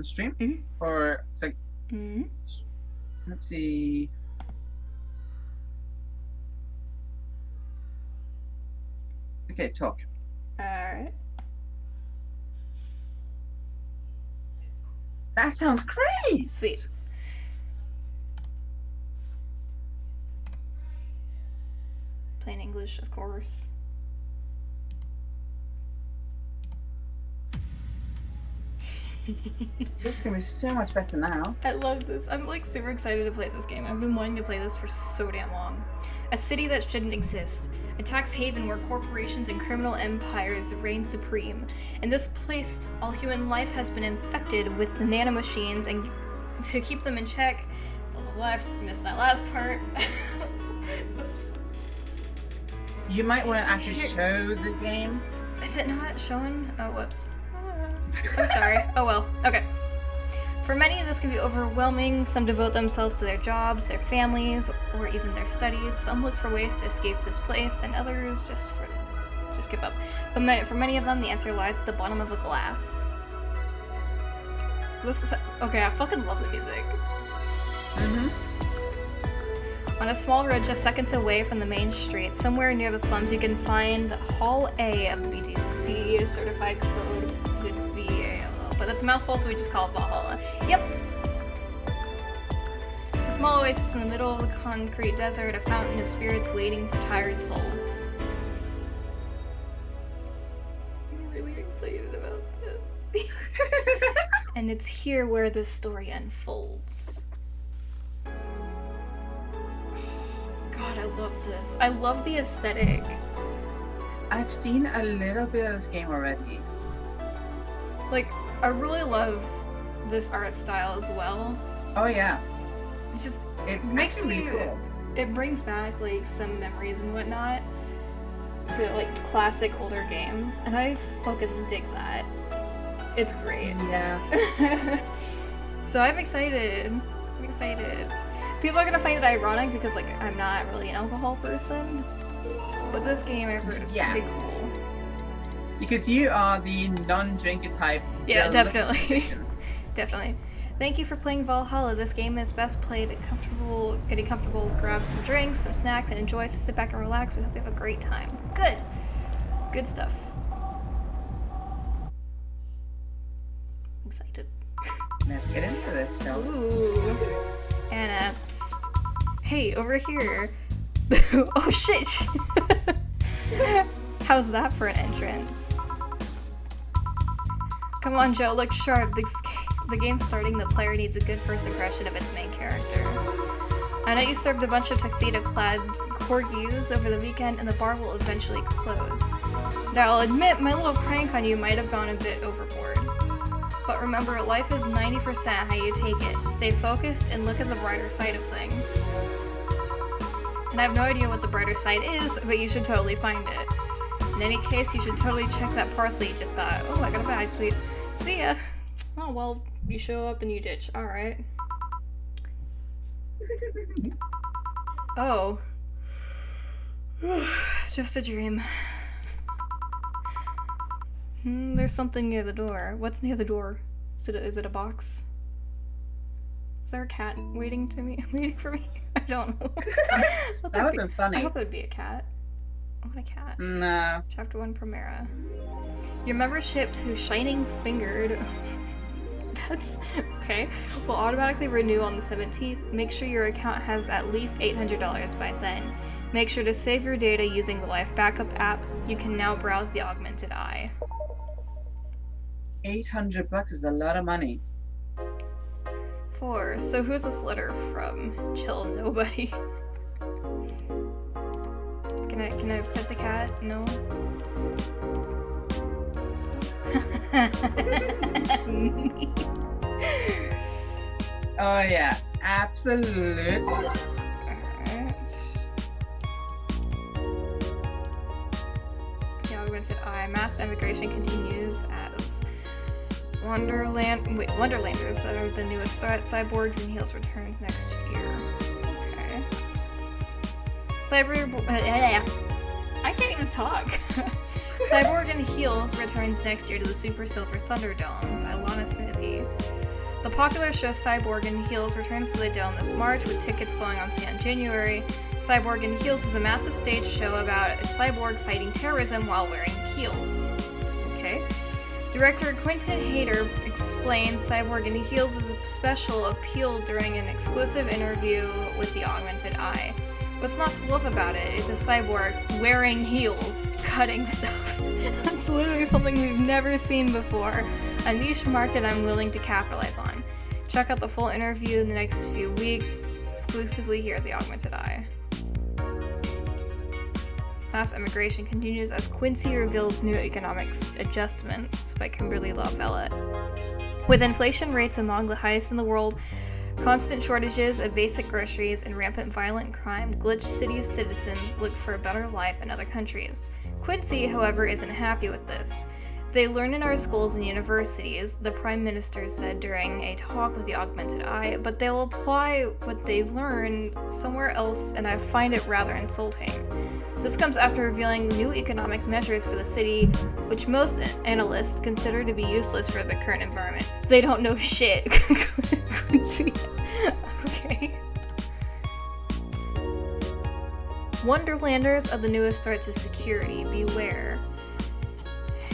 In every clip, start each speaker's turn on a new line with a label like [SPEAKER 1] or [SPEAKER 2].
[SPEAKER 1] stream?
[SPEAKER 2] Mhm.
[SPEAKER 1] Or it's like,
[SPEAKER 2] Mhm.
[SPEAKER 1] let's see. Okay, talk.
[SPEAKER 2] Alright.
[SPEAKER 1] That sounds great!
[SPEAKER 2] Sweet. Plain English, of course.
[SPEAKER 1] This is gonna be so much better now.
[SPEAKER 2] I love this. I'm like super excited to play this game. I've been wanting to play this for so damn long. A city that shouldn't exist. A tax haven where corporations and criminal empires reign supreme. In this place, all human life has been infected with the nanomachines, and to keep them in check, I missed that last part. Oops.
[SPEAKER 1] You might want to actually show the game.
[SPEAKER 2] Is it not showing? Oh, whoops. I'm sorry. Oh well. Okay. For many, this can be overwhelming. Some devote themselves to their jobs, their families, or even their studies. Some look for ways to escape this place, and others just give up. But for many of them, the answer lies at the bottom of a glass. This is okay. I fucking love the music. On a small ridge just seconds away from the main street, somewhere near the slums, you can find Hall A of the BTC certified code with VA-11. But that's a mouthful, so we just call it Valhalla. Yep. A small oasis in the middle of the concrete desert, a fountain of spirits waiting for tired souls. I'm really excited about this. And it's here where this story unfolds. God, I love this. I love the aesthetic.
[SPEAKER 1] I've seen a little bit of this game already.
[SPEAKER 2] Like, I really love this art style as well.
[SPEAKER 1] Oh yeah.
[SPEAKER 2] It just
[SPEAKER 1] It's
[SPEAKER 2] makes me
[SPEAKER 1] really cool.
[SPEAKER 2] It brings back like some memories and whatnot to like classic older games, and I fucking dig that. It's great.
[SPEAKER 1] Yeah.
[SPEAKER 2] So I'm excited. I'm excited. People are gonna find it ironic because like I'm not really an alcohol person, but this game I've heard is pretty cool.
[SPEAKER 1] Because you are the non-drinker type.
[SPEAKER 2] Yeah,
[SPEAKER 1] deluxe
[SPEAKER 2] definitely.
[SPEAKER 1] edition.
[SPEAKER 2] Definitely. Thank you for playing Valhalla. This game is best played getting comfortable, grab some drinks, some snacks, and enjoy. So sit back and relax. We hope you have a great time. Good. Good stuff. Excited.
[SPEAKER 1] Let's get into this, shall we?
[SPEAKER 2] Ooh. Anna, psst. Hey, over here. Oh shit! How's that for an entrance? Come on, Joe, look sharp. The game's starting. The player needs a good first impression of its main character. I know you served a bunch of tuxedo-clad corgis over the weekend, and the bar will eventually close. Now, I'll admit, my little prank on you might have gone a bit overboard. But remember, life is 90% how you take it. Stay focused and look at the brighter side of things. And I have no idea what the brighter side is, but you should totally find it. In any case, you should totally check that parcel you just got. Oh, I got a bag, sweet. See ya. Oh, well, you show up and you ditch. Alright. Oh. Just a dream. There's something near the door. What's near the door? Is it a box? Is there a cat waiting for me? I don't know.
[SPEAKER 1] That would have been funny.
[SPEAKER 2] I hope it would be a cat. I want a cat.
[SPEAKER 1] No.
[SPEAKER 2] Chapter 1 Primera. Your membership to Shining Fingered. That's okay. Will automatically renew on the 17th. Make sure your account has at least $800 by then. Make sure to save your data using the Life Backup app. You can now browse the augmented eye.
[SPEAKER 1] $800 is a lot of money.
[SPEAKER 2] 4. So who's this letter from? Chill nobody. Can I pet the cat? No.
[SPEAKER 1] Oh yeah, absolutely.
[SPEAKER 2] Alright. The augmented eye. Mass immigration continues as Wonderlanders that are the newest threat. Cyborgs and Heels returns next year. Okay. I can't even talk. Cyborg and Heels returns next year to the Super Silver Thunderdome by Lana Smithy. The popular show Cyborg in Heels returns to the Dome this March, with tickets going on sale in January. Cyborg in Heels is a massive stage show about a cyborg fighting terrorism while wearing heels. Okay. Director Quentin Hayter explains Cyborg in Heels is a special appeal during an exclusive interview with the Augmented Eye. What's not to love about it is a cyborg wearing heels, cutting stuff. That's literally something we've never seen before. A niche market I'm willing to capitalize on. Check out the full interview in the next few weeks, exclusively here at the Augmented Eye. Mass immigration continues as Quincy reveals new economics adjustments by Kimberly Love-Ellett. With inflation rates among the highest in the world, constant shortages of basic groceries, and rampant violent crime, Glitch City's citizens look for a better life in other countries. Quincy, however, isn't happy with this. They learn in our schools and universities, the Prime Minister said during a talk with the Augmented Eye, but they'll apply what they learn somewhere else, and I find it rather insulting. This comes after revealing new economic measures for the city, which most analysts consider to be useless for the current environment. They don't know shit. Quincy. Okay. Wonderlanders are the newest threat to security. Beware.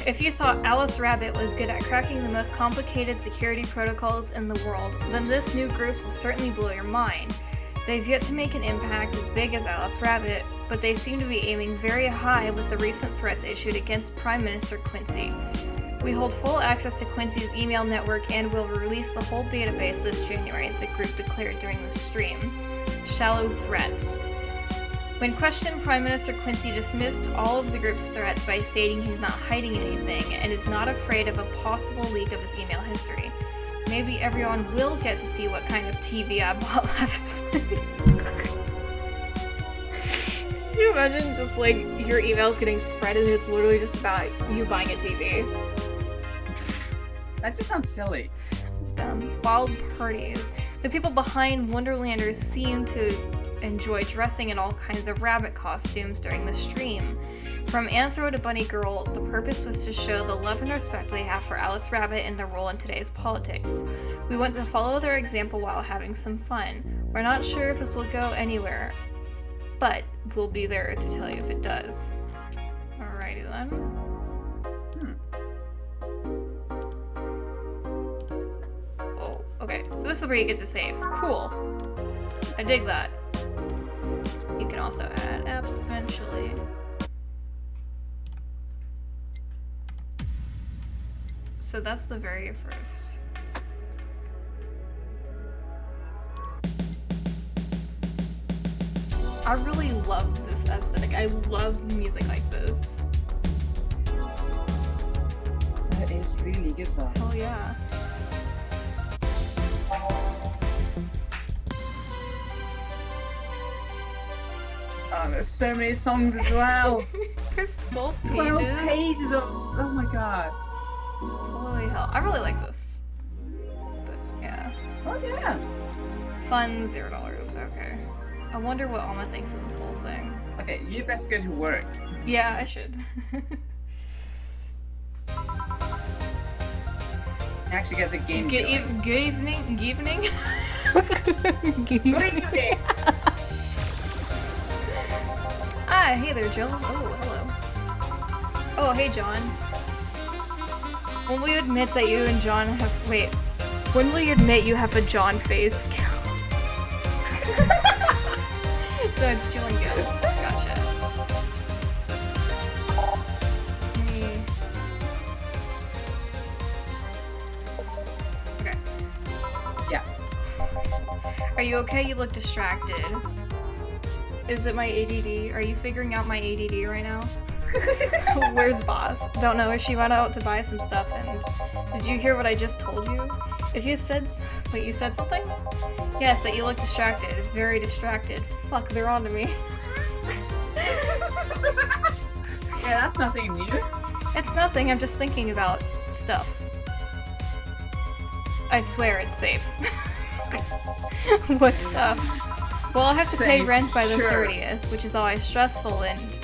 [SPEAKER 2] If you thought Alice Rabbit was good at cracking the most complicated security protocols in the world, then this new group will certainly blow your mind. They've yet to make an impact as big as Alice Rabbit, but they seem to be aiming very high with the recent threats issued against Prime Minister Quincy. We hold full access to Quincy's email network and will release the whole database this January, the group declared during the stream. Shallow threats. When questioned, Prime Minister Quincy dismissed all of the group's threats by stating he's not hiding anything and is not afraid of a possible leak of his email history. Maybe everyone will get to see what kind of TV I bought last week. Can you imagine just like your emails getting spread and it's literally just about you buying a TV?
[SPEAKER 1] That just sounds silly.
[SPEAKER 2] It's dumb. Wild parties. The people behind Wonderlanders seem to enjoy dressing in all kinds of rabbit costumes during the stream. From Anthro to Bunny Girl, the purpose was to show the love and respect they have for Alice Rabbit and their role in today's politics. We want to follow their example while having some fun. We're not sure if this will go anywhere, but we'll be there to tell you if it does. Alrighty then. Oh, okay, so this is where you get to save. Cool. I dig that. You can also add apps eventually. So that's the very first. I really love this aesthetic. I love music like this.
[SPEAKER 1] That is really good though.
[SPEAKER 2] Oh yeah.
[SPEAKER 1] Oh, there's so many songs as well.
[SPEAKER 2] There's 12 pages.
[SPEAKER 1] 12 pages of, oh my god.
[SPEAKER 2] Holy hell. I really like this. But yeah.
[SPEAKER 1] Oh yeah.
[SPEAKER 2] Fun, $0. Okay. I wonder what Alma thinks of this whole thing.
[SPEAKER 1] Okay, you best go to work.
[SPEAKER 2] Yeah, I should.
[SPEAKER 1] Actually get the game
[SPEAKER 2] Good
[SPEAKER 1] going.
[SPEAKER 2] evening? Good evening?
[SPEAKER 1] Good evening.
[SPEAKER 2] Ah, hey there, Joe. Oh, hello. Oh, hey, John. When will you admit that you and John have... Wait. When will you admit you have a John face? So it's Jill and Gil. Gotcha. Hey. Okay.
[SPEAKER 1] Yeah.
[SPEAKER 2] Are you okay? You look distracted. Is it my ADD? Are you figuring out my ADD right now? Where's Boss? Don't know. She went out to buy some stuff and... Did you hear what I just told you? If you said... Wait, you said something? Yes, that you look distracted. Very distracted. Fuck, they're on to me.
[SPEAKER 1] Yeah, that's nothing new.
[SPEAKER 2] It's nothing, I'm just thinking about stuff. I swear it's safe. What stuff? Well, I'll have to pay
[SPEAKER 1] Safe,
[SPEAKER 2] rent by the
[SPEAKER 1] sure.
[SPEAKER 2] 30th, which is always stressful, and...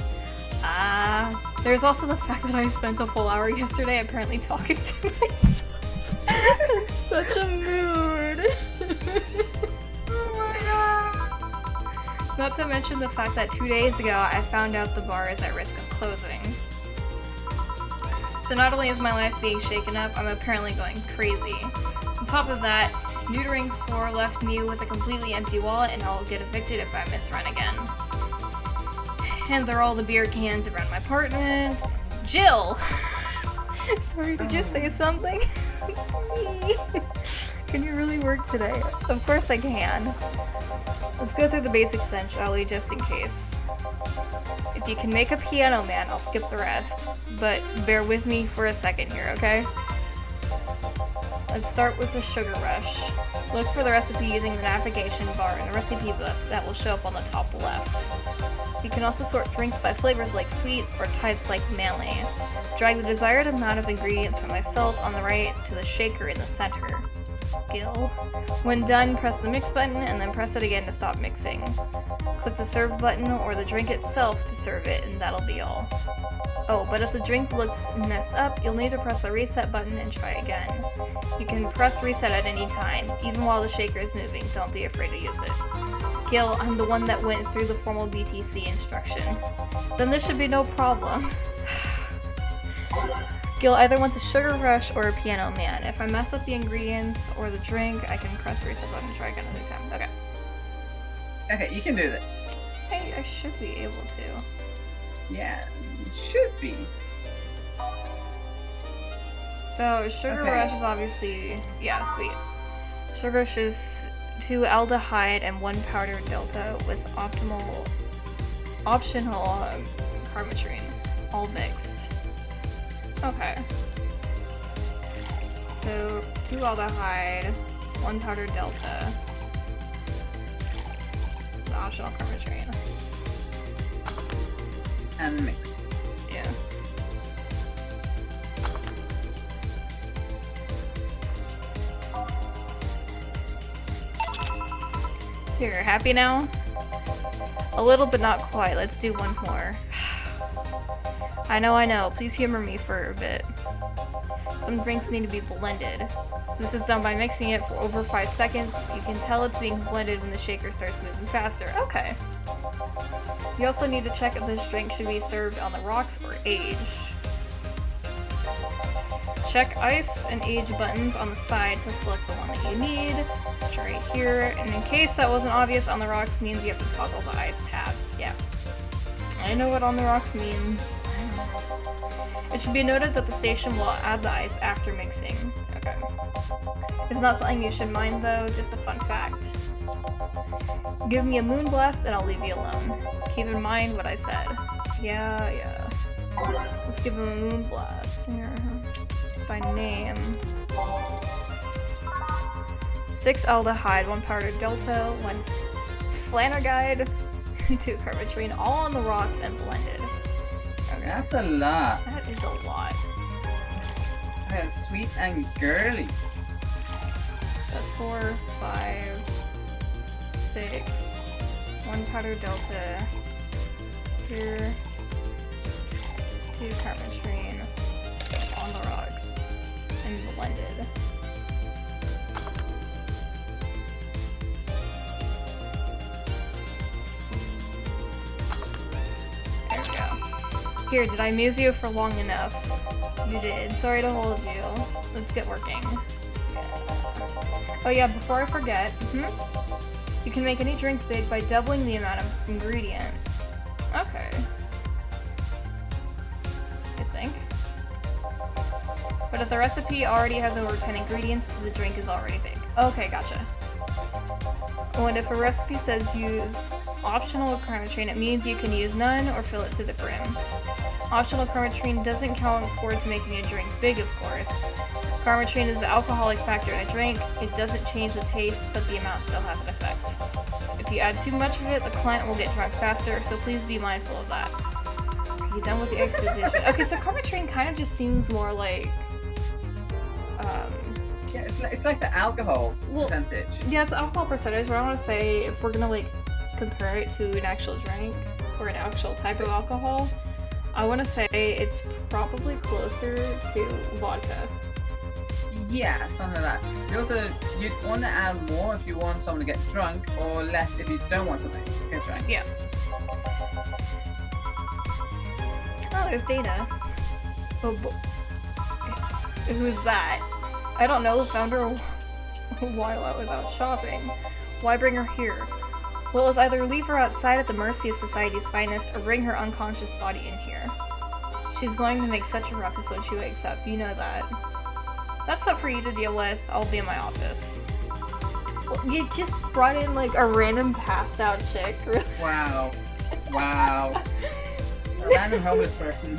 [SPEAKER 2] there's also the fact that I spent a full hour yesterday apparently talking to myself. It's such a mood. Not to mention the fact that 2 days ago I found out the bar is at risk of closing. So not only is my life being shaken up, I'm apparently going crazy. On top of that, neutering 4 left me with a completely empty wallet and I'll get evicted if I misrun again. And there are all the beer cans around my apartment. Jill! Sorry, did you say something? It's me. Can you really work today? Of course I can. Let's go through the basics then, shall we, just in case. If you can make a piano man, I'll skip the rest. But bear with me for a second here, okay? Let's start with the sugar rush. Look for the recipe using the navigation bar in the recipe book that will show up on the top left. You can also sort drinks by flavors like sweet or types like manly. Drag the desired amount of ingredients from my cells on the right to the shaker in the center. Gil. When done, press the mix button and then press it again to stop mixing. Click the serve button or the drink itself to serve it, and that'll be all. Oh, but if the drink looks messed up, you'll need to press the reset button and try again. You can press reset at any time, even while the shaker is moving. Don't be afraid to use it. Gil, I'm the one that went through the formal BTC instruction. Then this should be no problem. Gil either wants a sugar rush or a piano man. If I mess up the ingredients or the drink, I can press the reset button and try again another time. Okay.
[SPEAKER 1] Okay, you can do this.
[SPEAKER 2] Hey, I should be able to.
[SPEAKER 1] Yeah, it should be.
[SPEAKER 2] So, sugar rush is obviously... Yeah, sweet. Sugar rush is 2 aldehyde and 1 powdered delta with optional carbotrine, all mixed. Okay. So, 2 aldehyde, 1 powdered delta, the optional carbotrine.
[SPEAKER 1] And mix.
[SPEAKER 2] Yeah. Here, happy now? A little, but not quite. Let's do one more. I know. Please humor me for a bit. Some drinks need to be blended. This is done by mixing it for over 5 seconds. You can tell it's being blended when the shaker starts moving faster. Okay. You also need to check if this drink should be served on the rocks or aged. Check ice and age buttons on the side to select the one that you need. It's right here. And in case that wasn't obvious, on the rocks means you have to toggle the ice tab. Yeah. I know what on the rocks means. It should be noted that the station will add the ice after mixing. Okay. It's not something you should mind though, just a fun fact. Give me a moonblast and I'll leave you alone. Keep in mind what I said. Yeah. Let's give him a moonblast here. By name. 6 aldehyde, 1 powdered delta, 1 flanergide, 2 carbotrine, all on the rocks and blended. Okay.
[SPEAKER 1] That's a lot.
[SPEAKER 2] That is a lot.
[SPEAKER 1] That's sweet and girly.
[SPEAKER 2] That's 4, 5, 6, 1 powdered delta, here, 2 carbotrine, on the rocks, and blended. There we go. Here, did I amuse you for long enough? You did. Sorry to hold you. Let's get working. Oh yeah, before I forget, you can make any drink big by doubling the amount of ingredients. Okay. I think. But if the recipe already has over 10 ingredients, the drink is already big. Okay, gotcha. Oh, and if a recipe says use optional carbotrine, it means you can use none or fill it to the brim. Optional carbotrine doesn't count towards making a drink big, of course. Carbotrine is the alcoholic factor in a drink. It doesn't change the taste, but the amount still has an effect. If you add too much of it, the client will get drunk faster, so please be mindful of that. Are you done with the exposition? Okay, so carbotrine kind of just seems more like...
[SPEAKER 1] Yeah, it's like the alcohol percentage.
[SPEAKER 2] Yeah, it's alcohol percentage, but I want to say if we're gonna like compare it to an actual drink or an actual type of alcohol, I want to say it's probably closer to vodka.
[SPEAKER 1] Yeah, something like that. You'd want to add more if you want someone to get drunk, or less if you don't want someone to get drunk.
[SPEAKER 2] Yeah. Oh, there's Dana. Oh, who's that? I don't know. Found her while I was out shopping. Why bring her here? Well, it's either leave her outside at the mercy of society's finest, or bring her unconscious body in here. She's going to make such a ruckus when she wakes up. You know that. That's up for you to deal with. I'll be in my office. Well, you just brought in like a random passed out chick. Really?
[SPEAKER 1] Wow. Wow. A random homeless person.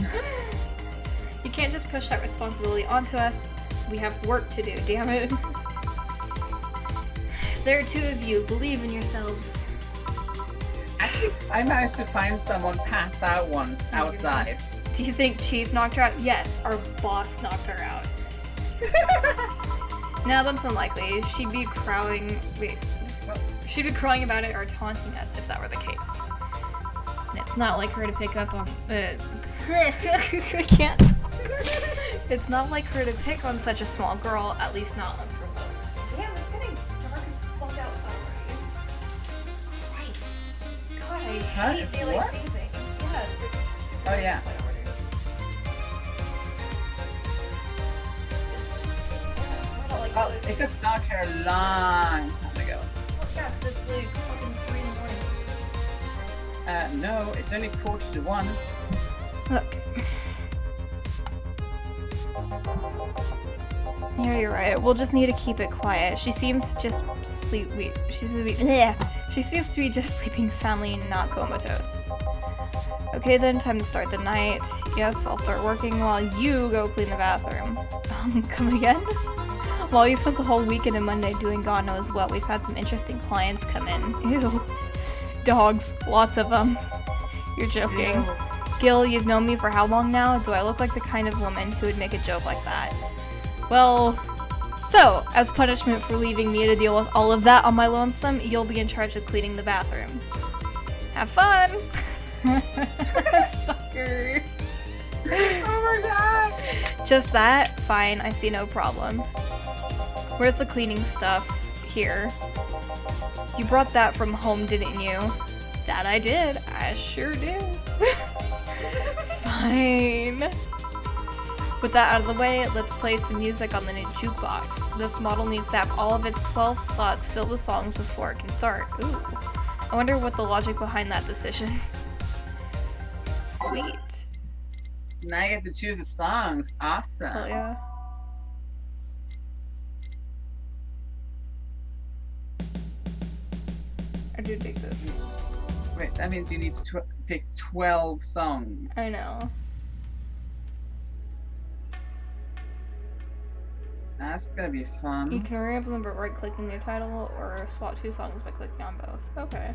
[SPEAKER 2] You can't just push that responsibility onto us. We have work to do, damn it. There are two of you. Believe in yourselves.
[SPEAKER 1] Actually, I managed to find someone passed out once outside.
[SPEAKER 2] Do you think Chief knocked her out? Yes, our boss knocked her out. No, that's unlikely. She'd be crowing. Wait. She'd be crowing about it or taunting us if that were the case. And it's not like her to pick up on. I can't. It's not like her to pick on such a small girl, at least not unprovoked. Damn, it's getting dark as fuck outside already. Christ. God, I hate daylight saving. Yeah.
[SPEAKER 1] Oh yeah. Oh, it got dark here a long time ago.
[SPEAKER 2] Well, yeah, because it's like fucking 3 in the morning.
[SPEAKER 1] No, it's only 1:45.
[SPEAKER 2] Look. Yeah, you're right. We'll just need to keep it quiet. She seems to just sleep. Wait, she seems to be just sleeping soundly and not comatose. Okay, then time to start the night. Yes, I'll start working while you go clean the bathroom. Come again? While you spent the whole weekend and Monday doing God knows what, we've had some interesting clients come in. Ew. Dogs. Lots of them. You're joking.
[SPEAKER 1] Ew.
[SPEAKER 2] Gil, you've known me for how long now? Do I look like the kind of woman who would make a joke like that? Well, so, as punishment for leaving me to deal with all of that on my lonesome, you'll be in charge of cleaning the bathrooms. Have fun! Sucker.
[SPEAKER 1] Oh my god!
[SPEAKER 2] Just that? Fine, I see no problem. Where's the cleaning stuff? Here. You brought that from home, didn't you? That I did. I sure did. Fine. With that out of the way, let's play some music on the new jukebox. This model needs to have all of its 12 slots filled with songs before it can start. Ooh. I wonder what the logic behind that decision. Sweet.
[SPEAKER 1] Now I get to choose the songs. Awesome.
[SPEAKER 2] Hell yeah. I do dig this.
[SPEAKER 1] Wait, that means you need to pick 12 songs.
[SPEAKER 2] I know.
[SPEAKER 1] That's gonna be fun.
[SPEAKER 2] You can rearrange them by right-clicking the title or swap 2 songs by clicking on both. Okay.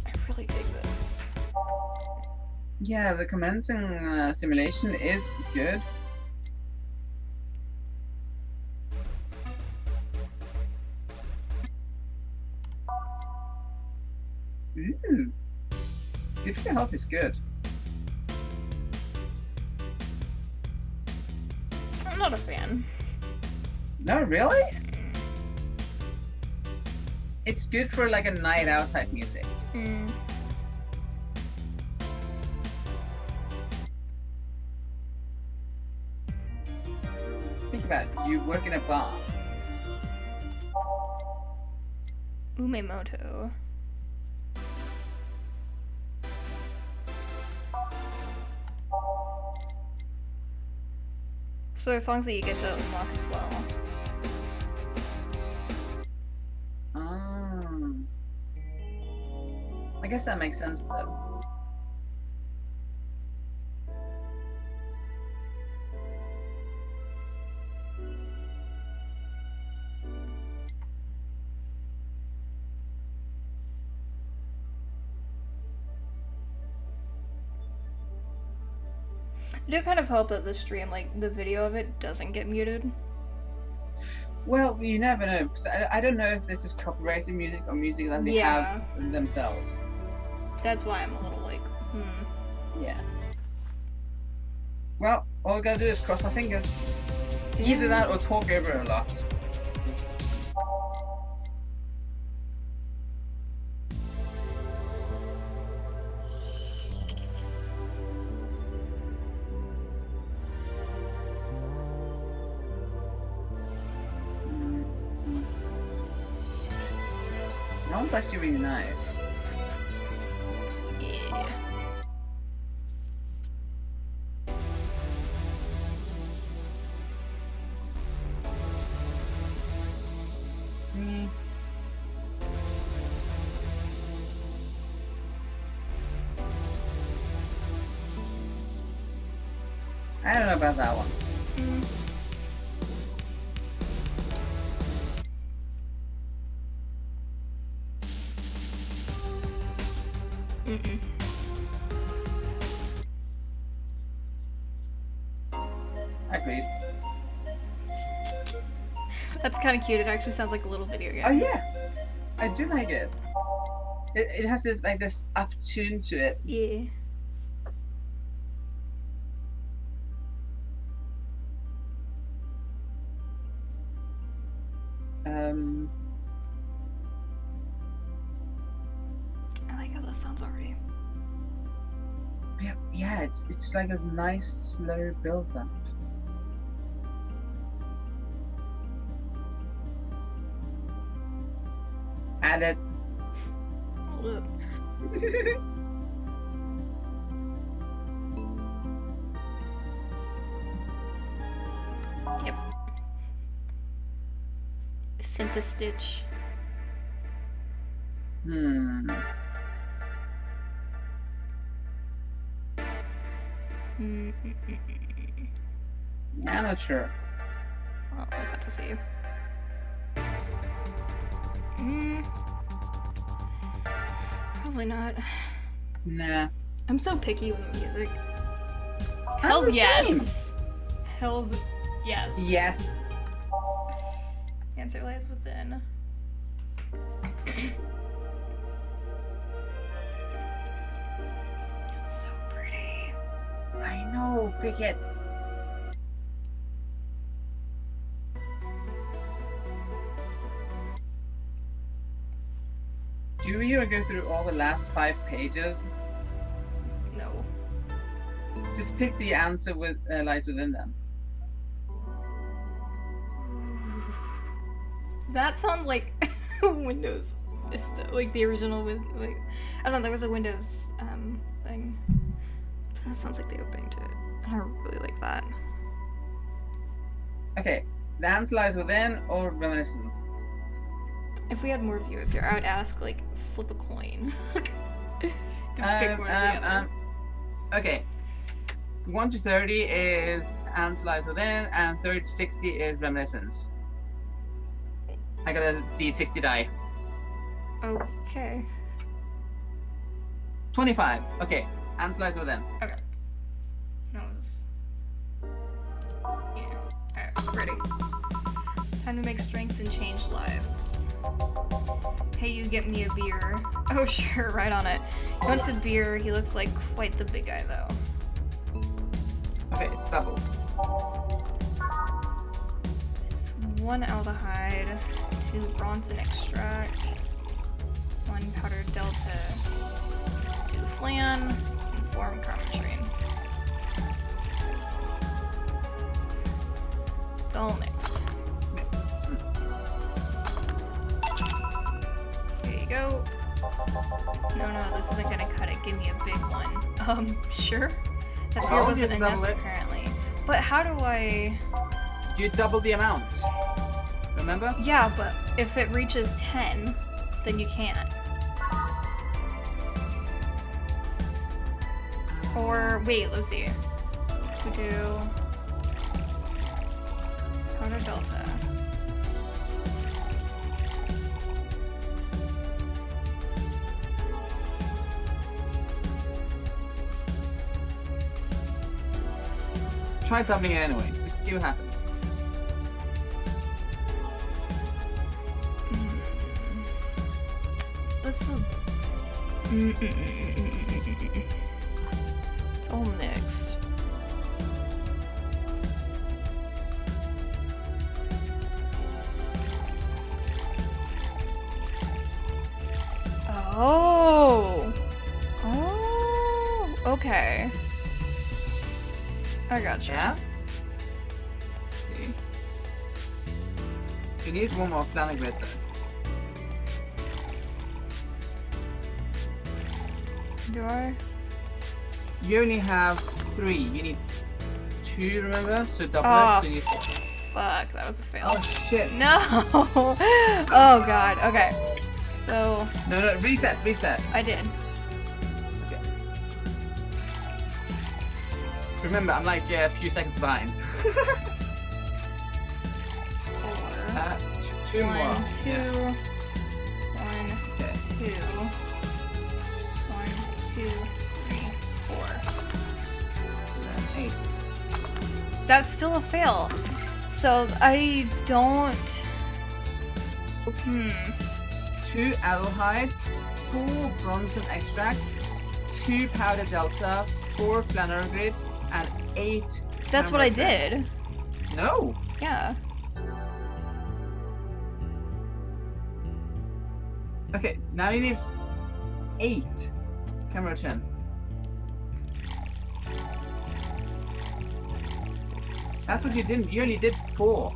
[SPEAKER 2] I really dig this.
[SPEAKER 1] Yeah, the commencing simulation is good. Ooh. Good for your health is good.
[SPEAKER 2] I'm not a fan.
[SPEAKER 1] No, really? It's good for like a night out type music.
[SPEAKER 2] Mm.
[SPEAKER 1] Think about it. You work in a bar.
[SPEAKER 2] Umemoto. So there's songs that you get to unlock as well.
[SPEAKER 1] I guess that makes sense though. I
[SPEAKER 2] do kind of hope that the stream, like, the video of it doesn't get muted.
[SPEAKER 1] Well, you never know. Because I don't know if this is copyrighted music or music that they have themselves.
[SPEAKER 2] That's why I'm a little like,
[SPEAKER 1] Yeah. Well, all we gotta do is cross our fingers. Either that or talk over it a lot. That one's actually really nice.
[SPEAKER 2] Yeah.
[SPEAKER 1] I don't know about that one. Agreed.
[SPEAKER 2] That's kind of cute. It actually sounds like a little video game.
[SPEAKER 1] Oh yeah, I do like it. It has this like this up tune to it.
[SPEAKER 2] Yeah. I like how that sounds already.
[SPEAKER 1] Yeah, it's like a nice slow build up. Add it.
[SPEAKER 2] Hold up. Yep. Synth-stitch.
[SPEAKER 1] Yeah, I'm not sure.
[SPEAKER 2] Well, we're about to see. Probably not.
[SPEAKER 1] Nah.
[SPEAKER 2] I'm so picky with music.
[SPEAKER 1] I'm
[SPEAKER 2] Hell's
[SPEAKER 1] the
[SPEAKER 2] yes.
[SPEAKER 1] same.
[SPEAKER 2] Hell's yes.
[SPEAKER 1] Yes.
[SPEAKER 2] Answer lies within. It's so pretty.
[SPEAKER 1] I know. Pick it. Do you go through all the last 5 pages?
[SPEAKER 2] No.
[SPEAKER 1] Just pick the answer with lies within them.
[SPEAKER 2] That sounds like Windows Vista, like the original with like I don't know. There was a Windows thing. That sounds like the opening to it, and I really like that.
[SPEAKER 1] Okay, the answer lies within or reminiscence.
[SPEAKER 2] If we had more viewers here, I would ask like flip a coin. To pick one or the other.
[SPEAKER 1] Okay. 1 to 30 is answer lies within, and 30 to 60 is reminiscence. I got a D60 die.
[SPEAKER 2] Okay.
[SPEAKER 1] 25. Okay, answer lies within.
[SPEAKER 2] Okay. That was. Yeah. Alright, ready. Time to make strengths and change lives. Hey, you get me a beer. Oh, sure, right on it. He wants a beer. He looks like quite the big guy, though.
[SPEAKER 1] Okay, double.
[SPEAKER 2] It's 1 aldehyde, 2 Bronson extract, 1 powdered delta, 2 flan, and 4 carbotrine. It's all mixed. There you go. No, this isn't gonna cut it. Give me a big one. Sure. That beer wasn't enough, apparently. But how do I...
[SPEAKER 1] You double the amount. Remember?
[SPEAKER 2] Yeah, but if it reaches 10, then you can't. Or, wait, let's see. We do... Powder Delta.
[SPEAKER 1] Try doubling it anyway. Just see what happens.
[SPEAKER 2] that's a... It's all mixed. Oh. Oh. Okay. I gotcha.
[SPEAKER 1] Yeah. See. You need one more flannel grid though.
[SPEAKER 2] Do I?
[SPEAKER 1] You only have 3. You need 2, remember? So double
[SPEAKER 2] Oh,
[SPEAKER 1] it. So you need 4.
[SPEAKER 2] fuck. That was a fail.
[SPEAKER 1] Oh shit.
[SPEAKER 2] No. Oh god. Okay. So.
[SPEAKER 1] No, reset.
[SPEAKER 2] I did.
[SPEAKER 1] Okay. Remember, I'm like a few seconds behind.
[SPEAKER 2] 4.
[SPEAKER 1] 2 more.
[SPEAKER 2] 1, 2.
[SPEAKER 1] Yeah.
[SPEAKER 2] 1,
[SPEAKER 1] Okay.
[SPEAKER 2] 2. 1, 2, 3, 4.
[SPEAKER 1] Then 8.
[SPEAKER 2] That's still a fail. So I don't.
[SPEAKER 1] 2 aldehyde, 4 bronson extract, 2 powder delta, 4 flannery grid, and 8.
[SPEAKER 2] That's what I
[SPEAKER 1] camera
[SPEAKER 2] did.
[SPEAKER 1] No.
[SPEAKER 2] Yeah.
[SPEAKER 1] Okay, now you need 8 camera chin. That's what you didn't. You only did 4.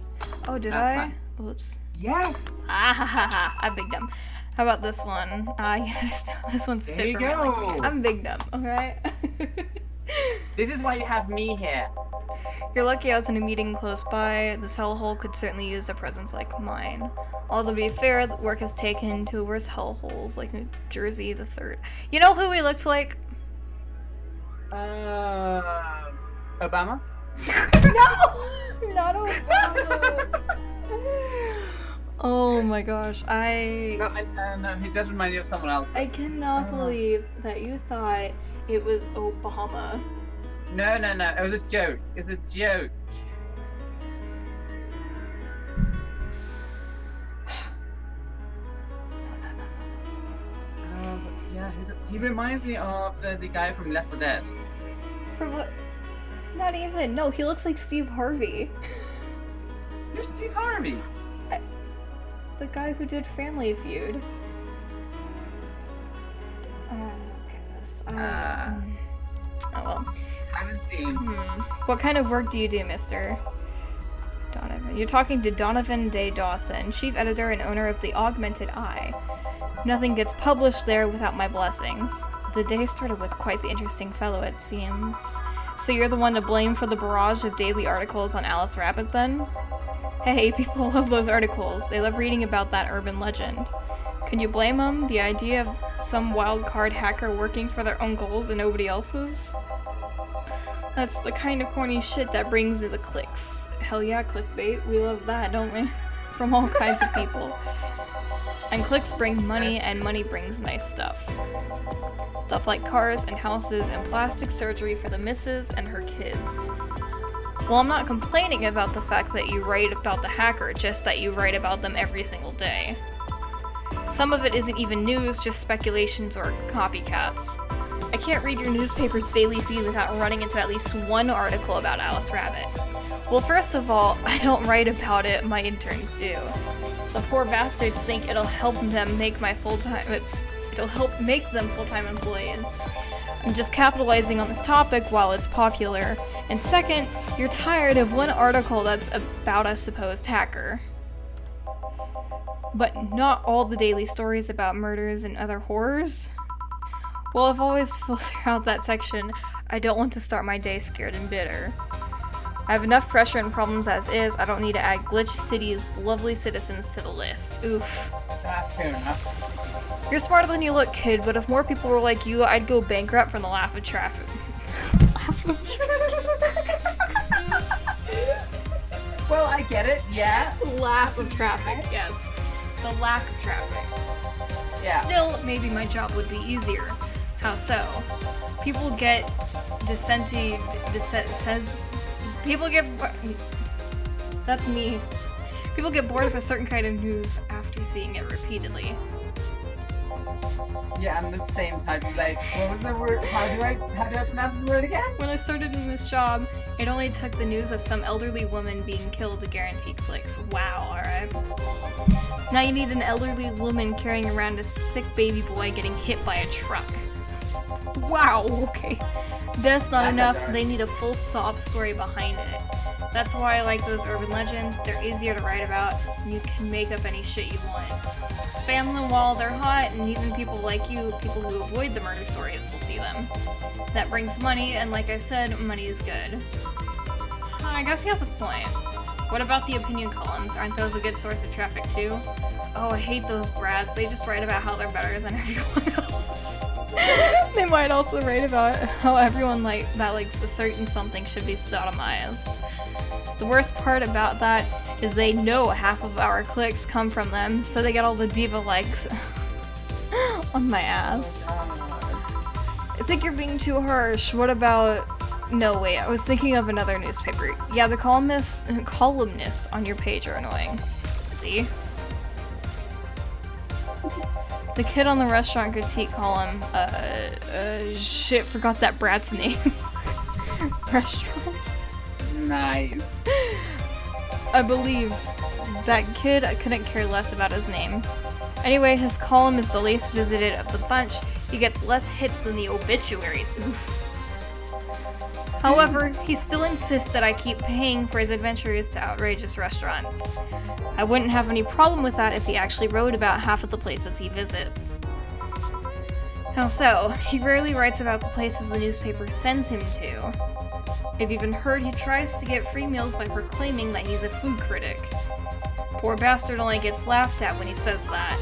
[SPEAKER 2] Oh, did
[SPEAKER 1] Last
[SPEAKER 2] I?
[SPEAKER 1] time.
[SPEAKER 2] Oops.
[SPEAKER 1] Yes.
[SPEAKER 2] Ah ha ha ha. I'm big dumb. How about this one? Yes. This one's
[SPEAKER 1] There
[SPEAKER 2] fit
[SPEAKER 1] you
[SPEAKER 2] for me.
[SPEAKER 1] go.
[SPEAKER 2] I'm big dumb. Alright?
[SPEAKER 1] This is why you have me here.
[SPEAKER 2] You're lucky I was in a meeting close by. This hellhole could certainly use a presence like mine. Although to be fair, the work has taken to worse hellholes like New Jersey the 3rd. You know who he looks like?
[SPEAKER 1] Obama?
[SPEAKER 2] No! Not Obama! Oh my gosh,
[SPEAKER 1] No, no, he does remind you of someone else.
[SPEAKER 2] I cannot believe that you thought it was Obama.
[SPEAKER 1] No, it was a joke. It's a joke. Yeah, he reminds me of the guy from Left 4 Dead.
[SPEAKER 2] For what? Not even. No, he looks like Steve Harvey.
[SPEAKER 1] Who's Steve Harvey?
[SPEAKER 2] The guy who did Family Feud. Oh well.
[SPEAKER 1] Haven't seen.
[SPEAKER 2] What kind of work do you do, Mr. Donovan? You're talking to Donovan Day Dawson, chief editor and owner of The Augmented Eye. Nothing gets published there without my blessings. The day started with quite the interesting fellow, it seems. So you're the one to blame for the barrage of daily articles on Alice Rabbit, then? Hey, people love those articles. They love reading about that urban legend. Can you blame them? The idea of some wild card hacker working for their own goals and nobody else's? That's the kind of corny shit that brings in the clicks. Hell yeah, clickbait. We love that, don't we? From all kinds of people. And clicks bring money, and money brings nice stuff. Stuff like cars and houses and plastic surgery for the missus and her kids. Well, I'm not complaining about the fact that you write about the hacker, just that you write about them every single day. Some of it isn't even news, just speculations or copycats. I can't read your newspaper's daily feed without running into at least one article about Alice Rabbit. Well, first of all, I don't write about it, my interns do. The poor bastards think it'll help them make them full-time employees. I'm just capitalizing on this topic while it's popular. And second, you're tired of one article that's about a supposed hacker. But not all the daily stories about murders and other horrors. Well, I've always filtered out that section. I don't want to start my day scared and bitter. I have enough pressure and problems as is. I don't need to add Glitch City's lovely citizens to the list. Oof.
[SPEAKER 1] Fair enough.
[SPEAKER 2] You're smarter than you look, kid, but if more people were like you, I'd go bankrupt from the laugh of traffic. Laugh of traffic.
[SPEAKER 1] Well, I get it, yeah.
[SPEAKER 2] Laugh of traffic, yes. The lack of traffic.
[SPEAKER 1] Yeah.
[SPEAKER 2] Still, maybe my job would be easier. How so? People get that's me. People get bored of a certain kind of news after seeing it repeatedly.
[SPEAKER 1] Yeah, I'm the same type. Like, what was the word? How do I pronounce this word again?
[SPEAKER 2] When I started in this job, it only took the news of some elderly woman being killed to guarantee clicks. Wow, alright. Now you need an elderly woman carrying around a sick baby boy getting hit by a truck. Wow, okay. That's not enough, they need a full sob story behind it. That's why I like those urban legends. They're easier to write about, and you can make up any shit you want. Spam them while they're hot, and even people like you, people who avoid the murder stories, will see them. That brings money, and like I said, money is good. I guess he has a point. What about the opinion columns? Aren't those a good source of traffic too? Oh, I hate those brats. They just write about how they're better than everyone else. They might also write about how everyone that likes a certain something should be sodomized. The worst part about that is they know half of our clicks come from them, so they get all the diva likes on my ass. I think you're being too harsh. What about... No, wait, I was thinking of another newspaper. Yeah, the columnists on your page are annoying. See? The kid on the restaurant critique column, shit, forgot that brat's name. Restaurant?
[SPEAKER 1] Nice.
[SPEAKER 2] I believe that kid, I couldn't care less about his name. Anyway, his column is the least visited of the bunch. He gets less hits than the obituaries. Oof. However, he still insists that I keep paying for his adventures to outrageous restaurants. I wouldn't have any problem with that if he actually wrote about half of the places he visits. How so? He rarely writes about the places the newspaper sends him to. I've even heard he tries to get free meals by proclaiming that he's a food critic. Poor bastard only gets laughed at when he says that.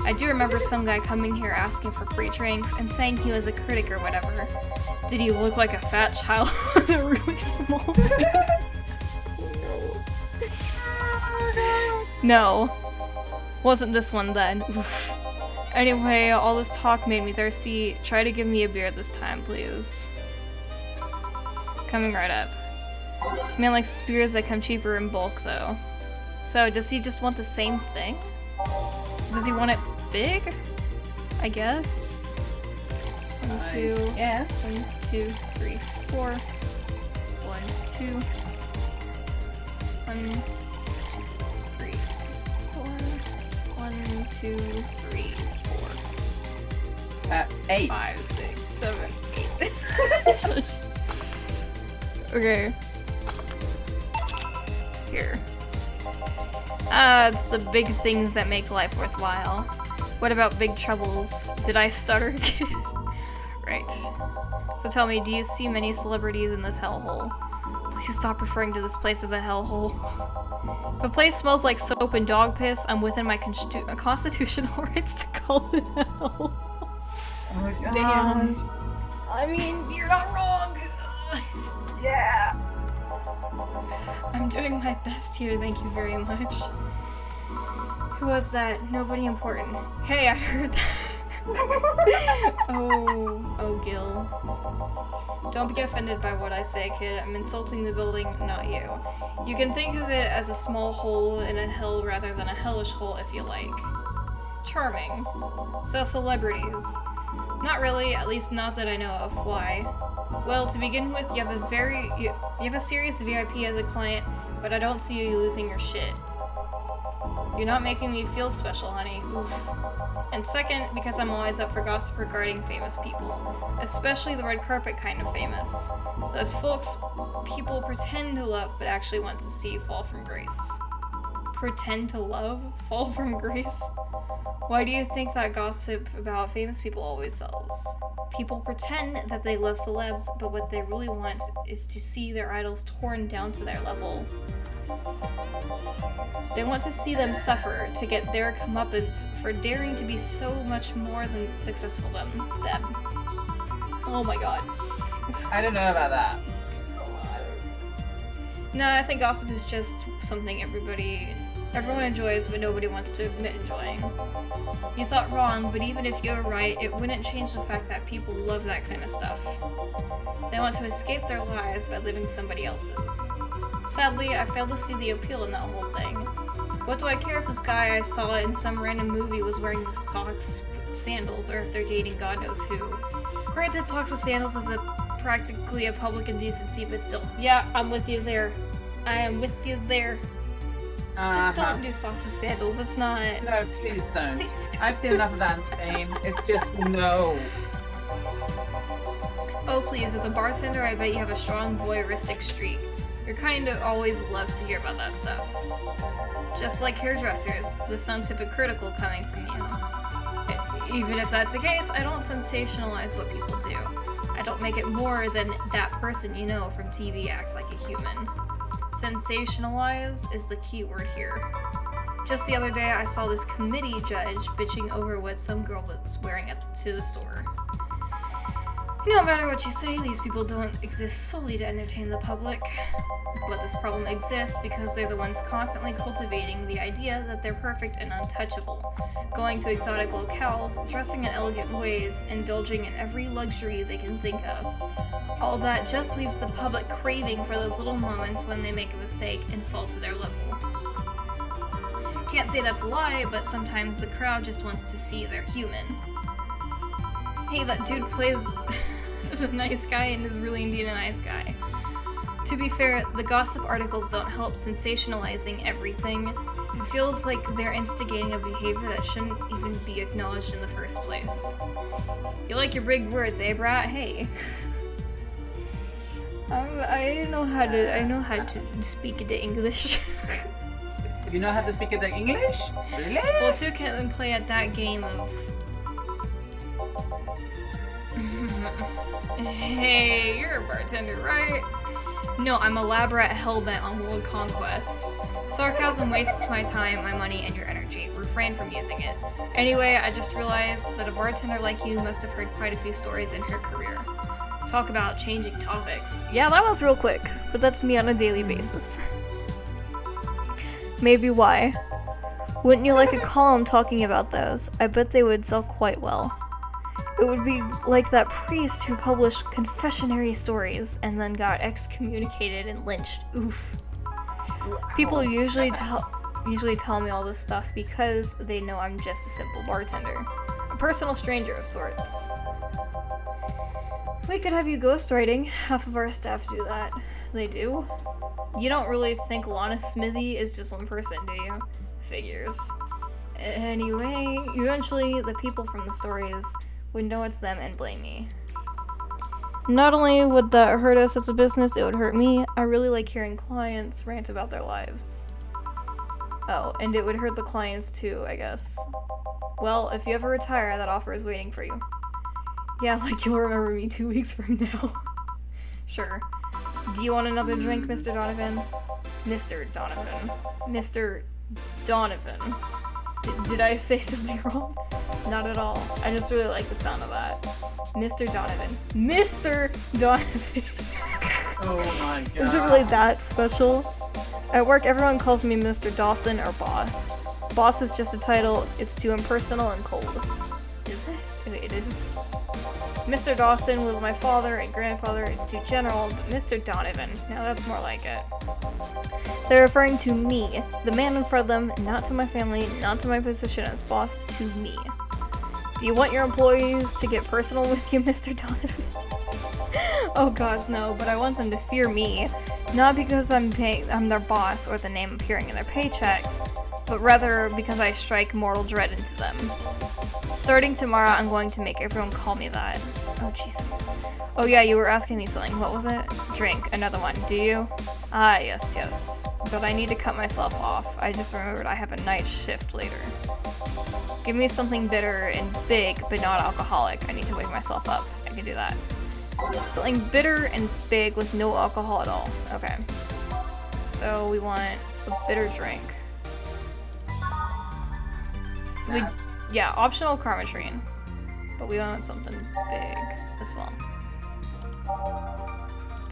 [SPEAKER 2] I do remember some guy coming here asking for free drinks and saying he was a critic or whatever. Did he look like a fat child with a really small face? No. Wasn't this one then. Oof. Anyway, all this talk made me thirsty. Try to give me a beer this time, please. Coming right up. This man likes beers that come cheaper in bulk, though. So, does he just want the same thing? Does he want it big? I guess. 1, 2, 1, 2, 3, 4. 1, 2. 1, 3, 4. 1, 2, 3, 4.
[SPEAKER 1] 8.
[SPEAKER 2] 5, 6, 7, 8. Okay. Here. It's the big things that make life worthwhile. What about big troubles? Did I stutter, kid? Right. So tell me, do you see many celebrities in this hellhole? Please stop referring to this place as a hellhole. If a place smells like soap and dog piss, I'm within my constitutional rights to call it hell.
[SPEAKER 1] Oh my god.
[SPEAKER 2] Damn. I mean, you're not wrong.
[SPEAKER 1] Yeah.
[SPEAKER 2] I'm doing my best here, thank you very much. Who was that? Nobody important. Hey, I heard that. Oh, Gil. Don't get offended by what I say, kid. I'm insulting the building, not you. You can think of it as a small hole in a hill rather than a hellish hole if you like. Charming. So, celebrities. Not really, at least not that I know of. Why? Well, to begin with, you have a serious VIP as a client, but I don't see you losing your shit. You're not making me feel special, honey. Oof. And second, because I'm always up for gossip regarding famous people. Especially the red carpet kind of famous. Those folks people pretend to love, but actually want to see you fall from grace. Pretend to love? Fall from grace? Why do you think that gossip about famous people always sells? People pretend that they love celebs, but what they really want is to see their idols torn down to their level. They want to see them suffer, to get their comeuppance for daring to be so much more than successful than them. Oh my god.
[SPEAKER 1] I don't know about that.
[SPEAKER 2] No, I think gossip is just something everyone enjoys, but nobody wants to admit enjoying. You thought wrong, but even if you're right, it wouldn't change the fact that people love that kind of stuff. They want to escape their lives by living somebody else's. Sadly, I fail to see the appeal in that whole thing. What do I care if this guy I saw in some random movie was wearing socks sandals or if they're dating God knows who. Granted, socks with sandals is practically a public indecency, but still. Yeah, I'm with you there. I am with you there. Just don't do socks with sandals. It's not.
[SPEAKER 1] No, please don't.
[SPEAKER 2] Please don't.
[SPEAKER 1] I've seen enough of that in Spain. It's just no.
[SPEAKER 2] Oh, please, as a bartender, I bet you have a strong voyeuristic streak. Your kind of always loves to hear about that stuff. Just like hairdressers, this sounds hypocritical coming from you. Even if that's the case, I don't sensationalize what people do. I don't make it more than that person you know from TV acts like a human. Sensationalize is the key word here. Just the other day, I saw this committee judge bitching over what some girl was wearing to the store. No matter what you say, these people don't exist solely to entertain the public. But this problem exists because they're the ones constantly cultivating the idea that they're perfect and untouchable, going to exotic locales, dressing in elegant ways, indulging in every luxury they can think of. All that just leaves the public craving for those little moments when they make a mistake and fall to their level. Can't say that's a lie, but sometimes the crowd just wants to see they're human. Hey, that dude plays the nice guy and is really indeed a nice guy. To be fair, the gossip articles don't help sensationalizing everything. It feels like they're instigating a behavior that shouldn't even be acknowledged in the first place. You like your big words, eh, brat? Hey. I know how to speak the English.
[SPEAKER 1] You know how to speak the English? Really?
[SPEAKER 2] Well, two can play at that game of... Hey, you're a bartender, right? No, I'm elaborate hellbent on world conquest. Sarcasm wastes my time, my money, and your energy. Refrain from using it. Anyway, I just realized that a bartender like you must have heard quite a few stories in her career. Talk about changing topics. Yeah, that was real quick, but that's me on a daily basis. Maybe why? Wouldn't you like a column talking about those? I bet they would sell quite well. It would be like that priest who published confessionary stories and then got excommunicated and lynched. Oof. People usually tell me all this stuff because they know I'm just a simple bartender. A personal stranger of sorts. We could have you ghostwriting. Half of our staff do that. They do. You don't really think Lana Smithy is just one person, do you? Figures. Anyway, eventually the people from the stories would know it's them and blame me. Not only would that hurt us as a business, it would hurt me. I really like hearing clients rant about their lives. Oh, and it would hurt the clients too, I guess. Well, if you ever retire, that offer is waiting for you. Yeah, like you'll remember me 2 weeks from now. Sure. Do you want another drink, Mr. Donovan? Mr. Donovan. Mr. Donovan. Did I say something wrong? Not at all. I just really like the sound of that. Mr. Donovan. Mr. Donovan.
[SPEAKER 1] Oh my god.
[SPEAKER 2] Is it really that special? At work, everyone calls me Mr. Dawson or Boss. Boss is just a title. It's too impersonal and cold. Is it? It is. Mr. Dawson was my father and grandfather. It's too general, but Mr. Donovan. Now that's more like it. They're referring to me, the man in front of them, not to my family, not to my position as boss, to me. Do you want your employees to get personal with you, Mr. Donovan? Oh gods, no, but I want them to fear me. Not because I'm their boss or the name appearing in their paychecks, but rather because I strike mortal dread into them. Starting tomorrow, I'm going to make everyone call me that. Oh jeez. Oh yeah, you were asking me something. What was it? Drink. Another one. Do you? Ah, yes. But I need to cut myself off. I just remembered I have a night shift later. Give me something bitter and big, but not alcoholic. I need to wake myself up. I can do that. Something bitter and big with no alcohol at all. Okay. So we want a bitter drink. So yeah, optional Carmatrine. But we want something big as well.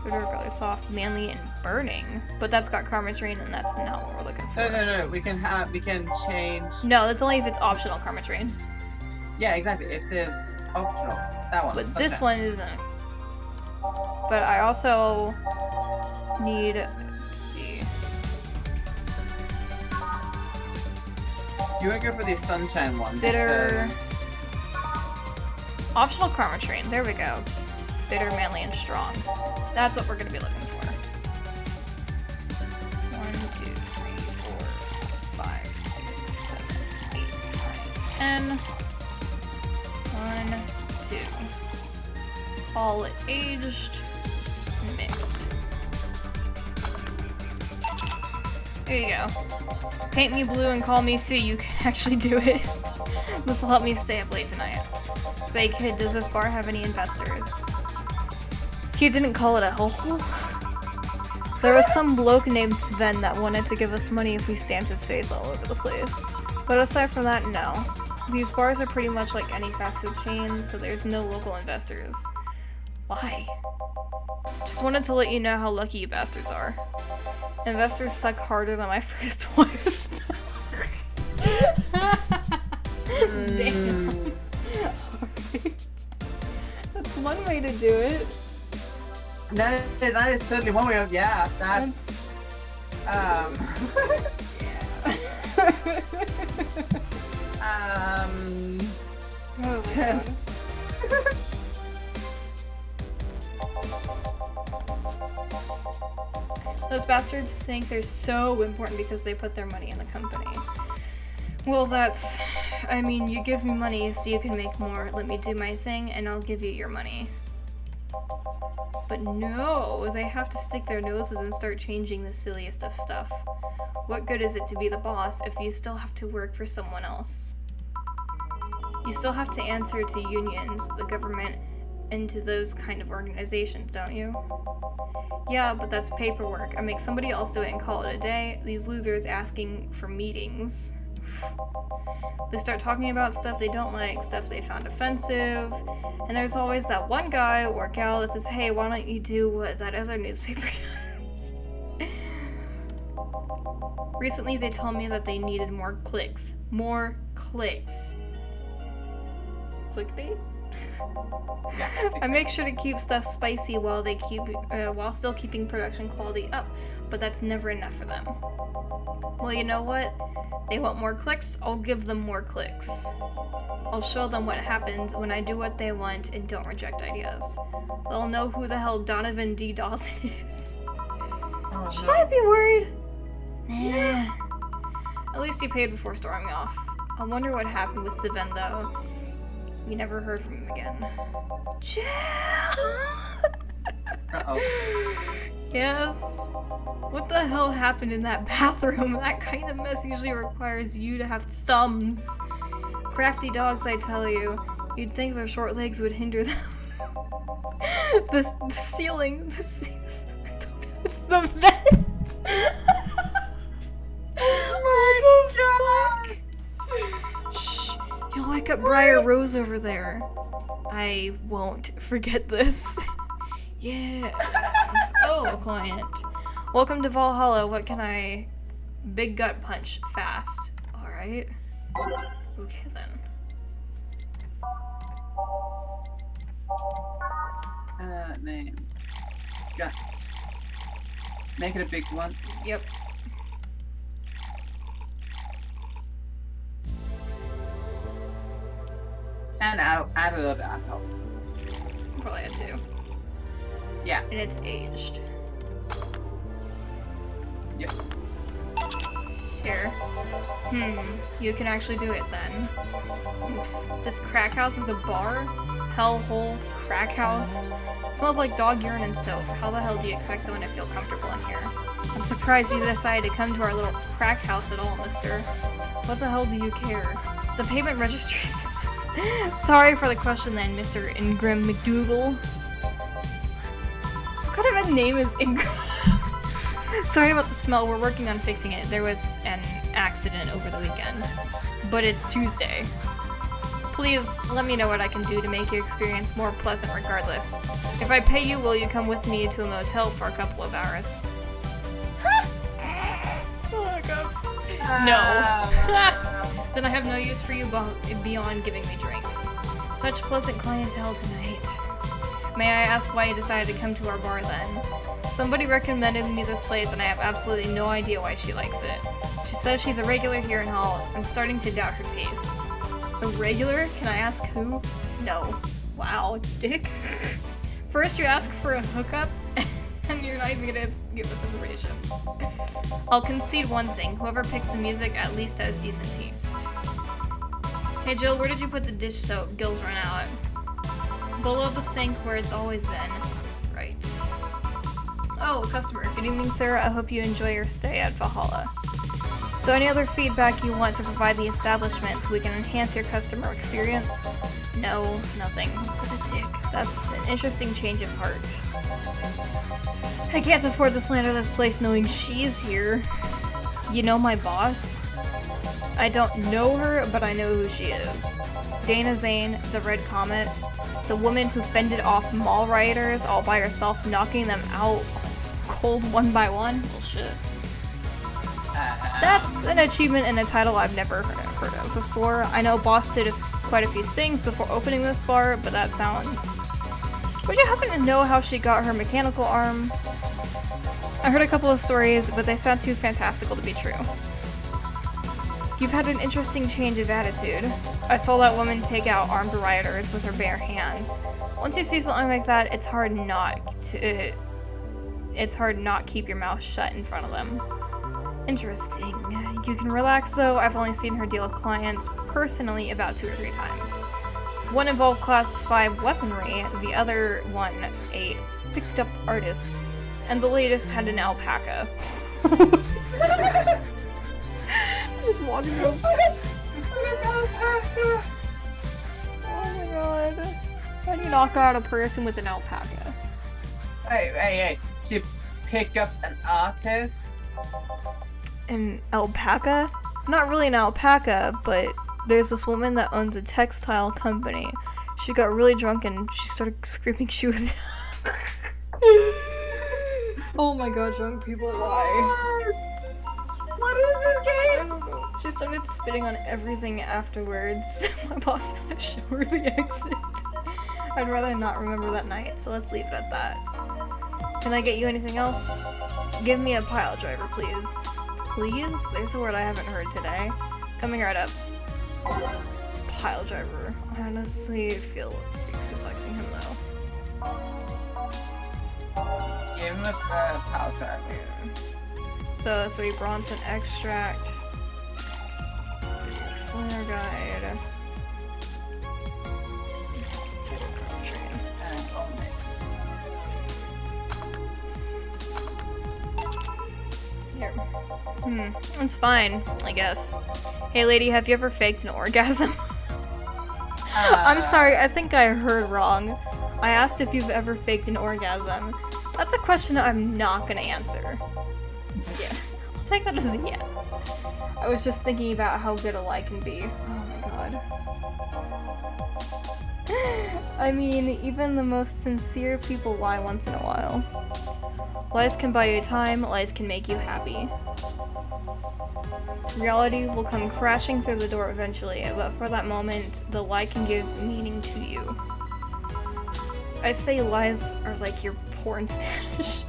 [SPEAKER 2] Bitter, girly, soft, manly, and burning. But that's got Carmatrine, and that's not what we're looking for.
[SPEAKER 1] No. We can change.
[SPEAKER 2] No, that's only if it's optional Carmatrine.
[SPEAKER 1] Yeah, exactly. If there's optional, that one.
[SPEAKER 2] But this one isn't. But I also need. Let's see.
[SPEAKER 1] You would go for the sunshine one.
[SPEAKER 2] Bitter. Optional karma train. There we go. Bitter, manly, and strong. That's what we're gonna be looking for. 1, 2, 3, 4, 5, 6, 7, 8, 9, 10. 1, 2. All aged, mixed. There you go. Paint me blue and call me Sue. You can actually do it. This will help me stay up late tonight. Say, kid, does this bar have any investors? He didn't call it a hellhole. There was some bloke named Sven that wanted to give us money if we stamped his face all over the place. But aside from that, no. These bars are pretty much like any fast food chain, so there's no local investors. Why? Just wanted to let you know how lucky you bastards are. Investors suck harder than my first was. Damn. Alright. That's one way to do it.
[SPEAKER 1] That is certainly one way of, yeah, that's
[SPEAKER 2] yeah. Oh,
[SPEAKER 1] just
[SPEAKER 2] those bastards think they're so important because they put their money in the company. Well, that's... I mean, you give me money so you can make more. Let me do my thing and I'll give you your money. But no, they have to stick their noses and start changing the silliest of stuff. What good is it to be the boss if you still have to work for someone else? You still have to answer to unions, the government, and to those kind of organizations, don't you? Yeah, but that's paperwork. I make somebody else do it and call it a day. These losers asking for meetings. They start talking about stuff they don't like, stuff they found offensive, and there's always that one guy or gal that says, hey, why don't you do what that other newspaper does? Recently they told me that they needed more clicks. More clicks. Clickbait?
[SPEAKER 1] yeah.
[SPEAKER 2] I make sure to keep stuff spicy while while still keeping production quality up, but that's never enough for them. Well, you know what? They want more clicks, I'll give them more clicks. I'll show them what happens when I do what they want and don't reject ideas. They'll know who the hell Donovan D. Dawson is.
[SPEAKER 1] Oh,
[SPEAKER 2] Should
[SPEAKER 1] no.
[SPEAKER 2] I be worried? Nah. At least he paid before storming off. I wonder what happened with Sven though. We never heard from him again. Chill!
[SPEAKER 1] Uh-oh.
[SPEAKER 2] Yes. What the hell happened in that bathroom? That kind of mess usually requires you to have thumbs. Crafty dogs, I tell you. You'd think their short legs would hinder them. The ceiling. It's the vent. Oh my god. Shh. You'll wake up Briar Rose over there. I won't forget this. Yeah. Oh, client. Welcome to Valhalla. What can I... Big gut punch. Fast. Alright. Okay, then.
[SPEAKER 1] Name. Gut. Make it a big one.
[SPEAKER 2] Yep.
[SPEAKER 1] And add a little bit of alcohol.
[SPEAKER 2] Probably had to.
[SPEAKER 1] Yeah.
[SPEAKER 2] And it's aged.
[SPEAKER 1] Yep.
[SPEAKER 2] Here. You can actually do it then. This crack house is a bar? Hellhole crack house? Smells like dog urine and soap. How the hell do you expect someone to feel comfortable in here? I'm surprised you decided to come to our little crack house at all, mister. What the hell do you care? The payment registry says... Sorry for the question then, Mr. Ingram McDougal. What kind of a name is Ingram? Sorry about the smell, we're working on fixing it. There was an accident over the weekend. But it's Tuesday. Please let me know what I can do to make your experience more pleasant regardless. If I pay you, will you come with me to a motel for a couple of hours? Oh my god. No. Then I have no use for you beyond giving me drinks. Such pleasant clientele tonight. May I ask why you decided to come to our bar then? Somebody recommended me this place and I have absolutely no idea why she likes it. She says she's a regular here in Hall. I'm starting to doubt her taste. A regular? Can I ask who? No. Wow, dick. First you ask for a hookup, and you're not even gonna give us information. I'll concede one thing. Whoever picks the music at least has decent taste. Hey Jill, where did you put the dish soap? Gills run out. Below the sink where it's always been. Right. Oh, customer. Good evening, Sarah. I hope you enjoy your stay at Valhalla. So any other feedback you want to provide the establishment so we can enhance your customer experience? No, nothing. What a dick. That's an interesting change of heart. I can't afford to slander this place knowing she's here. You know my boss? I don't know her, but I know who she is. Dana Zane, the Red Comet, the woman who fended off mall rioters all by herself, knocking them out cold one by one. Bullshit. That's an achievement and a title I've never heard of before. I know Boss did quite a few things before opening this bar, but that sounds... Would you happen to know how she got her mechanical arm? I heard a couple of stories, but they sound too fantastical to be true. You've had an interesting change of attitude. I saw that woman take out armed rioters with her bare hands. Once you see something like that, it's hard not keep your mouth shut in front of them. Interesting. You can relax though. I've only seen her deal with clients personally about 2 or 3 times. One involved class 5 weaponry, the other one a picked up artist, and the latest had an alpaca. Just walking over. Oh my god. How do you knock out a person with an alpaca?
[SPEAKER 1] Hey. She pick up an artist?
[SPEAKER 2] An alpaca? Not really an alpaca, but there's this woman that owns a textile company. She got really drunk and she started screaming she was... Oh my god, drunk people lie.
[SPEAKER 1] What is this game?
[SPEAKER 2] I don't know. She started spitting on everything afterwards. My boss had to show her the exit. I'd rather not remember that night, so let's leave it at that. Can I get you anything else? Give me a pile driver, please. Please? There's a word I haven't heard today. Coming right up. Pile driver. I honestly feel like suplexing him though.
[SPEAKER 1] Give him a pile driver.
[SPEAKER 2] Yeah. So 3 Bronson extract. Flare guide.
[SPEAKER 1] And bone mix.
[SPEAKER 2] Here. It's fine, I guess. Hey lady, have you ever faked an orgasm? I'm sorry, I think I heard wrong. I asked if you've ever faked an orgasm. That's a question I'm not gonna answer. Yeah, I'll take that as a yes. I was just thinking about how good a lie can be. Oh my god. I mean, even the most sincere people lie once in a while. Lies can buy you time, lies can make you happy. Reality will come crashing through the door eventually, but for that moment, the lie can give meaning to you. I say lies are like your porn stash.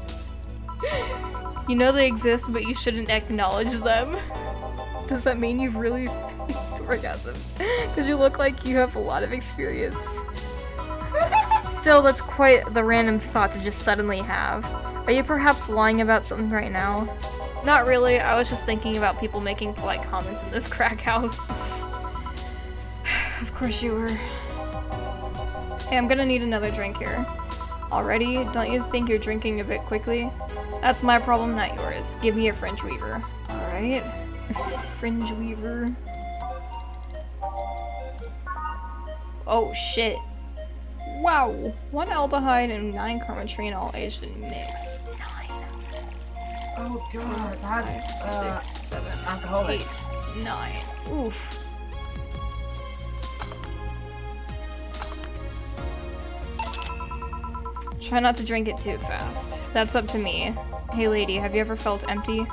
[SPEAKER 2] You know they exist, but you shouldn't acknowledge them. Does that mean you've really faked orgasms? Because you look like you have a lot of experience. Still, that's quite the random thought to just suddenly have. Are you perhaps lying about something right now? Not really, I was just thinking about people making polite comments in this crack house. Of course you were. Hey, I'm gonna need another drink here. Already? Don't you think you're drinking a bit quickly? That's my problem, not yours. Give me a Fringe Weaver. Alright. Fringe Weaver. Oh shit. Wow. 1 aldehyde and 9 carmotrine all aged in mix. 9.
[SPEAKER 1] Oh god, that's
[SPEAKER 2] 5, 6, 7,
[SPEAKER 1] alcoholic.
[SPEAKER 2] 8, 9. Oof. Try not to drink it too fast. That's up to me. Hey lady, have you ever felt empty?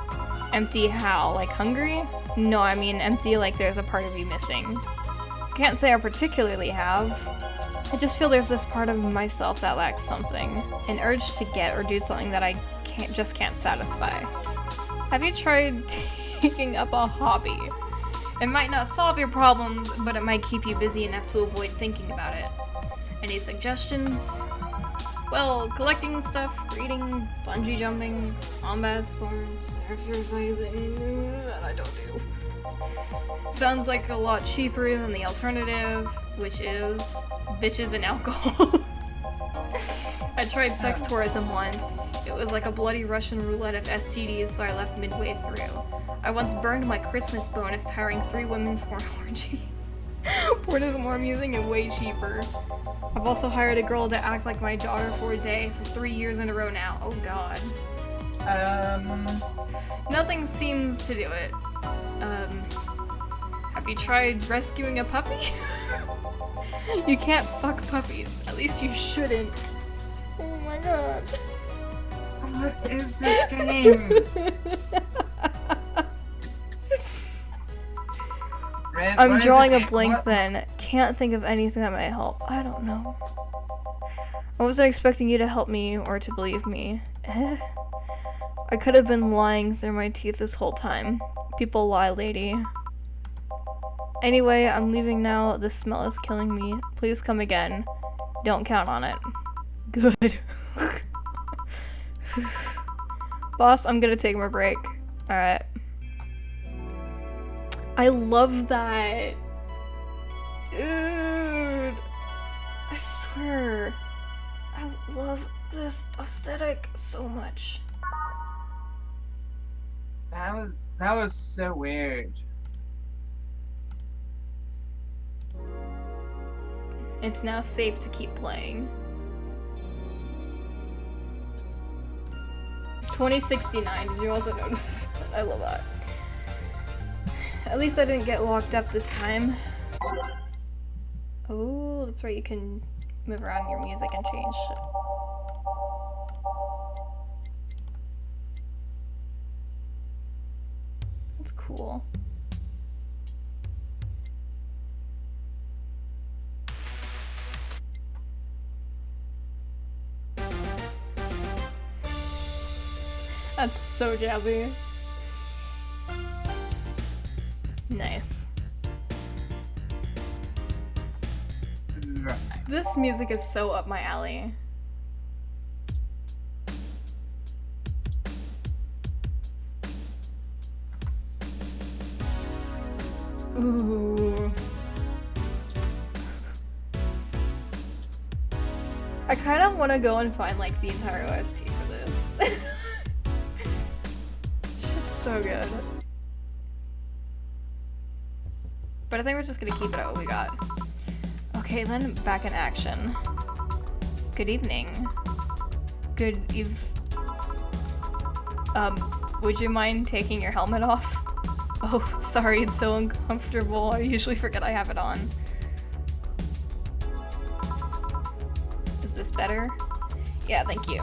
[SPEAKER 2] Empty how? Like hungry? No, I mean empty like there's a part of you missing. Can't say I particularly have. I just feel there's this part of myself that lacks something. An urge to get or do something that I just can't satisfy. Have you tried taking up a hobby? It might not solve your problems, but it might keep you busy enough to avoid thinking about it. Any suggestions? Well, collecting stuff, reading, bungee jumping, combat sports, exercising, that I don't do. Sounds like a lot cheaper than the alternative, which is bitches and alcohol. I tried sex tourism once. It was like a bloody Russian roulette of STDs, so I left midway through. I once burned my Christmas bonus hiring 3 women for an orgy. Porn is more amusing and way cheaper. I've also hired a girl to act like my daughter for a day for 3 years in a row now. Oh god. Nothing seems to do it. Have you tried rescuing a puppy? You can't fuck puppies. At least you shouldn't. Oh my god.
[SPEAKER 1] What is this game? Red,
[SPEAKER 2] I'm drawing a blank then. Can't think of anything that might help. I don't know. I wasn't expecting you to help me or to believe me. I could have been lying through my teeth this whole time. People lie, lady. Anyway, I'm leaving now. The smell is killing me. Please come again. Don't count on it. Good. Boss, I'm gonna take my break. Alright. I love that. Dude. I swear. I love this aesthetic so much.
[SPEAKER 1] That was so weird.
[SPEAKER 2] It's now safe to keep playing. 2069, did you also notice? I love that. At least I didn't get locked up this time. Oh, that's right, you can move around your music and change shit. That's cool. That's so jazzy. Nice.
[SPEAKER 1] Right.
[SPEAKER 2] This music is so up my alley. Ooh. I kind of want to go and find like the entire OST for this. Shit's so good. But I think we're just gonna keep it at what we got. Okay, then back in action. Good evening. Good would you mind taking your helmet off? Oh, sorry, it's so uncomfortable. I usually forget I have it on. Is this better? Yeah, thank you.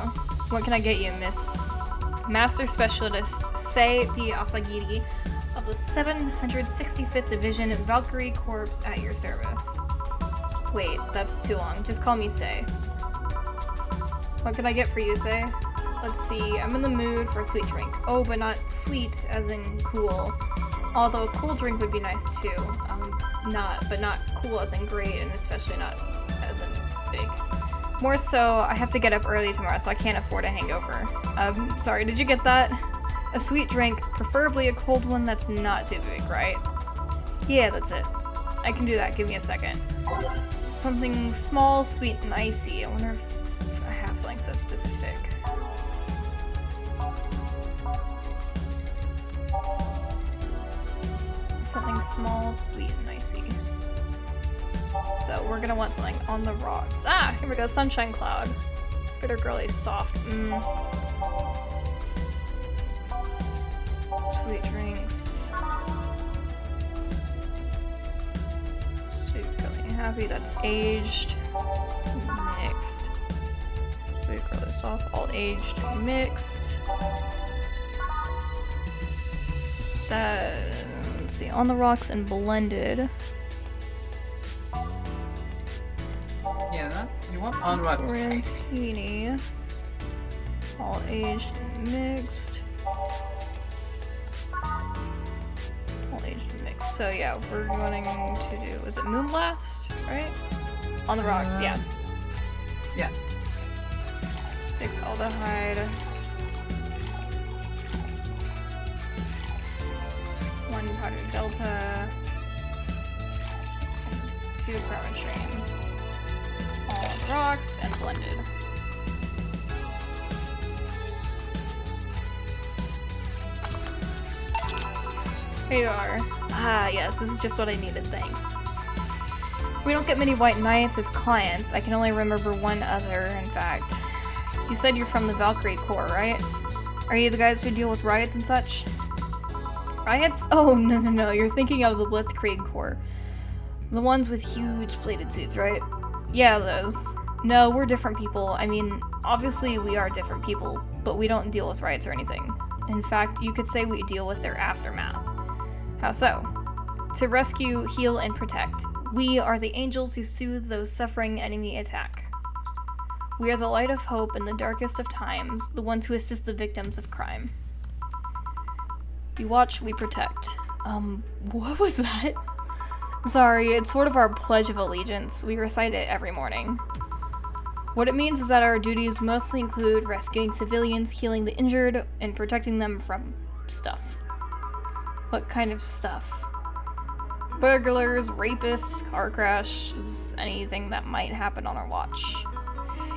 [SPEAKER 2] What can I get you, Miss Master Specialist Sei P. Asagiri of the 765th Division Valkyrie Corps at your service? Wait, that's too long. Just call me Sei. What can I get for you, Sei? Let's see, I'm in the mood for a sweet drink. Oh, but not sweet as in cool. Although a cool drink would be nice too. Not cool as in great, and especially not as in big. More so, I have to get up early tomorrow, so I can't afford a hangover. Sorry, did you get that? A sweet drink, preferably a cold one that's not too big, right? Yeah, that's it. I can do that, give me a second. Something small, sweet, and icy. I wonder if I have something so specific. Something small, sweet, and icy. So we're gonna want something on the rocks. Ah, here we go, sunshine cloud. Bitter girly soft. Sweet drinks. Sweet girly happy, that's aged. Mixed. Sweet girly soft, all aged, mixed. That, let's see, on the rocks and blended.
[SPEAKER 1] Yeah, you want on rocks.
[SPEAKER 2] Rantini. All aged and mixed. All aged and mixed. So yeah, we're going to do, was it Moonblast, right? On the rocks, yeah.
[SPEAKER 1] Yeah.
[SPEAKER 2] 6 aldehyde. 1 powdered delta. 2 chromotrine. All rocks and blended. Here you are. Ah, yes, this is just what I needed, thanks. We don't get many white knights as clients. I can only remember one other, in fact. You said you're from the Valkyrie Corps, right? Are you the guys who deal with riots and such? Riots? Oh, no, you're thinking of the Blitzkrieg Corps. The ones with huge bladed suits, right? Yeah, those. No, we're different people. I mean, obviously we are different people, but we don't deal with riots or anything. In fact, you could say we deal with their aftermath. How so? To rescue, heal, and protect. We are the angels who soothe those suffering enemy attack. We are the light of hope in the darkest of times, the ones who assist the victims of crime. We watch, we protect. What was that? Sorry, it's sort of our Pledge of Allegiance. We recite it every morning. What it means is that our duties mostly include rescuing civilians, healing the injured, and protecting them from stuff. What kind of stuff? Burglars, rapists, car crashes, anything that might happen on our watch.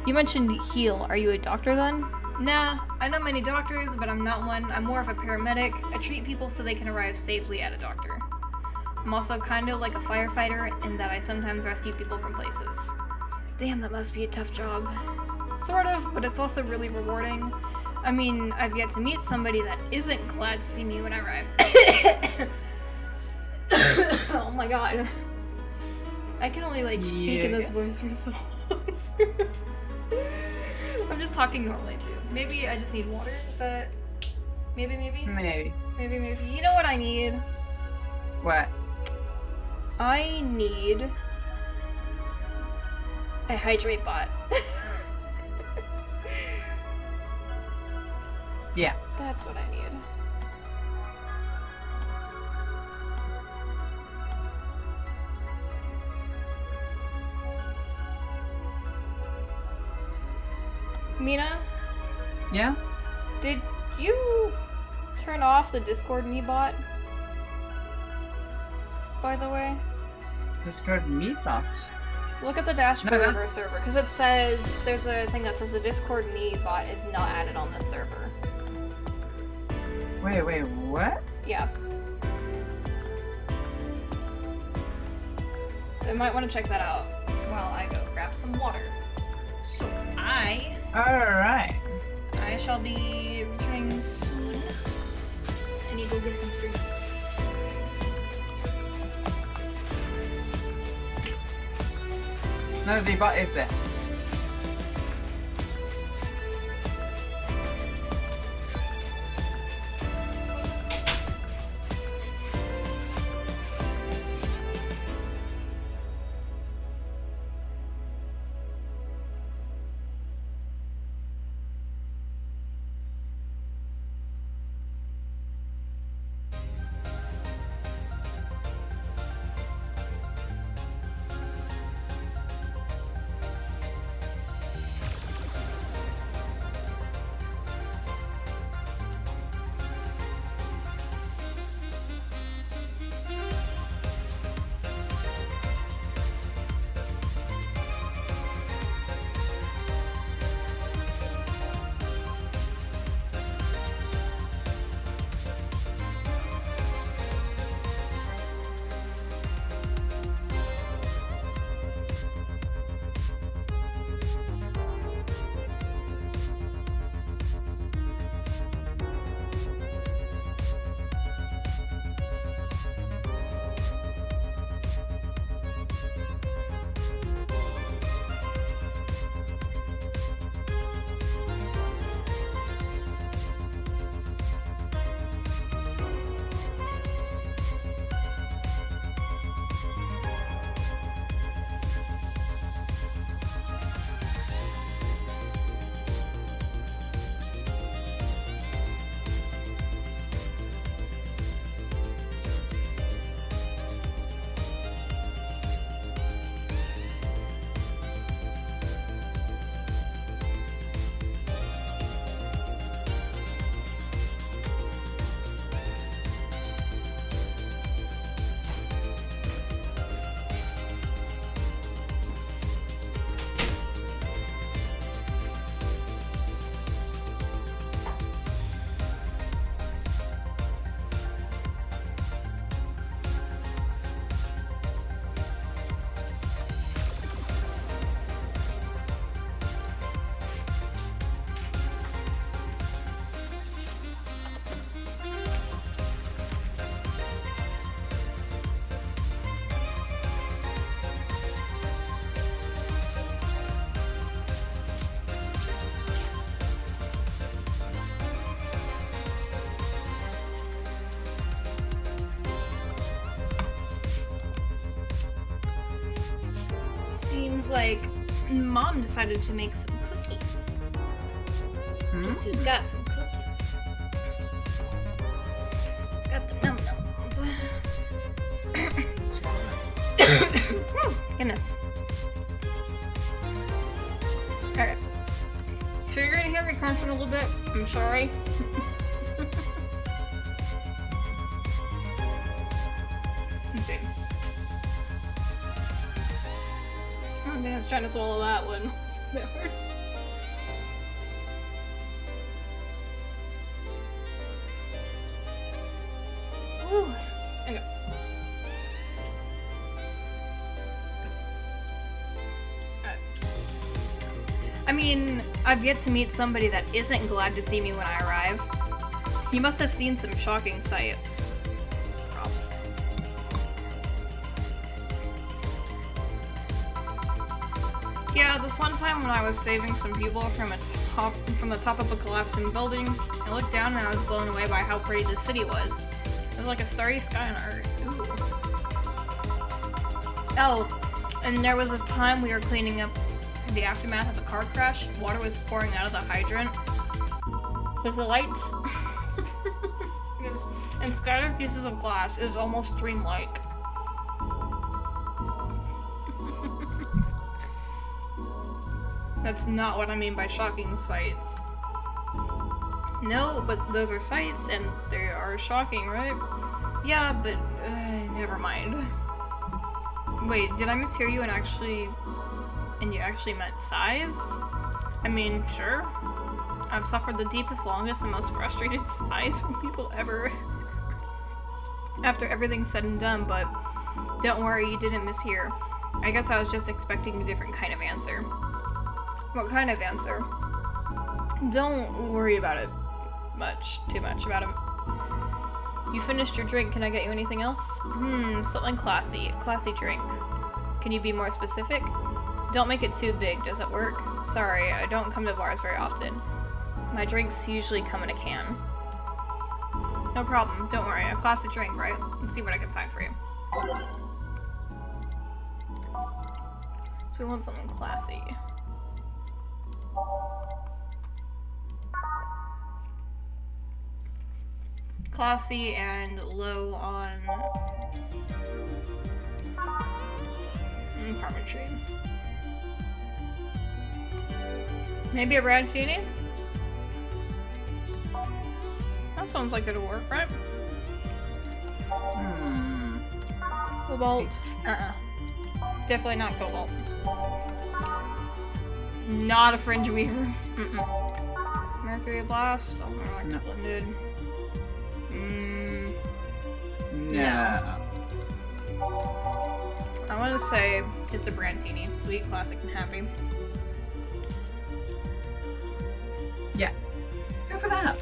[SPEAKER 2] You mentioned heal. Are you a doctor then? Nah, I know many doctors, but I'm not one. I'm more of a paramedic. I treat people so they can arrive safely at a doctor. I'm also kind of like a firefighter in that I sometimes rescue people from places. Damn, that must be a tough job. Sort of, but it's also really rewarding. I mean, I've yet to meet somebody that isn't glad to see me when I arrive. Oh my god. I can only, speak in this voice for so long. I'm just talking normally, too. Maybe I just need water? Is that... Maybe?
[SPEAKER 1] Maybe.
[SPEAKER 2] Maybe. You know what I need?
[SPEAKER 1] What?
[SPEAKER 2] I need... a hydrate bot.
[SPEAKER 1] Yeah.
[SPEAKER 2] That's what I need. Mina?
[SPEAKER 1] Yeah?
[SPEAKER 2] Did you turn off the Discord me bot? By the way?
[SPEAKER 1] Discord meat box.
[SPEAKER 2] Look at the dashboard
[SPEAKER 1] No,
[SPEAKER 2] of our server, because it says, there's a thing that says the Discord me bot is not added on this server.
[SPEAKER 1] Wait, what?
[SPEAKER 2] Yeah. So you might want to check that out while I go grab some water. So
[SPEAKER 1] Alright.
[SPEAKER 2] I shall be returning soon. I need to go get some drinks.
[SPEAKER 1] No, the bot is there.
[SPEAKER 2] seems like Mom decided to make some cookies. Guess who's got some cookies? Got the num-nums. Goodness. Alright. So you're gonna hear me crunching a little bit. I'm sorry. Let's see. I think I was trying to swallow that one. Ooh. Okay. I mean, I've yet to meet somebody that isn't glad to see me when I arrive. You must have seen some shocking sights. Props. Yeah, this one time when I was saving some people from the top of a collapsing building, I looked down and I was blown away by how pretty the city was. It was like a starry sky on Earth. Ooh. Oh, and there was this time we were cleaning up the aftermath of a car crash. Water was pouring out of the hydrant with the lights and scattered pieces of glass. It was almost dreamlike. That's not what I mean by shocking sights. No, but those are sights and they are shocking, right? Yeah, but never mind. Wait, did I mishear you and you actually meant sighs? I mean, sure. I've suffered the deepest, longest, and most frustrated sighs from people ever. After everything's said and done, but don't worry, you didn't mishear. I guess I was just expecting a different kind of answer. What kind of answer? Don't worry about it too much about it. You finished your drink, can I get you anything else? Something classy. Classy drink. Can you be more specific? Don't make it too big, does it work? Sorry, I don't come to bars very often. My drinks usually come in a can. No problem, don't worry, a classic drink, right? Let's see what I can find for you. So we want something classy. Classy and low on carpentry. Maybe a Radtini? That sounds like it'll work, right? Cobalt. Definitely not cobalt. Not a fringe weaver. Mercury blast. Oh, I like blended.
[SPEAKER 1] No.
[SPEAKER 2] I want to say just a Brandtini. Sweet, classic, and happy.
[SPEAKER 1] Yeah. Go for that.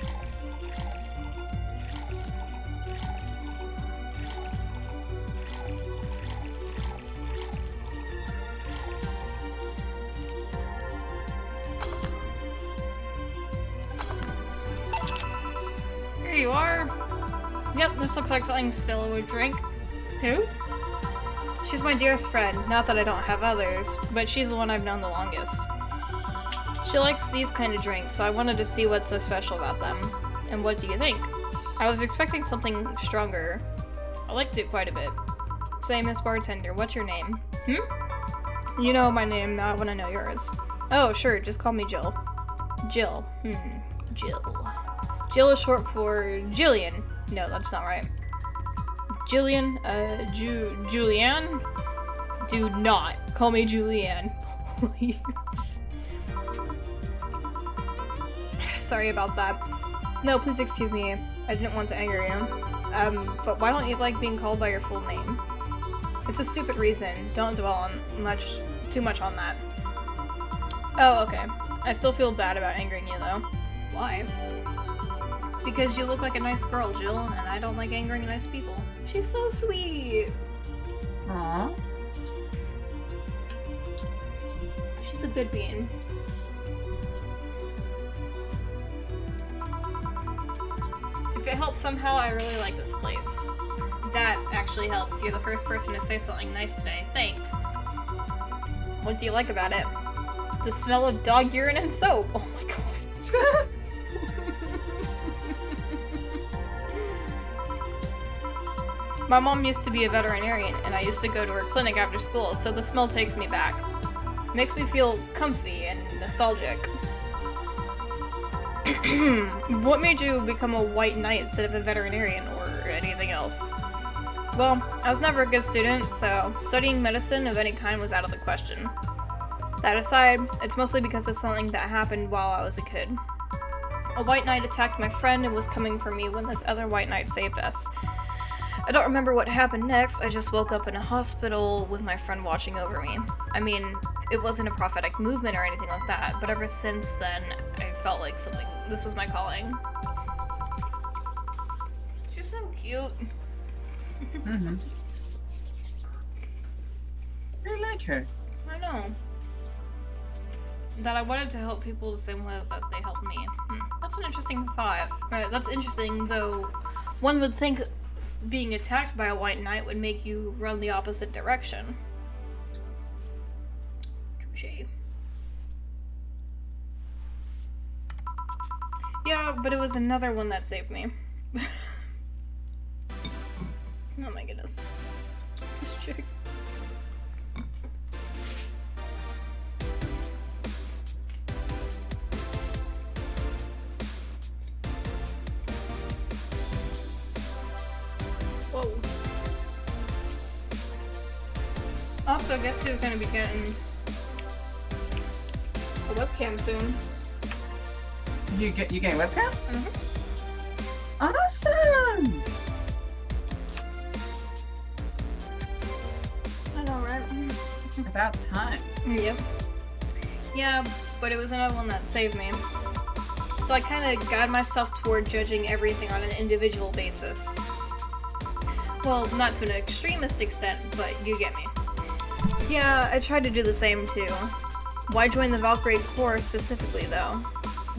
[SPEAKER 2] Here you are. Yep, this looks like something Stella would drink. Who? She's my dearest friend. Not that I don't have others, but she's the one I've known the longest. She likes these kind of drinks, so I wanted to see what's so special about them. And what do you think? I was expecting something stronger. I liked it quite a bit. Say, Miss Bartender, what's your name? You know my name, now I want to know yours. Oh, sure, just call me Jill. Jill. Jill. Jill is short for Jillian. No, that's not right. Jillian, Julianne? Do not call me Julianne, please. Sorry about that. No, please excuse me. I didn't want to anger you. But why don't you like being called by your full name? It's a stupid reason. Don't dwell on too much on that. Oh, okay. I still feel bad about angering you, though. Why? Because you look like a nice girl, Jill, and I don't like angering nice people. She's so sweet.
[SPEAKER 1] Aww.
[SPEAKER 2] She's a good being. If it helps somehow, I really like this place. That actually helps. You're the first person to say something nice today. Thanks. What do you like about it? The smell of dog urine and soap. Oh my god. My mom used to be a veterinarian, and I used to go to her clinic after school, so the smell takes me back. Makes me feel comfy and nostalgic. What made you become a white knight instead of a veterinarian or anything else? Well, I was never a good student, so studying medicine of any kind was out of the question. That aside, it's mostly because of something that happened while I was a kid. A white knight attacked my friend and was coming for me when this other white knight saved us. I don't remember what happened next, I just woke up in a hospital with my friend watching over me. I mean, it wasn't a prophetic movement or anything like that, but ever since then, I felt like this was my calling. She's so cute.
[SPEAKER 1] Mm-hmm. I like her.
[SPEAKER 2] I know. That I wanted to help people the same way that they helped me. That's an interesting thought. That's interesting, though one would think being attacked by a white knight would make you run the opposite direction. Touché. Yeah, but it was another one that saved me. Oh my goodness. This chick. Whoa. Also, guess who's gonna be getting a webcam soon?
[SPEAKER 1] You getting webcam?
[SPEAKER 2] Mm-hmm.
[SPEAKER 1] Awesome!
[SPEAKER 2] I know, right?
[SPEAKER 1] About time.
[SPEAKER 2] Yep. Yeah, but it was another one that saved me. So I kind of guide myself toward judging everything on an individual basis. Well, not to an extremist extent, but you get me. Yeah, I tried to do the same too. Why join the Valkyrie Corps specifically, though?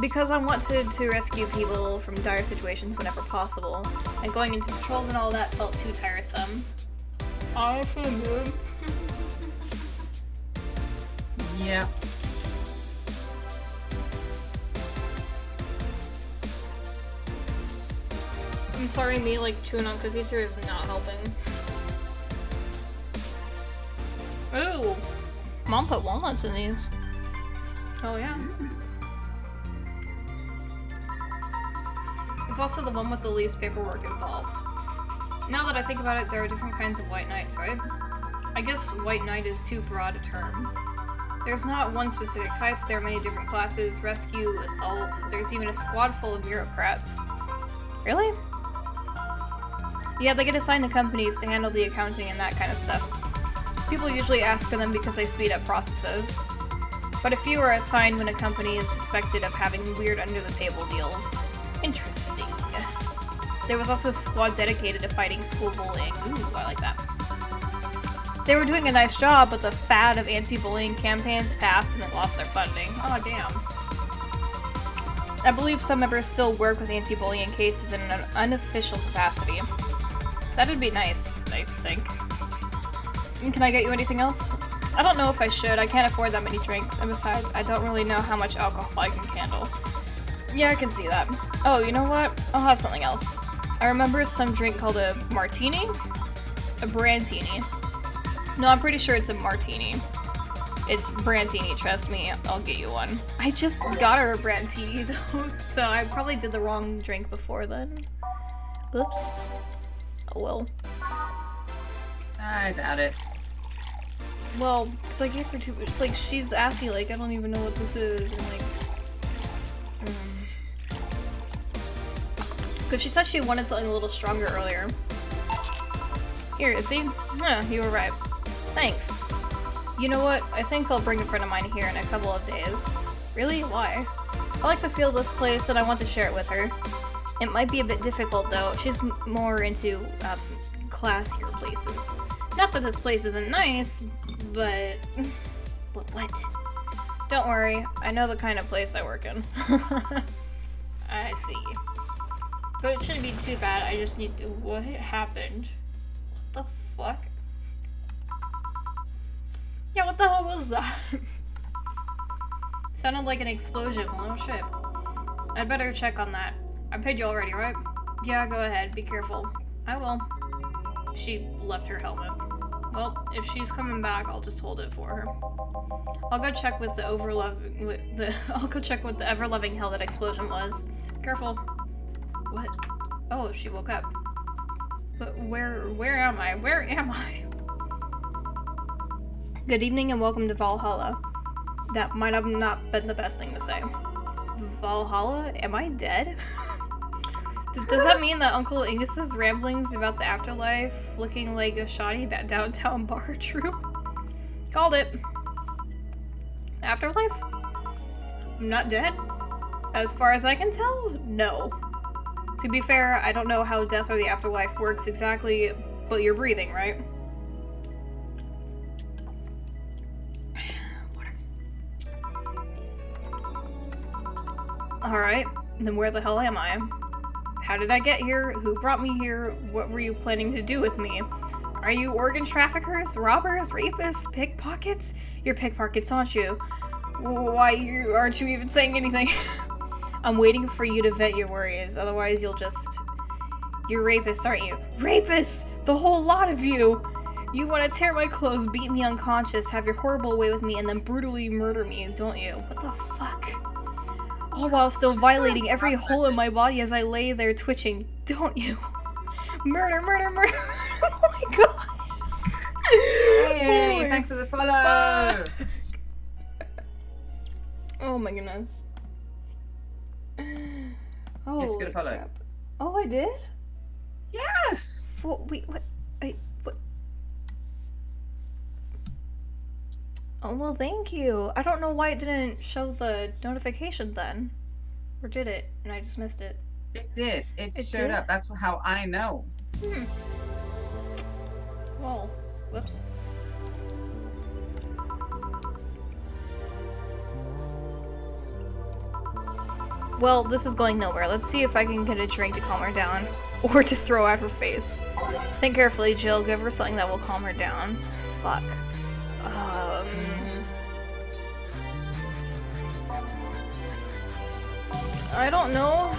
[SPEAKER 2] Because I wanted to rescue people from dire situations whenever possible, and going into patrols and all that felt too tiresome. I feel good.
[SPEAKER 1] Yeah.
[SPEAKER 2] I'm sorry, me chewing on cookies here is not helping. Ooh, Mom put walnuts in these. Oh yeah. It's also the one with the least paperwork involved. Now that I think about it, there are different kinds of white knights, right? I guess white knight is too broad a term. There's not one specific type, there are many different classes, rescue, assault, there's even a squad full of bureaucrats. Really? Yeah, they get assigned to companies to handle the accounting and that kind of stuff. People usually ask for them because they speed up processes. But a few are assigned when a company is suspected of having weird under-the-table deals. Interesting. There was also a squad dedicated to fighting school bullying. Ooh, I like that. They were doing a nice job, but the fad of anti-bullying campaigns passed and it lost their funding. Oh, damn. I believe some members still work with anti-bullying cases in an unofficial capacity. That'd be nice, I think. Can I get you anything else? I don't know if I should. I can't afford that many drinks, and besides, I don't really know how much alcohol I can handle. Yeah, I can see that. Oh, you know what? I'll have something else. I remember some drink called a martini? A brandtini. No, I'm pretty sure it's a martini. It's brandtini, trust me, I'll get you one. I just got her a brandtini though, so I probably did the wrong drink before then. Oops. Oh well.
[SPEAKER 1] I doubt it.
[SPEAKER 2] Well, because I gave her too much. Like, she's asking, I don't even know what this is, and because she said she wanted something a little stronger earlier. Here, see? Yeah, you were right. Thanks. You know what? I think I'll bring a friend of mine here in a couple of days. Really? Why? I like the feel of this place and I want to share it with her. It might be a bit difficult though. She's more into classier places. Not that this place isn't nice, but... What? Don't worry, I know the kind of place I work in. I see. But it shouldn't be too bad, I just need to... What happened? What the fuck? Yeah, what What the hell was that? Sounded like an explosion. Oh shit. I'd better check on that. I paid you already, right? Yeah, go ahead. Be careful. I will. She left her helmet. Well, if she's coming back, I'll just hold it for her. I'll go check with the I'll go check what the ever-loving hell that explosion was. Careful. What? Oh, she woke up. But where am I? Where am I? Good evening and welcome to Valhalla. That might have not been the best thing to say. Valhalla? Am I dead? Does that mean that Uncle Angus's ramblings about the afterlife looking like a shoddy downtown bar are true? Called it. Afterlife? I'm not dead? As far as I can tell, no. To be fair, I don't know how death or the afterlife works exactly, but you're breathing, right? Alright, then where the hell am I? How did I get here? Who brought me here? What were you planning to do with me? Are you organ traffickers, robbers, rapists, pickpockets? You're pickpockets, aren't you? Why aren't you even saying anything? I'm waiting for you to vet your worries, otherwise you're rapists, aren't you? Rapists! The whole lot of you! You want to tear my clothes, beat me unconscious, have your horrible way with me, and then brutally murder me, don't you? What the fuck? All while still violating every hole in my body as I lay there twitching, don't you? Murder, murder, murder! Oh my god!
[SPEAKER 1] Hey, thanks for the follow!
[SPEAKER 2] Oh my goodness. Oh,
[SPEAKER 1] yes, get a follow.
[SPEAKER 2] crap. Oh, I did?
[SPEAKER 1] Yes!
[SPEAKER 2] Well, wait, what? What? Oh, well, thank you. I don't know why it didn't show the notification then. Or did it? And I just missed it.
[SPEAKER 1] It did. It showed
[SPEAKER 2] did?
[SPEAKER 1] up. That's how I know.
[SPEAKER 2] Well, whoops. Well, this is going nowhere. Let's see if I can get a drink to calm her down. Or to throw at her face. Think carefully, Jill. Give her something that will calm her down. Fuck. I don't know.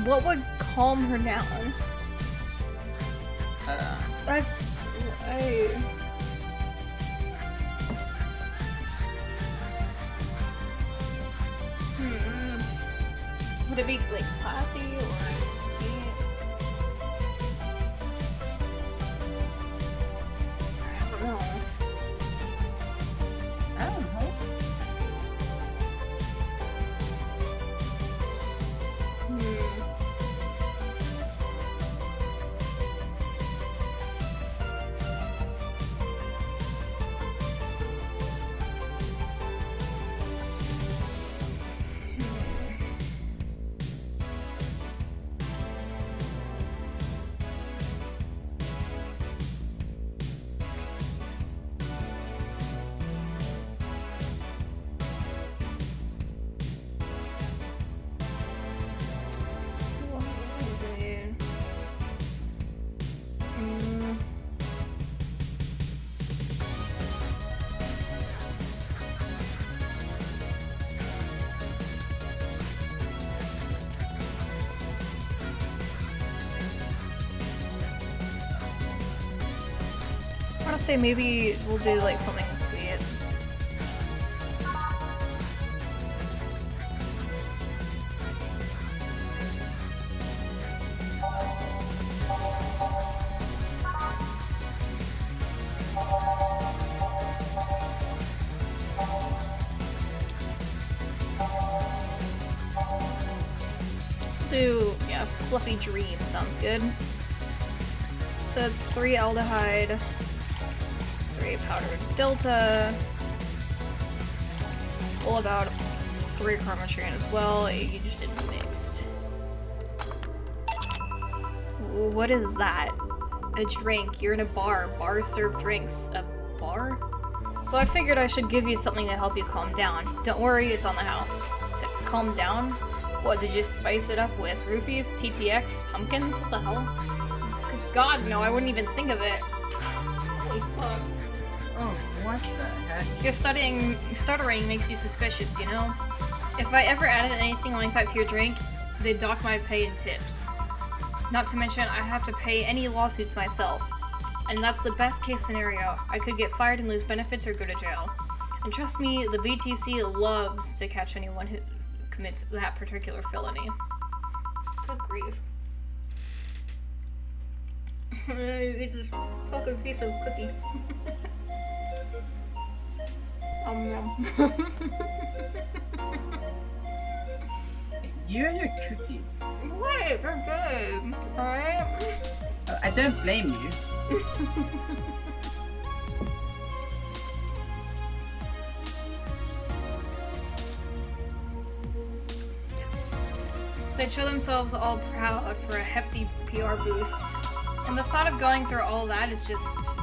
[SPEAKER 2] What would calm her down? That's... Would it be, like, classy or sweet? I don't know.
[SPEAKER 1] I don't know. I want to say maybe we'll do like something sweet. Do, yeah, fluffy dream sounds good. So it's 3 aldehyde, 3 powdered delta, all about 3 chromatrine as well, aged and mixed. What is that? A drink. You're in a bar. Bars serve drinks. A bar? So I figured I should give you something to help you calm down. Don't worry, it's on the house. To calm down?
[SPEAKER 2] What, did you spice it up with roofies, TTX, pumpkins? What the hell? Good God, no, I wouldn't even think of it. Holy fuck.
[SPEAKER 1] Oh, what the heck?
[SPEAKER 2] Your stuttering makes you suspicious, you know? If I ever added anything like that to your drink, they'd dock my pay and tips. Not to mention, I have to pay any lawsuits myself. And that's the best case scenario. I could get fired and lose benefits or go to jail. And trust me, the BTC loves to catch anyone who commits that particular felony. Good grief. Eat this fucking piece of cookie. Yum.
[SPEAKER 1] You and your cookies.
[SPEAKER 2] Wait, they're good. Alright?
[SPEAKER 1] I don't blame you.
[SPEAKER 2] They show themselves all proud for a hefty PR boost. And the thought of going through all that is just...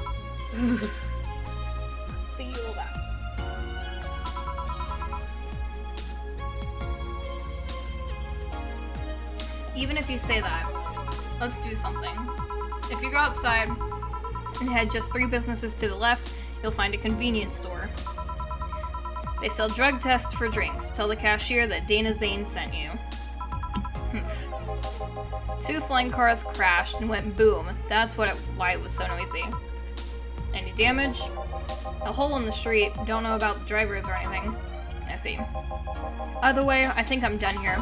[SPEAKER 2] feel that. Even if you say that, let's do something. If you go outside and head just 3 businesses to the left, you'll find a convenience store. They sell drug tests for drinks. Tell the cashier that Dana Zane sent you. 2 flying cars crashed and went boom. That's why it was so noisy. Any damage? A hole in the street. Don't know about the drivers or anything. I see. Either way, I think I'm done here.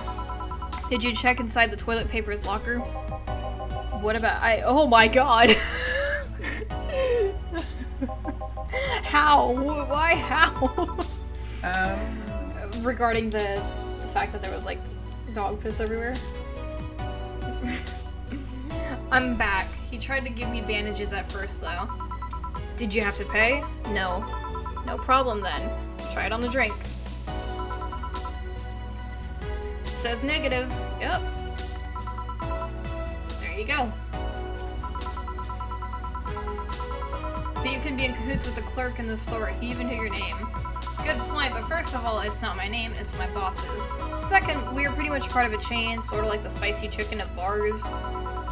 [SPEAKER 2] Did you check inside the toilet paper's locker? What about oh my god! How? Why? How? Regarding the fact that there was like dog piss everywhere. I'm back. He tried to give me bandages at first though. Did you have to pay? No. No problem then. Try it on the drink. Says negative. Yep. There you go. But you can be in cahoots with the clerk in the store. He even knew your name. Good point, but first of all, it's not my name, it's my boss's. Second, we are pretty much part of a chain, sort of like the spicy chicken of bars.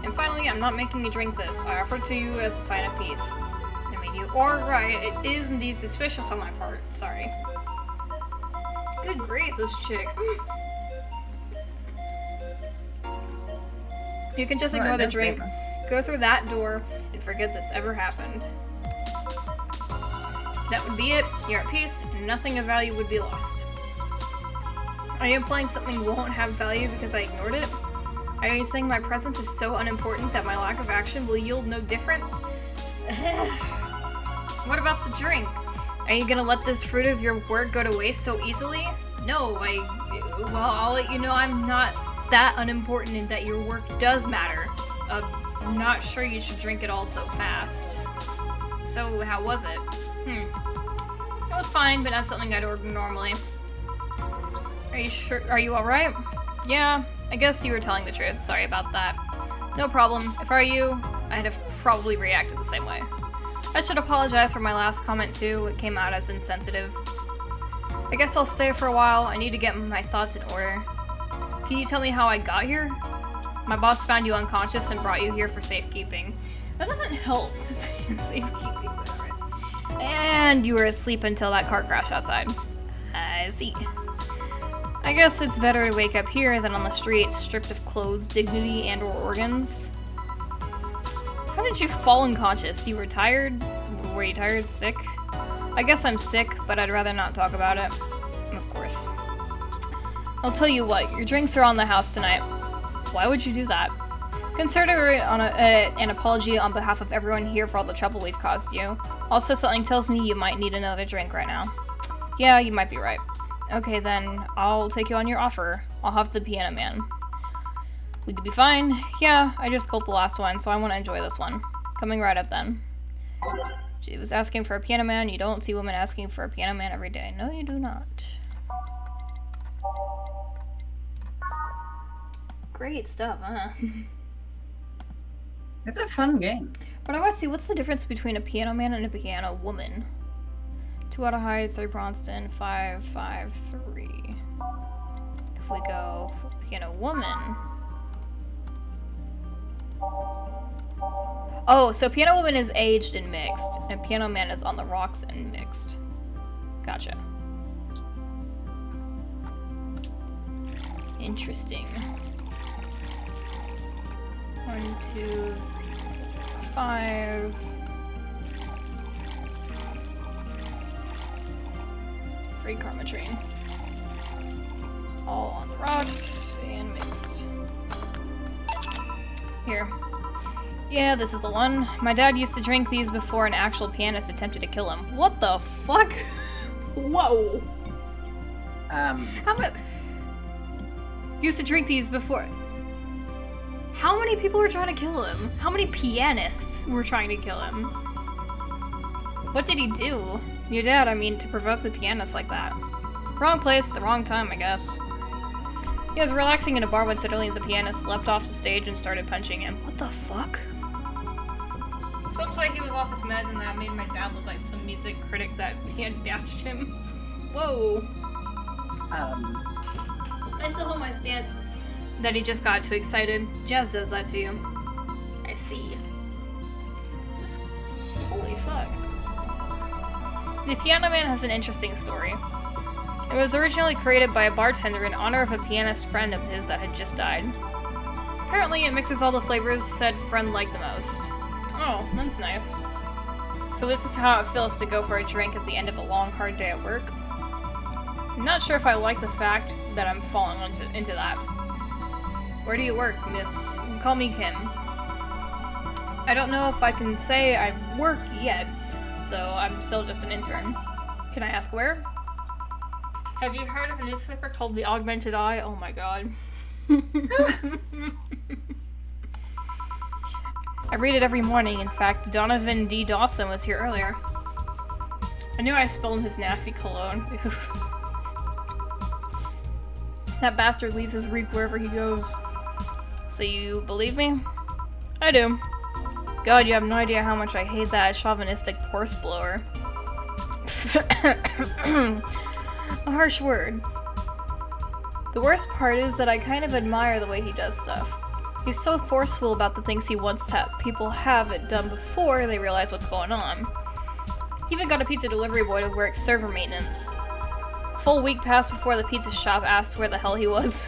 [SPEAKER 2] And finally, I'm not making you drink this. I offer it to you as a sign of peace. I mean, you are right. It is indeed suspicious on my part. Sorry. Good grief, this chick. You can just ignore the drink, go through that door, and forget this ever happened. That would be it. You're at peace, and nothing of value would be lost. Are you implying something won't have value because I ignored it? Are you saying my presence is so unimportant that my lack of action will yield no difference? What about the drink? Are you gonna let this fruit of your work go to waste so easily? No, well, I'll let you know I'm not that unimportant and that your work does matter. I'm not sure you should drink it all so fast. So, how was it? It was fine, but not something I'd order normally. Are you sure? Are you alright? Yeah, I guess you were telling the truth. Sorry about that. No problem. If I were you, I'd have probably reacted the same way. I should apologize for my last comment too. It came out as insensitive. I guess I'll stay for a while. I need to get my thoughts in order. Can you tell me how I got here? My boss found you unconscious and brought you here for safekeeping. That doesn't help to say safekeeping, whatever. And you were asleep until that car crash outside. I see. I guess it's better to wake up here than on the street, stripped of clothes, dignity, and or organs. How did you fall unconscious? You were tired? Were you tired? Sick? I guess I'm sick, but I'd rather not talk about it. Of course. I'll tell you what, your drinks are on the house tonight. Why would you do that? Consider it on an apology on behalf of everyone here for all the trouble we've caused you. Also, something tells me you might need another drink right now. Yeah, you might be right. Okay then, I'll take you on your offer. I'll have the piano man. We could be fine. Yeah, I just gulped the last one, so I want to enjoy this one. Coming right up then. She was asking for a piano man. You don't see women asking for a piano man every day. No, you do not. Great stuff, huh?
[SPEAKER 1] It's a fun game.
[SPEAKER 2] But I want to see, what's the difference between a piano man and a piano woman? 2 out of height, 3 Bronston, 5, 5, 3. If we go for Piano Woman. Oh, so Piano Woman is aged and mixed, and Piano Man is on the rocks and mixed. Gotcha. Interesting. 1, 2, 5. Free Karma Train. All on the rocks and mixed. Here. Yeah, this is the one. My dad used to drink these before an actual pianist attempted to kill him. What the fuck? Whoa. How many... Used to drink these before... How many people were trying to kill him? How many pianists were trying to kill him? What did he do? Your dad, I mean, to provoke the pianist like that. Wrong place at the wrong time, I guess. He was relaxing in a bar when suddenly the pianist leapt off the stage and started punching him. What the fuck? Some say he was off his meds and that made my dad look like some music critic that he had bashed him. Whoa. I still hold my stance that he just got too excited. Jazz does that to you. I see. Holy fuck. The Piano Man has an interesting story. It was originally created by a bartender in honor of a pianist friend of his that had just died. Apparently it mixes all the flavors said friend liked the most. Oh, that's nice. So this is how it feels to go for a drink at the end of a long, hard day at work. I'm not sure if I like the fact that I'm falling into that. Where do you work, miss? Call me Kim. I don't know if I can say I work yet, though I'm still just an intern. Can I ask where? Have you heard of a newspaper called The Augmented Eye? Oh my god. I read it every morning. In fact, Donovan D. Dawson was here earlier. I knew I spilled his nasty cologne. That bastard leaves his reek wherever he goes. So you believe me? I do. God, you have no idea how much I hate that chauvinistic horse blower. Harsh words. The worst part is that I kind of admire the way he does stuff. He's so forceful about the things he wants to have people have it done before they realize what's going on. He even got a pizza delivery boy to work server maintenance. Full week passed before the pizza shop asked where the hell he was.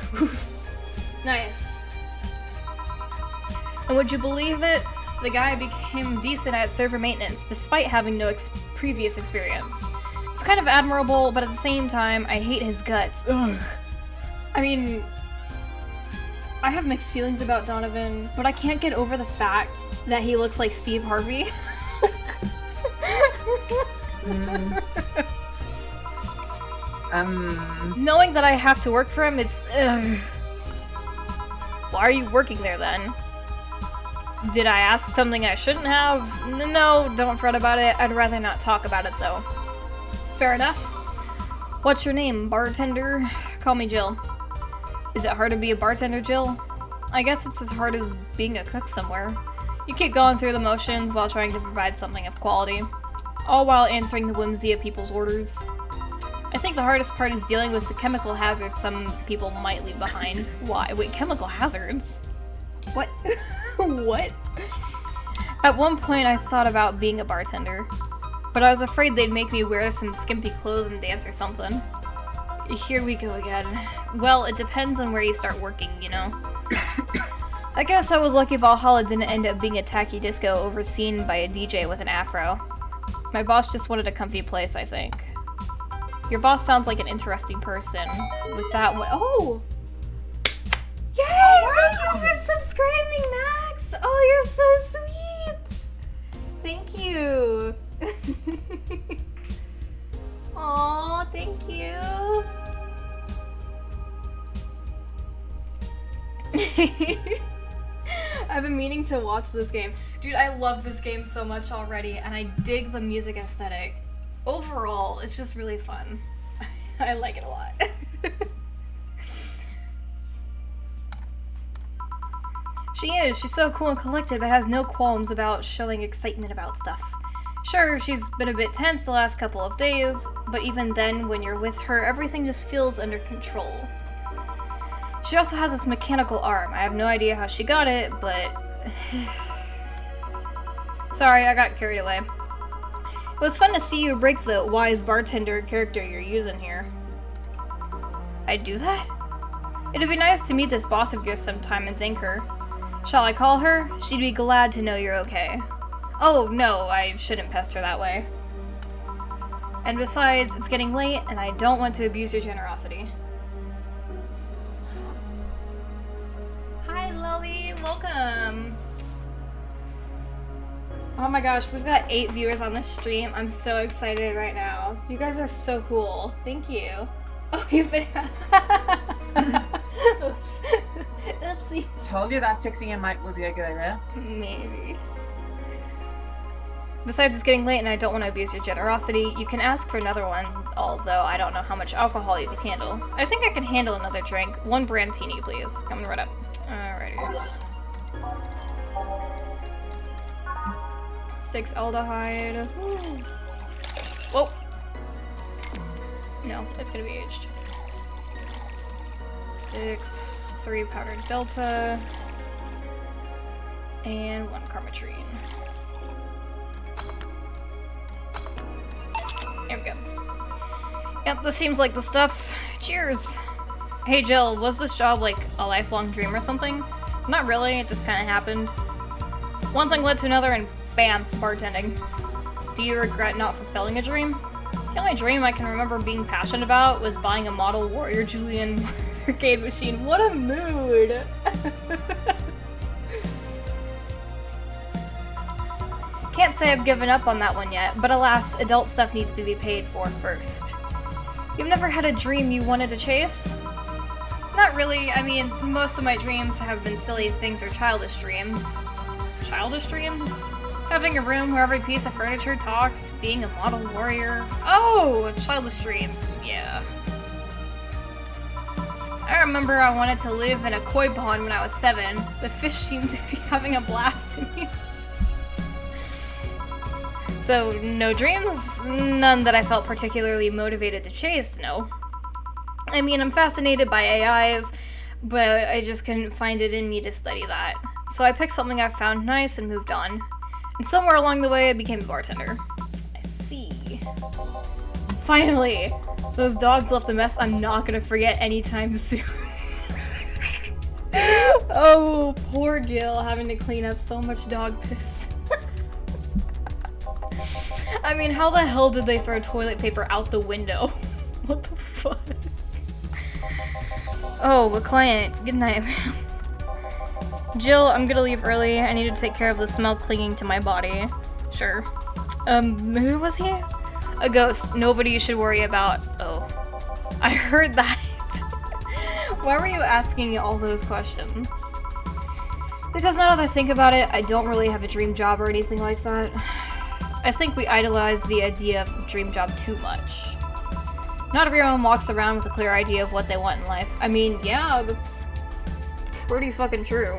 [SPEAKER 2] Nice. And would you believe it? The guy became decent at server maintenance despite having no previous experience. It's kind of admirable, but at the same time, I hate his guts. Ugh. I mean, I have mixed feelings about Donovan, but I can't get over the fact that he looks like Steve Harvey. Knowing that I have to work for him, it's ugh. Why are you working there then? Did I ask something I shouldn't have? No, don't fret about it. I'd rather not talk about it though. Fair enough. What's your name, bartender? Call me Jill. Is it hard to be a bartender, Jill? I guess it's as hard as being a cook somewhere. You keep going through the motions while trying to provide something of quality, all while answering the whimsy of people's orders. I think the hardest part is dealing with the chemical hazards some people might leave behind. Why? Wait, chemical hazards? What? What? At one point I thought about being a bartender, but I was afraid they'd make me wear some skimpy clothes and dance or something. Here we go again. Well, it depends on where you start working, you know? I guess I was lucky Valhalla didn't end up being a tacky disco overseen by a DJ with an afro. My boss just wanted a comfy place, I think. Your boss sounds like an interesting person. With that one— oh! Yay! Thank you for subscribing, Max! Oh, you're so sweet! Thank you! Aw, thank you! I've been meaning to watch this game. Dude, I love this game so much already, and I dig the music aesthetic. Overall, it's just really fun. I like it a lot. She is. She's so cool and collected, but has no qualms about showing excitement about stuff. Sure, she's been a bit tense the last couple of days, but even then, when you're with her, everything just feels under control. She also has this mechanical arm. I have no idea how she got it, but... Sorry, I got carried away. It was fun to see you break the wise bartender character you're using here. I'd do that? It'd be nice to meet this boss of yours sometime and thank her. Shall I call her? She'd be glad to know you're okay. Oh, no, I shouldn't pester that way. And besides, it's getting late, and I don't want to abuse your generosity. Hi, Lolly, welcome! Oh my gosh, we've got 8 viewers on this stream. I'm so excited right now. You guys are so cool. Thank you. Oh, you've been... Oops. Oopsie.
[SPEAKER 1] Told you that fixing a mic would be a good idea.
[SPEAKER 2] Maybe. Besides, it's getting late and I don't want to abuse your generosity. You can ask for another one, although I don't know how much alcohol you can handle. I think I can handle another drink. 1 Brandtini, please. Coming right up. Alrighties. 6 aldehyde. Woo. Whoa. No, it's gonna be aged. 6, 3 powdered delta, and 1 carmetrine. There we go. Yep, this seems like the stuff. Cheers! Hey Jill, was this job like a lifelong dream or something? Not really, it just kinda happened. One thing led to another and bam, bartending. Do you regret not fulfilling a dream? The only dream I can remember being passionate about was buying a model Warrior Julian arcade machine. What a mood! Can't say I've given up on that one yet, but alas, adult stuff needs to be paid for first. You've never had a dream you wanted to chase? Not really. I mean, most of my dreams have been silly things or childish dreams. Childish dreams? Having a room where every piece of furniture talks, being a model warrior. Oh, childish dreams, yeah. I remember I wanted to live in a koi pond when I was 7. The fish seemed to be having a blast in me. So, no dreams? None that I felt particularly motivated to chase, no. I mean, I'm fascinated by AIs, but I just couldn't find it in me to study that. So I picked something I found nice and moved on. And somewhere along the way, I became a bartender. I see. Finally! Those dogs left a mess I'm not gonna forget anytime soon. Oh, poor Gil, having to clean up so much dog piss. I mean, how the hell did they throw toilet paper out the window? What the fuck? Oh, a client. Good night, ma'am. Jill, I'm gonna leave early. I need to take care of the smell clinging to my body. Sure. Who was he? A ghost. Nobody you should worry about. Oh. I heard that. Why were you asking all those questions? Because now that I think about it, I don't really have a dream job or anything like that. I think we idolize the idea of dream job too much. Not everyone walks around with a clear idea of what they want in life. I mean, yeah, that's pretty fucking true.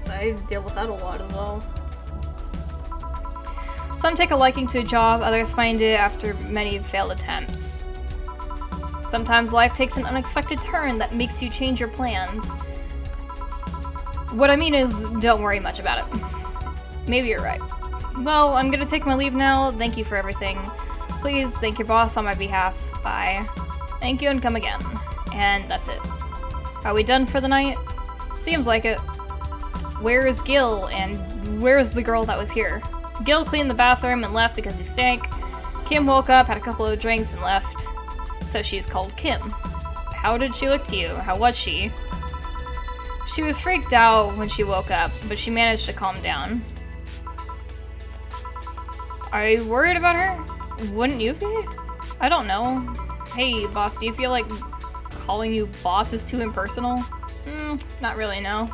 [SPEAKER 2] I deal with that a lot as well. Some take a liking to a job, others find it after many failed attempts. Sometimes life takes an unexpected turn that makes you change your plans. What I mean is, don't worry much about it. Maybe you're right. Well, I'm gonna take my leave now. Thank you for everything. Please thank your boss on my behalf. Bye. Thank you and come again. And that's it. Are we done for the night? Seems like it. Where is Gil, and where is the girl that was here? Gil cleaned the bathroom and left because he stank. Kim woke up, had a couple of drinks, and left. So she's called Kim. How did she look to you? How was she? She was freaked out when she woke up, but she managed to calm down. Are you worried about her? Wouldn't you be? I don't know. Hey, boss, do you feel like calling you boss is too impersonal? Not really, no.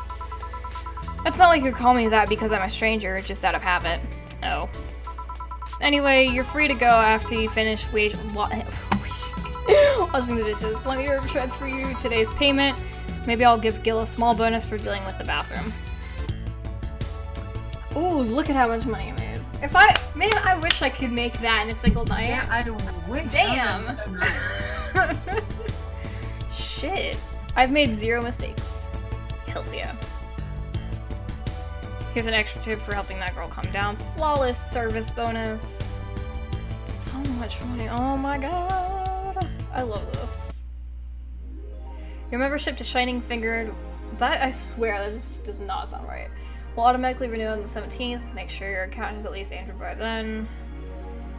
[SPEAKER 2] It's not like you call me that because I'm a stranger, just out of habit. Oh. Anyway, you're free to go after you finish washing the dishes. Let me transfer you today's payment. Maybe I'll give Gil a small bonus for dealing with the bathroom. Ooh, look at how much money I made. Man, I wish I could make that in a single night.
[SPEAKER 1] Yeah, I wish.
[SPEAKER 2] Damn.
[SPEAKER 1] So nice.
[SPEAKER 2] Shit. I've made 0 mistakes. Hells yeah. Here's an extra tip for helping that girl calm down. Flawless service bonus. So much money. Oh my god. I love this. Your membership to Shining Fingered. That, I swear, that just does not sound right. Will automatically renew on the 17th. Make sure your account has at least Android by then.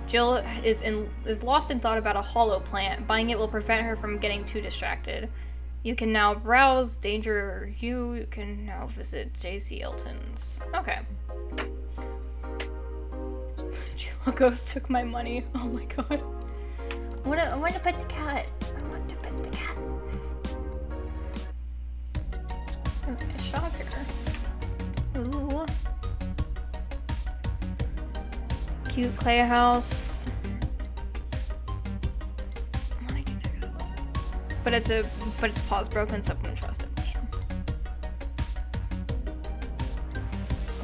[SPEAKER 2] Jill is lost in thought about a hollow plant. Buying it will prevent her from getting too distracted. You can now browse Danger. You can now visit JC Elton's. Okay. Jill Ghost took my money. Oh my god. I want to pet the cat. I want to pet the cat. A shocker. Ooh. Cute clay house. But its paw's broken, so I'm gonna trust it. Damn.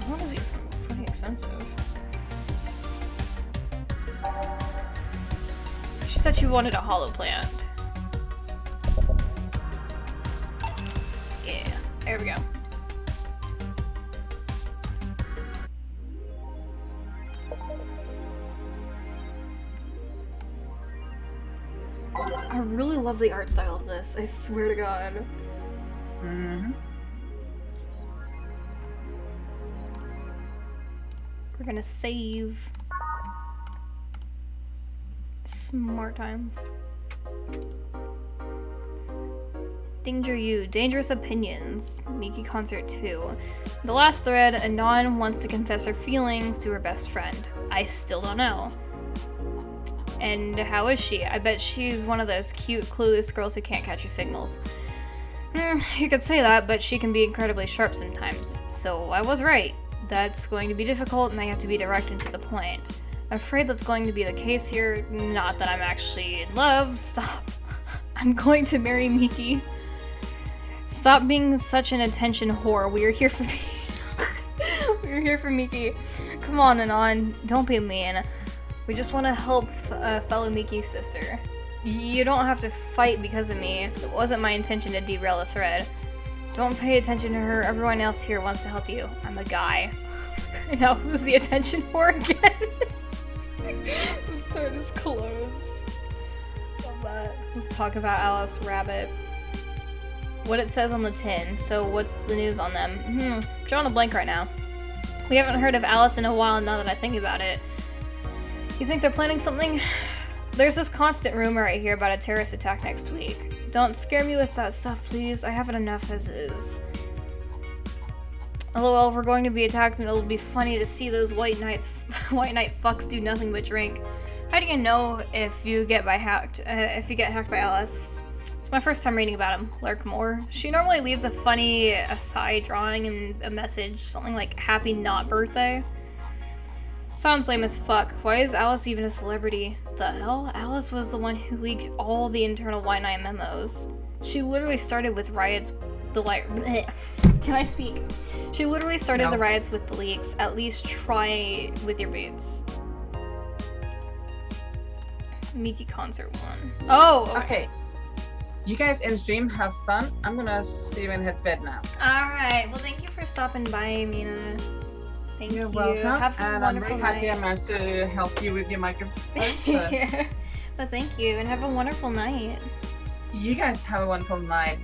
[SPEAKER 2] One of these are pretty expensive. She said she wanted a hollow plant. Yeah, there we go. I really love the art style of this, I swear to god.
[SPEAKER 1] Mm-hmm.
[SPEAKER 2] We're gonna save. Smart times. Danger You. Dangerous Opinions. Miki Concert 2. The last thread, Anon wants to confess her feelings to her best friend. I still don't know. And how is she? I bet she's one of those cute, clueless girls who can't catch your signals. You could say that, but she can be incredibly sharp sometimes. So I was right. That's going to be difficult, and I have to be direct and to the point. I'm afraid that's going to be the case here. Not that I'm actually in love. Stop. I'm going to marry Miki. Stop being such an attention whore. We are here for We're here for Miki. Come on, Anon. Don't be mean. We just want to help a fellow Miki sister. You don't have to fight because of me. It wasn't my intention to derail the thread. Don't pay attention to her. Everyone else here wants to help you. I'm a guy. Now who's the attention whore again? This thread is closed. Love that. Let's talk about Alice Rabbit. What it says on the tin. So what's the news on them? Drawing a blank right now. We haven't heard of Alice in a while now that I think about it. You think they're planning something? There's this constant rumor I hear about a terrorist attack next week. Don't scare me with that stuff, please. I haven't enough as is. LOL, we're going to be attacked and it'll be funny to see those white knight fucks do nothing but drink. How do you know if you get hacked by Alice? It's my first time reading about him. Lurk more. She normally leaves a funny aside drawing and a message, something like happy not birthday. Sounds lame as fuck. Why is Alice even a celebrity? The hell? Alice was the one who leaked all the internal White Knight memos. She literally started with riots. Can I speak? She literally started the riots with the leaks. At least try with your boots. Miki Concert 1. Oh!
[SPEAKER 1] Okay. You guys in stream have fun. I'm gonna see you and head to bed now.
[SPEAKER 2] Alright. Well, thank you for stopping by, Mina. Thank
[SPEAKER 1] You're
[SPEAKER 2] you.
[SPEAKER 1] welcome.
[SPEAKER 2] Have a
[SPEAKER 1] and I'm
[SPEAKER 2] wonderful
[SPEAKER 1] very happy
[SPEAKER 2] night.
[SPEAKER 1] I managed to help you with your microphone. So.
[SPEAKER 2] Yeah. Well, thank you, and have a wonderful night.
[SPEAKER 1] You guys have a wonderful night.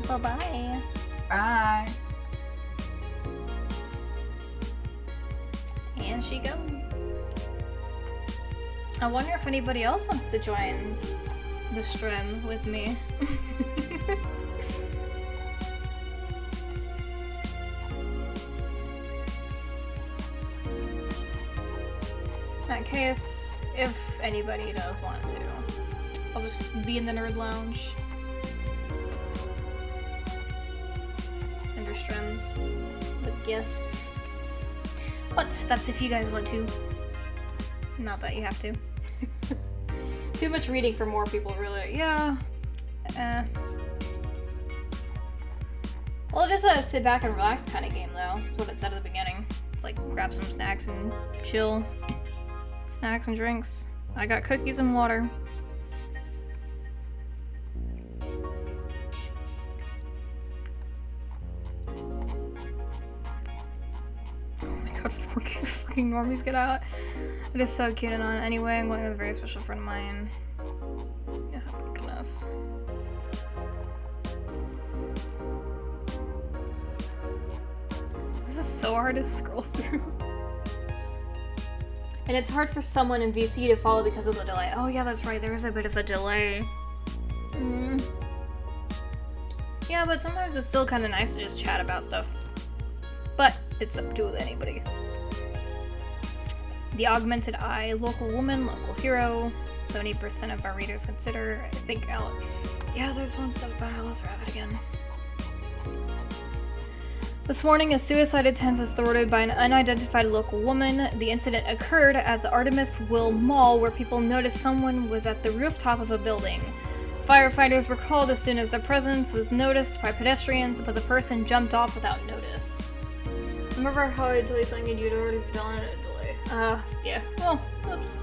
[SPEAKER 2] Bye-bye.
[SPEAKER 1] Bye.
[SPEAKER 2] And she goes. I wonder if anybody else wants to join the stream with me. In that case, if anybody does want to, I'll just be in the Nerd Lounge. Under streams with guests. But that's if you guys want to. Not that you have to. Too much reading for more people, really. Yeah. Well, it is a sit back and relax kind of game, though. That's what it said at the beginning. It's like grab some snacks and chill. Snacks and drinks. I got cookies and water. god, 4 fucking normies get out. It is so cute and on. Anyway, I'm going with a very special friend of mine. Oh my goodness. This is so hard to scroll through. And it's hard for someone in VC to follow because of the delay. Oh yeah, that's right, there is a bit of a delay. Yeah, but sometimes it's still kind of nice to just chat about stuff. But it's up to anybody. The augmented eye, local woman, local hero. 70% of our readers consider. I think yeah, there's one stuff about Alice Rabbit again. This morning, a suicide attempt was thwarted by an unidentified local woman. The incident occurred at the Artemis Will Mall, where people noticed someone was at the rooftop of a building. Firefighters were called as soon as their presence was noticed by pedestrians, but the person jumped off without notice. Remember how I told you something you'd already done at a delay? Yeah. Well, whoops.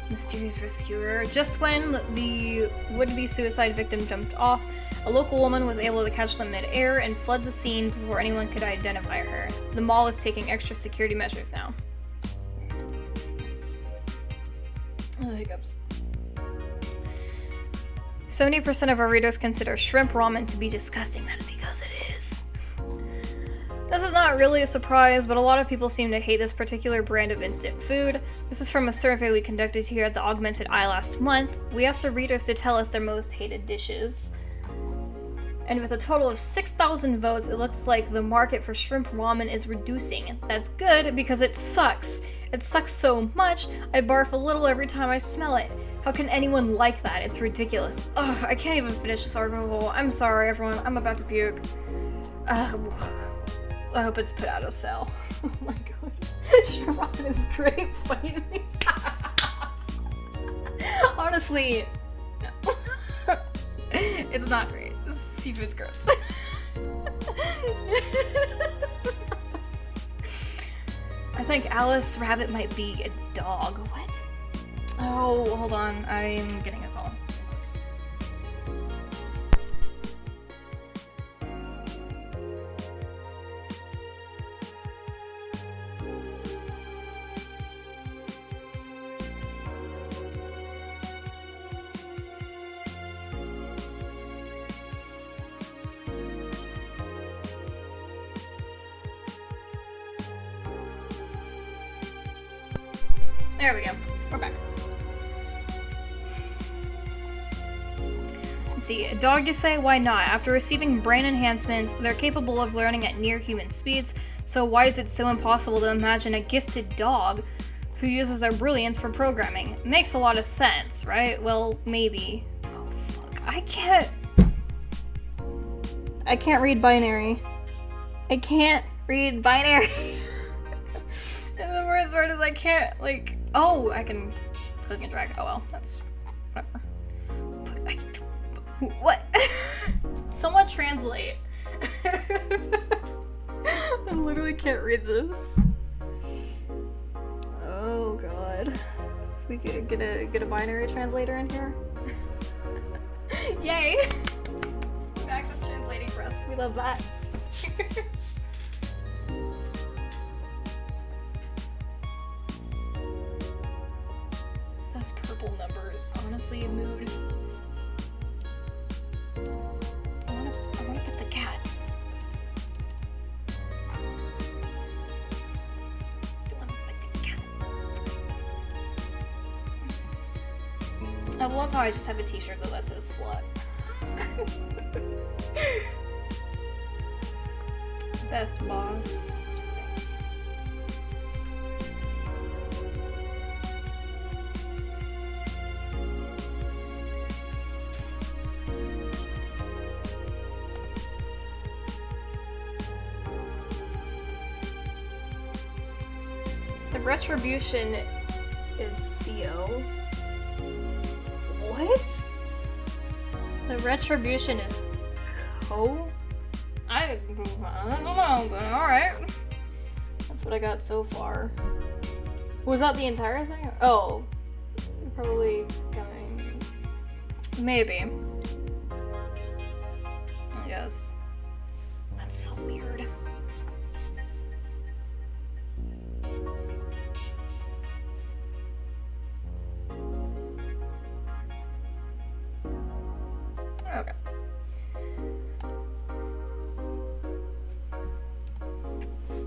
[SPEAKER 2] Mysterious rescuer. Just when the would-be suicide victim jumped off, a local woman was able to catch them mid-air and fled the scene before anyone could identify her. The mall is taking extra security measures now. Oh, hiccups. 70% of our readers consider shrimp ramen to be disgusting. That's because it is. This is not really a surprise, but a lot of people seem to hate this particular brand of instant food. This is from a survey we conducted here at the Augmented Eye last month. We asked our readers to tell us their most hated dishes. And with a total of 6,000 votes, it looks like the market for shrimp ramen is reducing. That's good because it sucks. It sucks so much, I barf a little every time I smell it. How can anyone like that? It's ridiculous. Ugh, I can't even finish this article. I'm sorry, everyone. I'm about to puke. Ugh. I hope it's put out of sale. Oh my god. Shrimp ramen is great. Fight me. Honestly, no. It's not great. Seafood's gross. I think Alice Rabbit might be a dog. What? Oh, hold on. I'm getting a call. There we go. We're back. Let's see. A dog, you say? Why not? After receiving brain enhancements, they're capable of learning at near human speeds, so why is it so impossible to imagine a gifted dog who uses their brilliance for programming? It makes a lot of sense, right? Well, maybe. Oh, fuck. I can't read binary. I can't read binary. And the worst part is I can't, like... Oh, I can click and drag. Oh well, that's whatever. But what? Someone translate. I literally can't read this. Oh god. We could get a binary translator in here. Yay! Max is translating for us. We love that. Those purple numbers, honestly, a mood. I wanna pet the cat. I wanna pet the cat. I love how I just have a t-shirt that says slut. Best boss. Thanks. The retribution is CO. What? The retribution is Co? I don't know, but alright. That's what I got so far. Was that the entire thing? Oh. Probably coming. Maybe. I guess. That's so weird.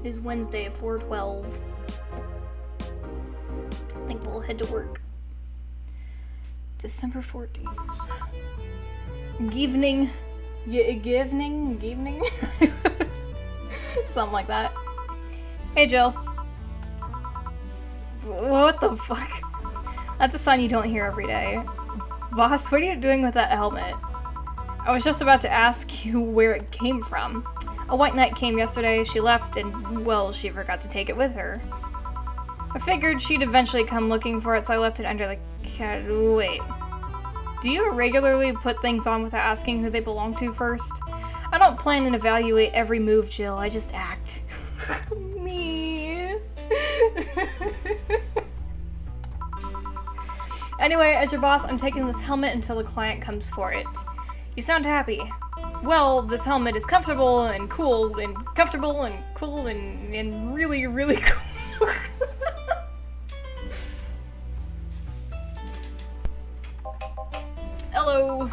[SPEAKER 2] It is Wednesday at 4:12. I think we'll head to work. December 14th. Evening. Evening? Something like that. Hey, Jill. What the fuck? That's a sign you don't hear every day. Boss, what are you doing with that helmet? I was just about to ask you where it came from. A white knight came yesterday, she left, and, well, she forgot to take it with her. I figured she'd eventually come looking for it, so I left it under the cat. Wait. Do you regularly put things on without asking who they belong to first? I don't plan and evaluate every move, Jill. I just act. Me. Anyway, as your boss, I'm taking this helmet until the client comes for it. You sound happy. Well, this helmet is comfortable and cool and comfortable and cool and really, really cool. Hello.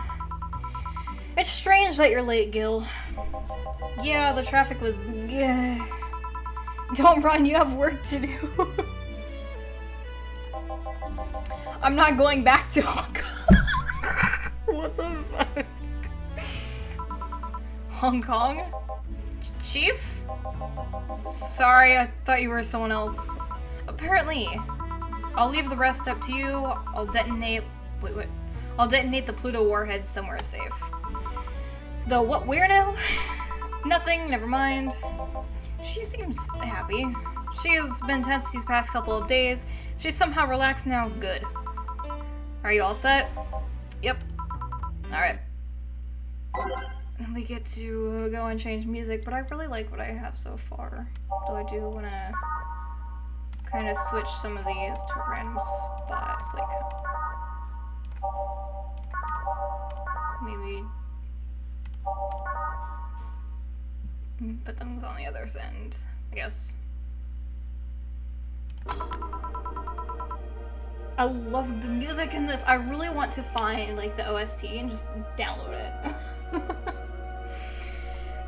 [SPEAKER 2] It's strange that you're late, Gil. Yeah, the traffic was... Don't run, you have work to do. I'm not going back to Hong Kong. What the fuck? Hong Kong? Chief? Sorry, I thought you were someone else. Apparently. I'll leave the rest up to you. I'll detonate... Wait. I'll detonate the Pluto warhead somewhere safe. The what, where now? Nothing, never mind. She seems happy. She has been tense these past couple of days. If she's somehow relaxed now, good. Are you all set? Yep. Alright. We get to go and change music, but I really like what I have so far. Though I do want to kind of switch some of these to random spots, like maybe put them on the other end, I guess. I love the music in this. I really want to find like the OST and just download it.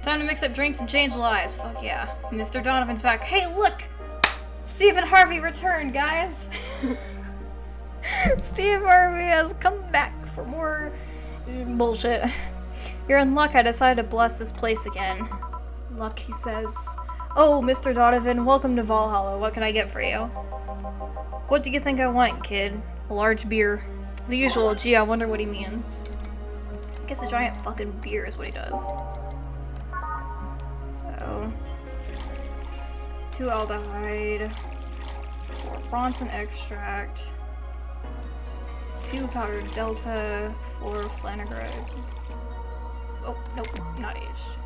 [SPEAKER 2] Time to mix up drinks and change lives. Fuck yeah. Mr. Donovan's back. Hey, look! Stephen Harvey returned, guys! Steve Harvey has come back for more bullshit. You're in luck. I decided to bless this place again. Luck, he says. Oh, Mr. Donovan, welcome to Valhalla. What can I get for you? What do you think I want, kid? A large beer. The usual. Gee, I wonder what he means. I guess a giant fucking beer is what he does. So, it's 2 aldehyde, 4 Bronson extract, 2 powdered delta, 4 flanagrade. Oh, nope, not aged.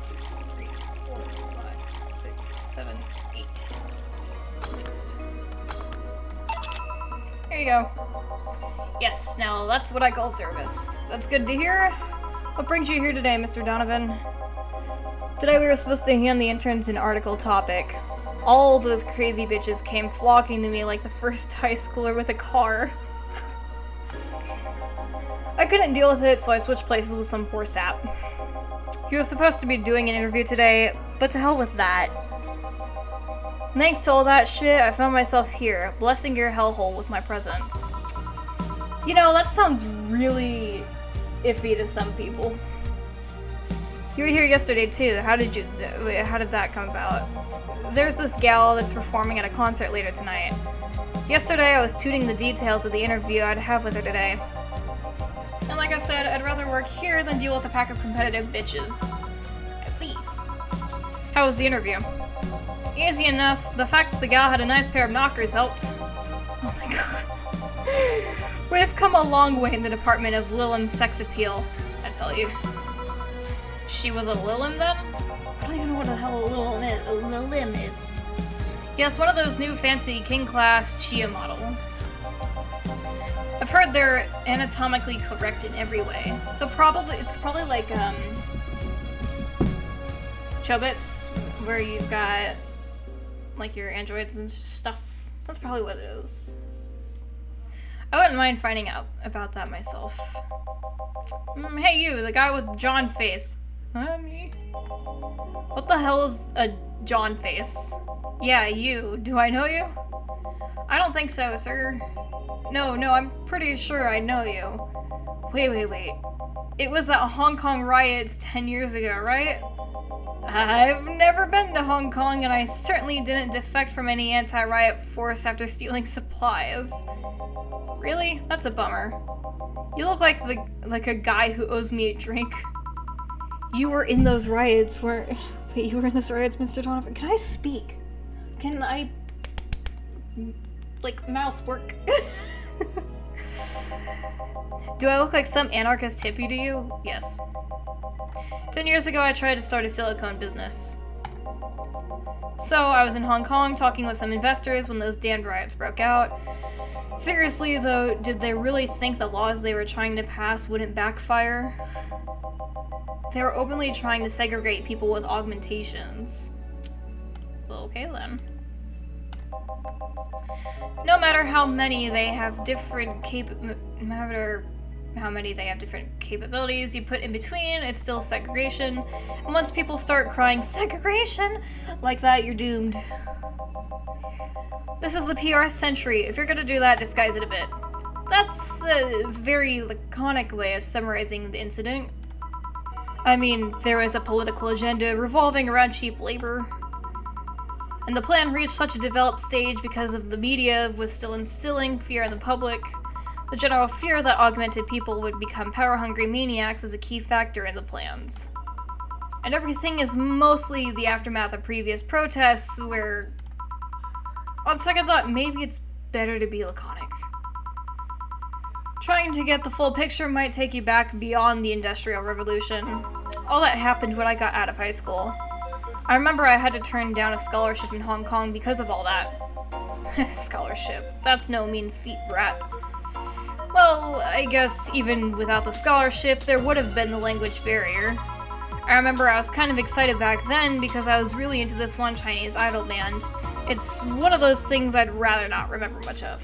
[SPEAKER 2] 2, 3, 4, 5, 6, 7, 8. Mixed. There you go. Yes, now that's what I call service. That's good to hear. What brings you here today, Mr. Donovan? Today we were supposed to hand the interns an article topic. All those crazy bitches came flocking to me like the first high schooler with a car. I couldn't deal with it, so I switched places with some poor sap. He was supposed to be doing an interview today, but to hell with that. Thanks to all that shit, I found myself here, blessing your hellhole with my presence. You know, that sounds really iffy to some people. You were here yesterday too. How did that come about? There's this gal that's performing at a concert later tonight. Yesterday I was tooting the details of the interview I'd have with her today. And like I said, I'd rather work here than deal with a pack of competitive bitches. I see. How was the interview? Easy enough. The fact that the gal had a nice pair of knockers helped. Oh my god. We've come a long way in the department of Lilim's sex appeal, I tell you. She was a Lilim then? I don't even know what the hell a Lilim is. Yes, one of those new fancy king-class Chia models. I've heard they're anatomically correct in every way. So it's probably like, Chobits, where you've got, like, your androids and stuff. That's probably what it is. I wouldn't mind finding out about that myself. Hey you, the guy with John face. Me? What the hell is a John face? Yeah, you. Do I know you? I don't think so, sir. No, I'm pretty sure I know you. Wait. It was that Hong Kong riots 10 years ago, right? I've never been to Hong Kong, and I certainly didn't defect from any anti-riot force after stealing supplies. Really? That's a bummer. You look like a guy who owes me a drink. You were in those riots, Wait, you were in those riots, Mr. Donovan? Can I speak? Can I... mouth work? Do I look like some anarchist hippie to you? Yes. 10 years ago, I tried to start a silicone business. So, I was in Hong Kong talking with some investors when those damned riots broke out. Seriously, though, did they really think the laws they were trying to pass wouldn't backfire? They were openly trying to segregate people with augmentations. Well, okay then. No matter how many they have different capabilities you put in between, it's still segregation. And once people start crying segregation like that, you're doomed. This is the PR century. If you're gonna do that, disguise it a bit. That's a very laconic way of summarizing the incident. I mean, there is a political agenda revolving around cheap labor. And the plan reached such a developed stage because of the media was still instilling fear in the public. The general fear that augmented people would become power-hungry maniacs was a key factor in the plans. And everything is mostly the aftermath of previous protests where, on second thought, maybe it's better to be laconic. Trying to get the full picture might take you back beyond the Industrial Revolution. All that happened when I got out of high school. I remember I had to turn down a scholarship in Hong Kong because of all that. Scholarship. That's no mean feat, brat. Well, I guess even without the scholarship, there would have been the language barrier. I remember I was kind of excited back then because I was really into this one Chinese idol band. It's one of those things I'd rather not remember much of.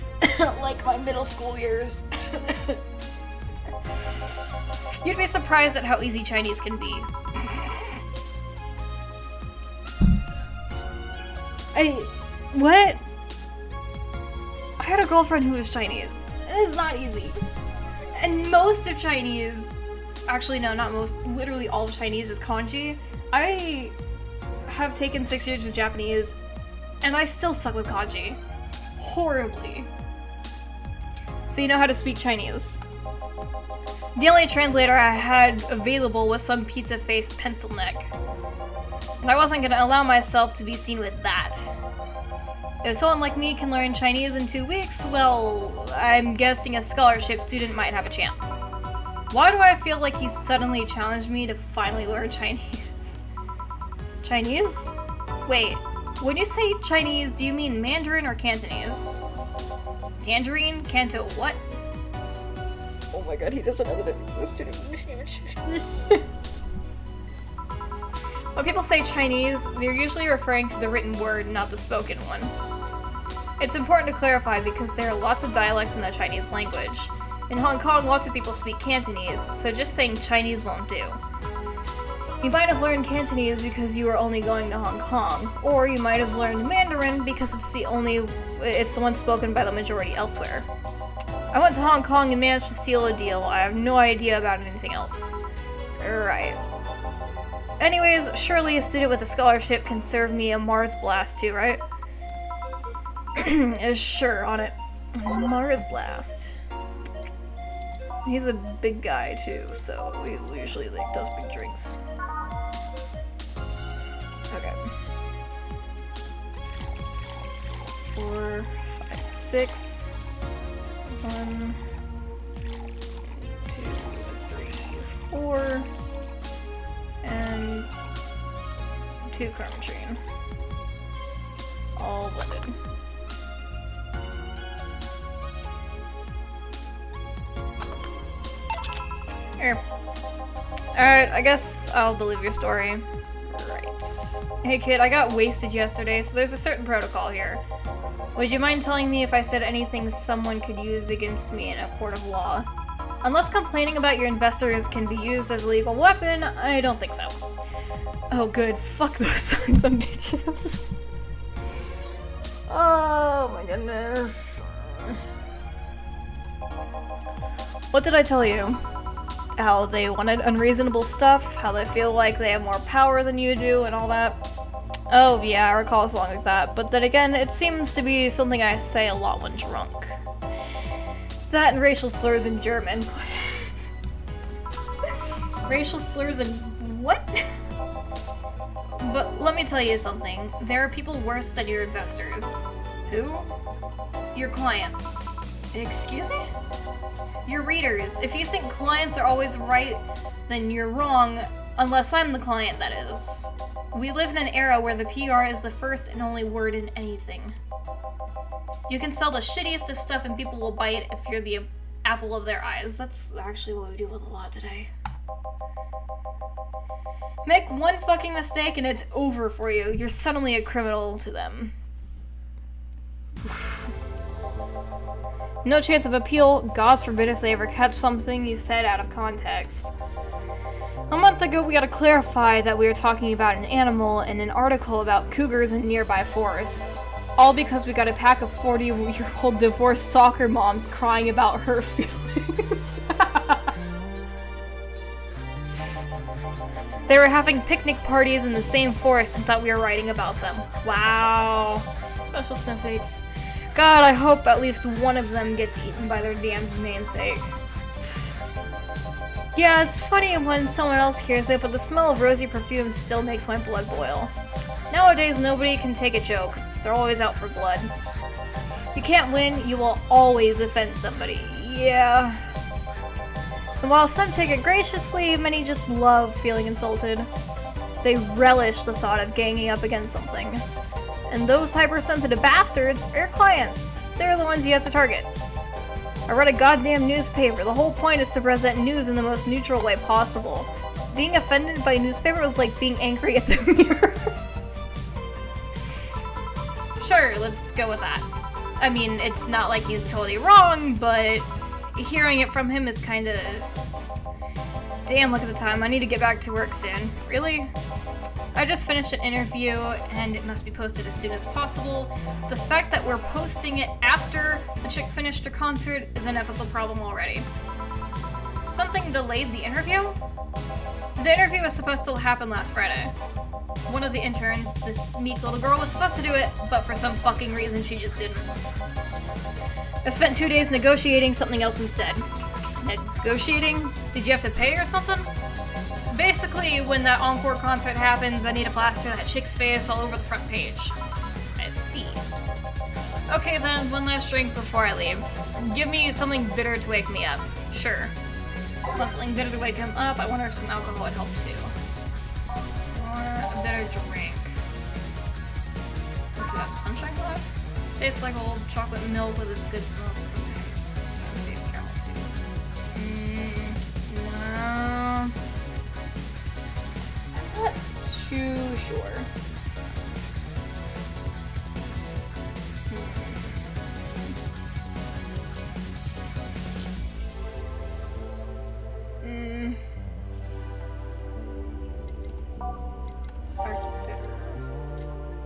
[SPEAKER 2] Like my middle school years. You'd be surprised at how easy Chinese can be. What? I had a girlfriend who was Chinese. It is not easy. And most of Chinese, actually no, not most, literally all of Chinese is kanji. I have taken 6 years of Japanese, and I still suck with kanji. Horribly. So you know how to speak Chinese. The only translator I had available was some pizza-faced pencil neck. And I wasn't gonna allow myself to be seen with that. If someone like me can learn Chinese in 2 weeks, well, I'm guessing a scholarship student might have a chance. Why do I feel like he suddenly challenged me to finally learn Chinese? Chinese? Wait, when you say Chinese, do you mean Mandarin or Cantonese? Tangerine? Canto what? Oh my god, he doesn't know the When people say Chinese, they're usually referring to the written word, not the spoken one. It's important to clarify because there are lots of dialects in the Chinese language. In Hong Kong, lots of people speak Cantonese, so just saying Chinese won't do. You might have learned Cantonese because you were only going to Hong Kong, or you might have learned Mandarin because it's the one spoken by the majority elsewhere. I went to Hong Kong and managed to seal a deal. I have no idea about anything else. Right. Anyways, surely a student with a scholarship can serve me a Mars Blast too, right? Sure, on it. Mars Blast. He's a big guy too, so he usually does big drinks. Okay. 4, 5, 6. 1, 2, 3, 4. And 2 Carmetrine. All blended. Here. Alright, I guess I'll believe your story. Right. Hey kid, I got wasted yesterday, so there's a certain protocol here. Would you mind telling me if I said anything someone could use against me in a court of law? Unless complaining about your investors can be used as a legal weapon, I don't think so. Oh, good. Fuck those sons of bitches. Oh my goodness. What did I tell you? How they wanted unreasonable stuff, how they feel like they have more power than you do, and all that. Oh yeah, I recall a song like that, but then again, it seems to be something I say a lot when drunk. That and racial slurs in German. Racial slurs in what? But let me tell you something. There are people worse than your investors. Who? Your clients. Excuse me? Your readers. If you think clients are always right, then you're wrong, unless I'm the client, that is. We live in an era where the PR is the first and only word in anything. You can sell the shittiest of stuff and people will buy it if you're the apple of their eyes. That's actually what we do with a lot today. Make one fucking mistake and it's over for you. You're suddenly a criminal to them. No chance of appeal. God forbid if they ever catch something you said out of context. A month ago we had to clarify that we were talking about an animal in an article about cougars in nearby forests. All because we got a pack of 40-year-old divorced soccer moms crying about her feelings. They were having picnic parties in the same forest and thought we were writing about them. Wow. Special snowflakes. God, I hope at least one of them gets eaten by their damned namesake. Yeah, it's funny when someone else hears it, but the smell of rosy perfume still makes my blood boil. Nowadays, nobody can take a joke. They're always out for blood. You can't win, you will always offend somebody. Yeah. And while some take it graciously, many just love feeling insulted. They relish the thought of ganging up against something. And those hypersensitive bastards are your clients. They're the ones you have to target. I read a goddamn newspaper. The whole point is to present news in the most neutral way possible. Being offended by a newspaper was like being angry at the mirror. Sure, let's go with that. I mean, it's not like he's totally wrong, but hearing it from him is kinda... Damn, look at the time. I need to get back to work soon. Really? I just finished an interview, and it must be posted as soon as possible. The fact that we're posting it after the chick finished her concert is enough of a problem already. Something delayed the interview? The interview was supposed to happen last Friday. One of the interns, this meek little girl, was supposed to do it, but for some fucking reason she just didn't. I spent 2 days negotiating something else instead. Negotiating? Did you have to pay or something? Basically, when that encore concert happens, I need to plaster that chick's face all over the front page. I see. Okay then, one last drink before I leave. Give me something bitter to wake me up. Sure. Want something bitter to wake him up? I wonder if some alcohol would help too. Or a bitter drink. If you have sunshine left? Tastes like old chocolate milk with its good smell sometimes. Sometimes caramel too. No. I'm not too sure.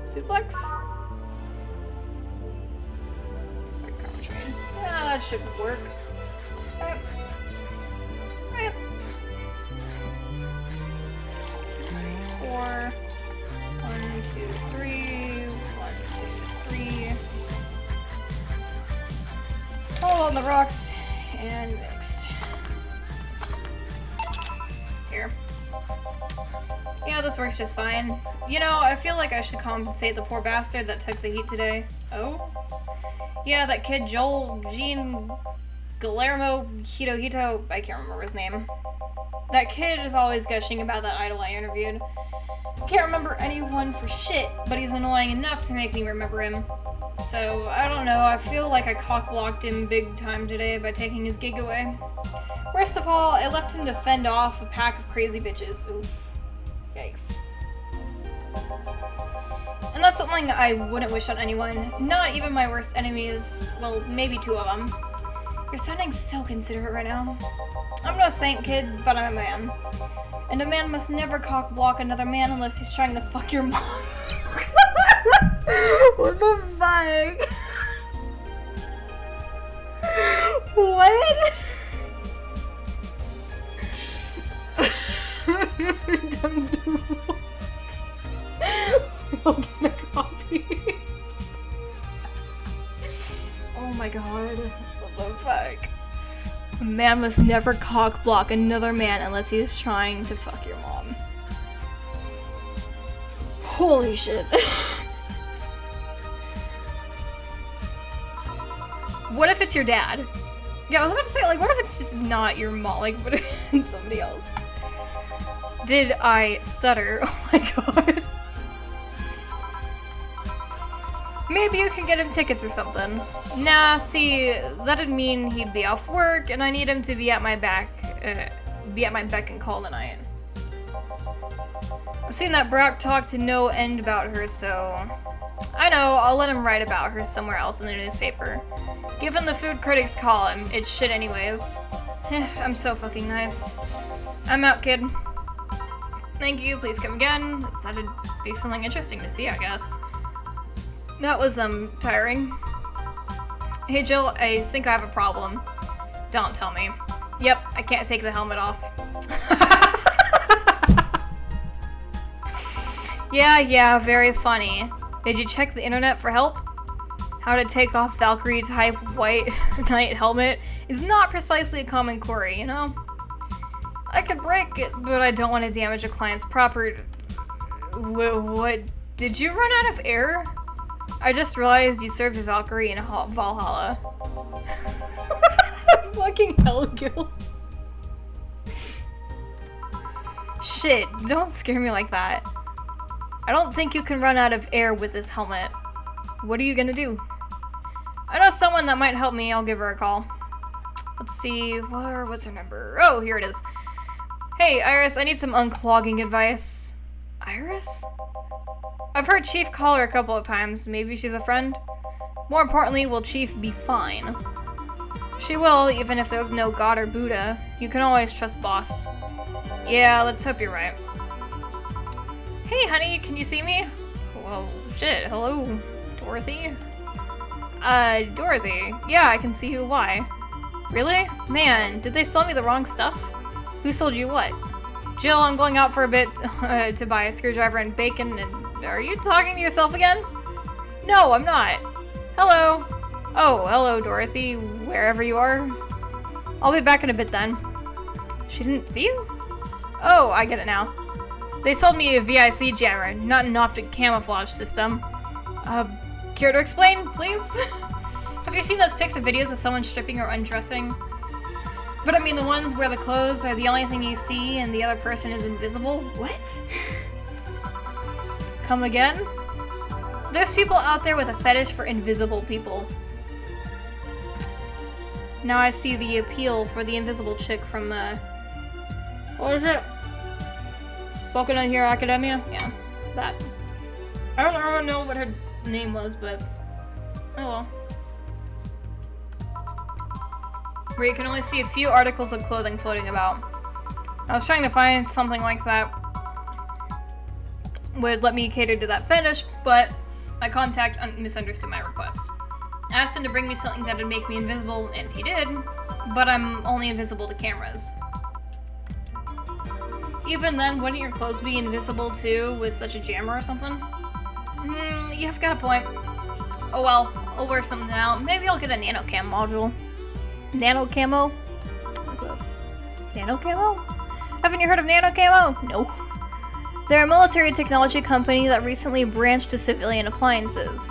[SPEAKER 2] Suplex? Yeah, that should work. Right. Right. 4. 1, 2, 3. 1, 2, 3. Hold on the rocks and mixed. Here. Yeah, this works just fine. You know, I feel like I should compensate the poor bastard that took the heat today. Oh? Yeah, that kid Joel Jean Guillermo Hito, I can't remember his name. That kid is always gushing about that idol I interviewed. Can't remember anyone for shit, but he's annoying enough to make me remember him. So, I don't know, I feel like I cock-blocked him big time today by taking his gig away. Worst of all, I left him to fend off a pack of crazy bitches. Oof. Yikes. And that's something I wouldn't wish on anyone, not even my worst enemies, well, maybe 2 of them. You're sounding so considerate right now. I'm no saint, kid, but I'm a man. And a man must never cock block another man unless he's trying to fuck your mom. What the fuck? What? Them's the rules. I'll get a copy. Oh my god. What the fuck? A man must never cock block another man unless he's trying to fuck your mom. Holy shit. What if it's your dad? Yeah, I was about to say, like, what if it's just not your mom? Like, what if it's somebody else? Did I stutter? Oh my god. Maybe you can get him tickets or something. Nah, see, that'd mean he'd be off work, and I need him to be at my beck and call tonight. I've seen that Brock talk to no end about her, so... I know, I'll let him write about her somewhere else in the newspaper. Given the food critics column, it's shit anyways. I'm so fucking nice. I'm out, kid. Thank you, please come again. That'd be something interesting to see, I guess. That was, tiring. Hey, Jill, I think I have a problem. Don't tell me. Yep, I can't take the helmet off. Yeah, very funny. Did you check the internet for help? How to take off Valkyrie type white knight helmet is not precisely a common query, you know? I could break it, but I don't want to damage a client's property. What? Did you run out of air? I just realized you served a Valkyrie in Valhalla. Fucking Hellgill. Shit, don't scare me like that. I don't think you can run out of air with this helmet. What are you gonna do? I know someone that might help me. I'll give her a call. Let's see, what's her number? Oh, here it is. Hey, Iris, I need some unclogging advice. Iris? I've heard Chief call her a couple of times. Maybe she's a friend? More importantly, will Chief be fine? She will, even if there's no God or Buddha. You can always trust Boss. Yeah, let's hope you're right. Hey, honey, can you see me? Well, shit, hello, Dorothy? Dorothy? Yeah, I can see you. Why? Really? Man, did they sell me the wrong stuff? Who sold you what? Jill, I'm going out for a bit to buy a screwdriver and bacon, and are you talking to yourself again? No, I'm not. Hello. Oh, hello, Dorothy, wherever you are. I'll be back in a bit then. She didn't see you? Oh, I get it now. They sold me a VIC jammer, not an optic camouflage system. Care to explain, please? Have you seen those pics or videos of someone stripping or undressing? But I mean the ones where the clothes are the only thing you see and the other person is invisible? What? Come again? There's people out there with a fetish for invisible people. Now I see the appeal for the invisible chick from, what was it? Spoken on Hero Academia? Yeah, that. I don't know what her name was, but oh well. Where you can only see a few articles of clothing floating about. I was trying to find something like that would let me cater to that fetish, but my contact misunderstood my request. I asked him to bring me something that would make me invisible, and he did, but I'm only invisible to cameras. Even then, wouldn't your clothes be invisible too with such a jammer or something? You've got a point. Oh well, I'll wear something out. Maybe I'll get a nanocam module. Nano camo? What's up? Nano camo? Haven't you heard of nano camo? No. They're a military technology company that recently branched to civilian appliances.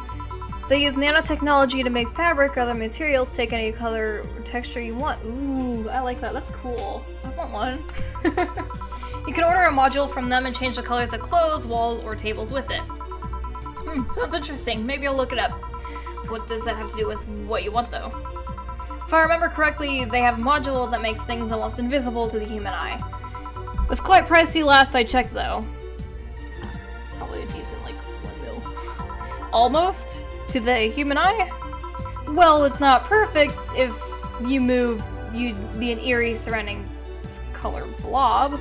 [SPEAKER 2] They use nanotechnology to make fabric or other materials take any color or texture you want. Ooh, I like that. That's cool. I want one. You can order a module from them and change the colors of clothes, walls, or tables with it. Sounds interesting. Maybe I'll look it up. What does that have to do with what you want, though? If I remember correctly, they have a module that makes things almost invisible to the human eye. It was quite pricey last I checked, though. Probably a decent, like, $1 mil. Almost? To the human eye? Well, it's not perfect. If you move, you'd be an eerie surrounding color blob.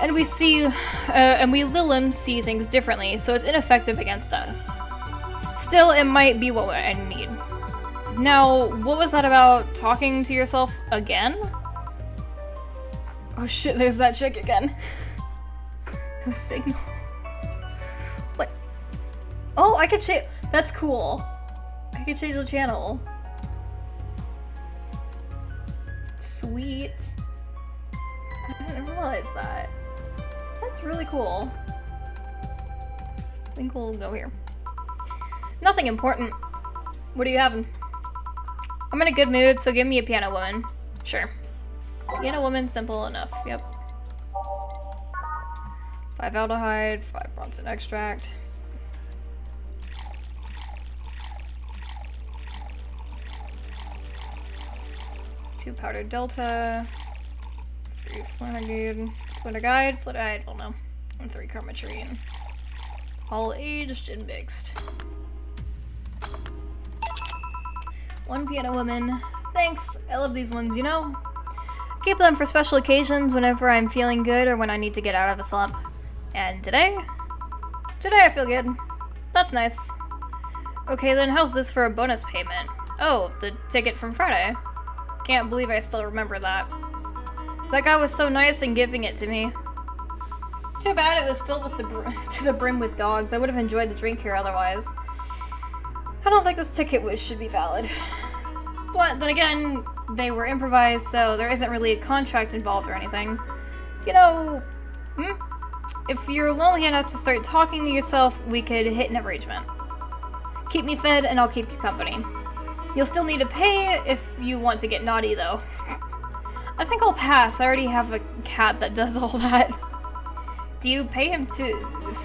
[SPEAKER 2] And we see, and we Lilum see things differently, so it's ineffective against us. Still, it might be what I need. Now, what was that about talking to yourself again? Oh shit, there's that chick again. No signal. What? Oh, I could change. That's cool. I could change the channel. Sweet. I didn't realize that. That's really cool. I think we'll go here. Nothing important. What are you having? I'm in a good mood, so give me a piano woman. Sure. Piano woman, simple enough. Yep. 5 aldehyde, 5 Bronson extract. Two powdered delta. 3 flanagade. Flanagide, I don't know. And 3 chromatrine. All aged and mixed. 1 piano woman. Thanks. I love these ones, you know? I keep them for special occasions whenever I'm feeling good or when I need to get out of a slump. And today? Today I feel good. That's nice. Okay, then how's this for a bonus payment? Oh, the ticket from Friday. Can't believe I still remember that. That guy was so nice in giving it to me. Too bad it was filled with to the brim with dogs. I would have enjoyed the drink here otherwise. I don't think this ticket should be valid. But then again, they were improvised, so there isn't really a contract involved or anything. You know, if you're lonely enough to start talking to yourself, we could hit an arrangement. Keep me fed and I'll keep you company. You'll still need to pay if you want to get naughty, though. I think I'll pass. I already have a cat that does all that. Do you pay him to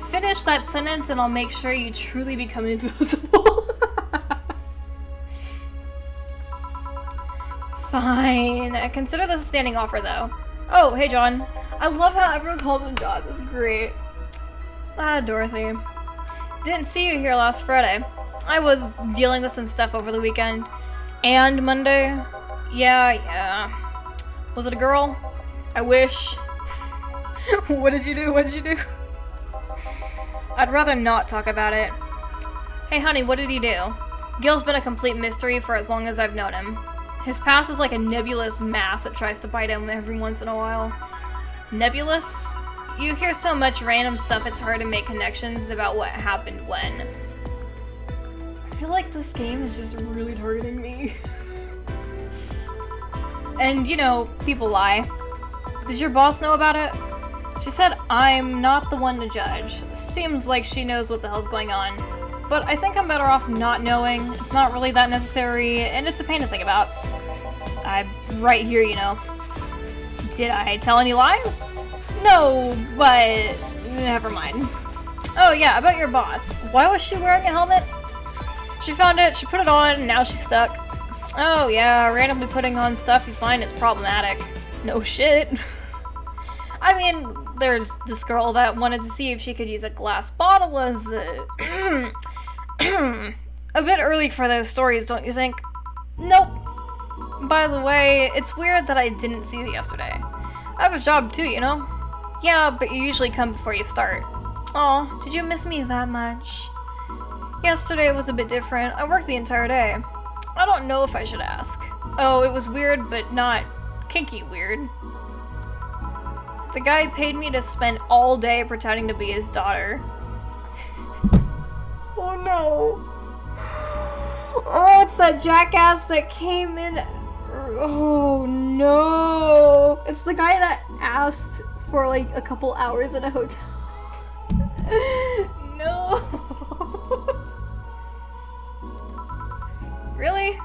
[SPEAKER 2] finish that sentence and I'll make sure you truly become invisible? Fine. Consider this a standing offer, though. Oh, hey, John. I love how everyone calls him John. That's great. Ah, Dorothy. Didn't see you here last Friday. I was dealing with some stuff over the weekend. And Monday. Yeah. Was it a girl? I wish. What did you do? I'd rather not talk about it. Hey, honey, what did he do? Gil's been a complete mystery for as long as I've known him. His past is like a nebulous mass that tries to bite him every once in a while. Nebulous? You hear so much random stuff it's hard to make connections about what happened when. I feel like this game is just really targeting me. And, you know, people lie. Did your boss know about it? She said I'm not the one to judge. Seems like she knows what the hell's going on. But I think I'm better off not knowing. It's not really that necessary, and it's a pain to think about. I'm right here, you know. Did I tell any lies? No, but never mind. Oh yeah, about your boss. Why was she wearing a helmet? She found it, she put it on, and now she's stuck. Oh yeah, randomly putting on stuff you find is problematic. No shit. I mean, there's this girl that wanted to see if she could use a glass bottle as a bit early for those stories, don't you think? Nope. By the way, it's weird that I didn't see you yesterday. I have a job too, you know? Yeah, but you usually come before you start. Aw, did you miss me that much? Yesterday was a bit different. I worked the entire day. I don't know if I should ask. Oh, it was weird, but not kinky weird. The guy paid me to spend all day pretending to be his daughter. Oh no. Oh, it's that jackass that came in. Oh no. It's the guy that asked for like a couple hours in a hotel. No. Really?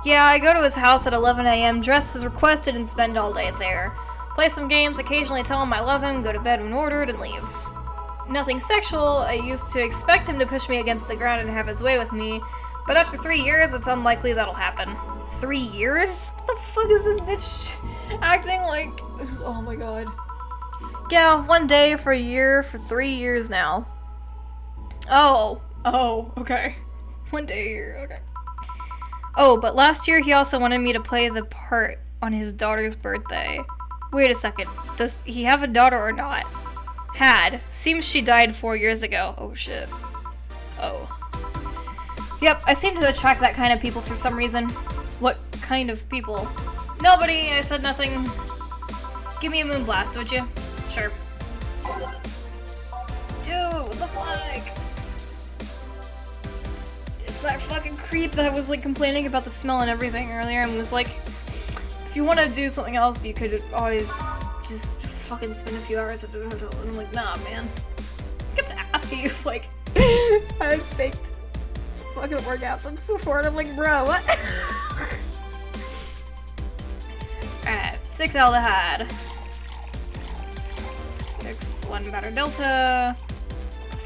[SPEAKER 2] Yeah, I go to his house at 11 a.m., dress as requested, and spend all day there. Play some games, occasionally tell him I love him, go to bed when ordered, and leave. Nothing sexual. I used to expect him to push me against the ground and have his way with me, but after 3 years, it's unlikely that'll happen. 3 years? What the fuck is this bitch acting like? Oh my god. Yeah, 1 day for a year for 3 years now. Oh, okay. 1 day a year, okay. Oh, but last year he also wanted me to play the part on his daughter's birthday. Wait a second. Does he have a daughter or not? Had. Seems she died 4 years ago. Oh shit. Oh. Yep, I seem to attract that kind of people for some reason. What kind of people? Nobody, I said nothing. Give me a moonblast, would you? Sure. Dude, what the fuck? It's that fucking creep that was like complaining about the smell and everything earlier and was like, if you want to do something else, you could always just fucking spend a few hours at the hotel. And I'm like, nah, man. I kept asking if like I had faked fucking workouts once before, and I'm like, bro, what? Alright, 6 aldehyde. 6 1 batter delta.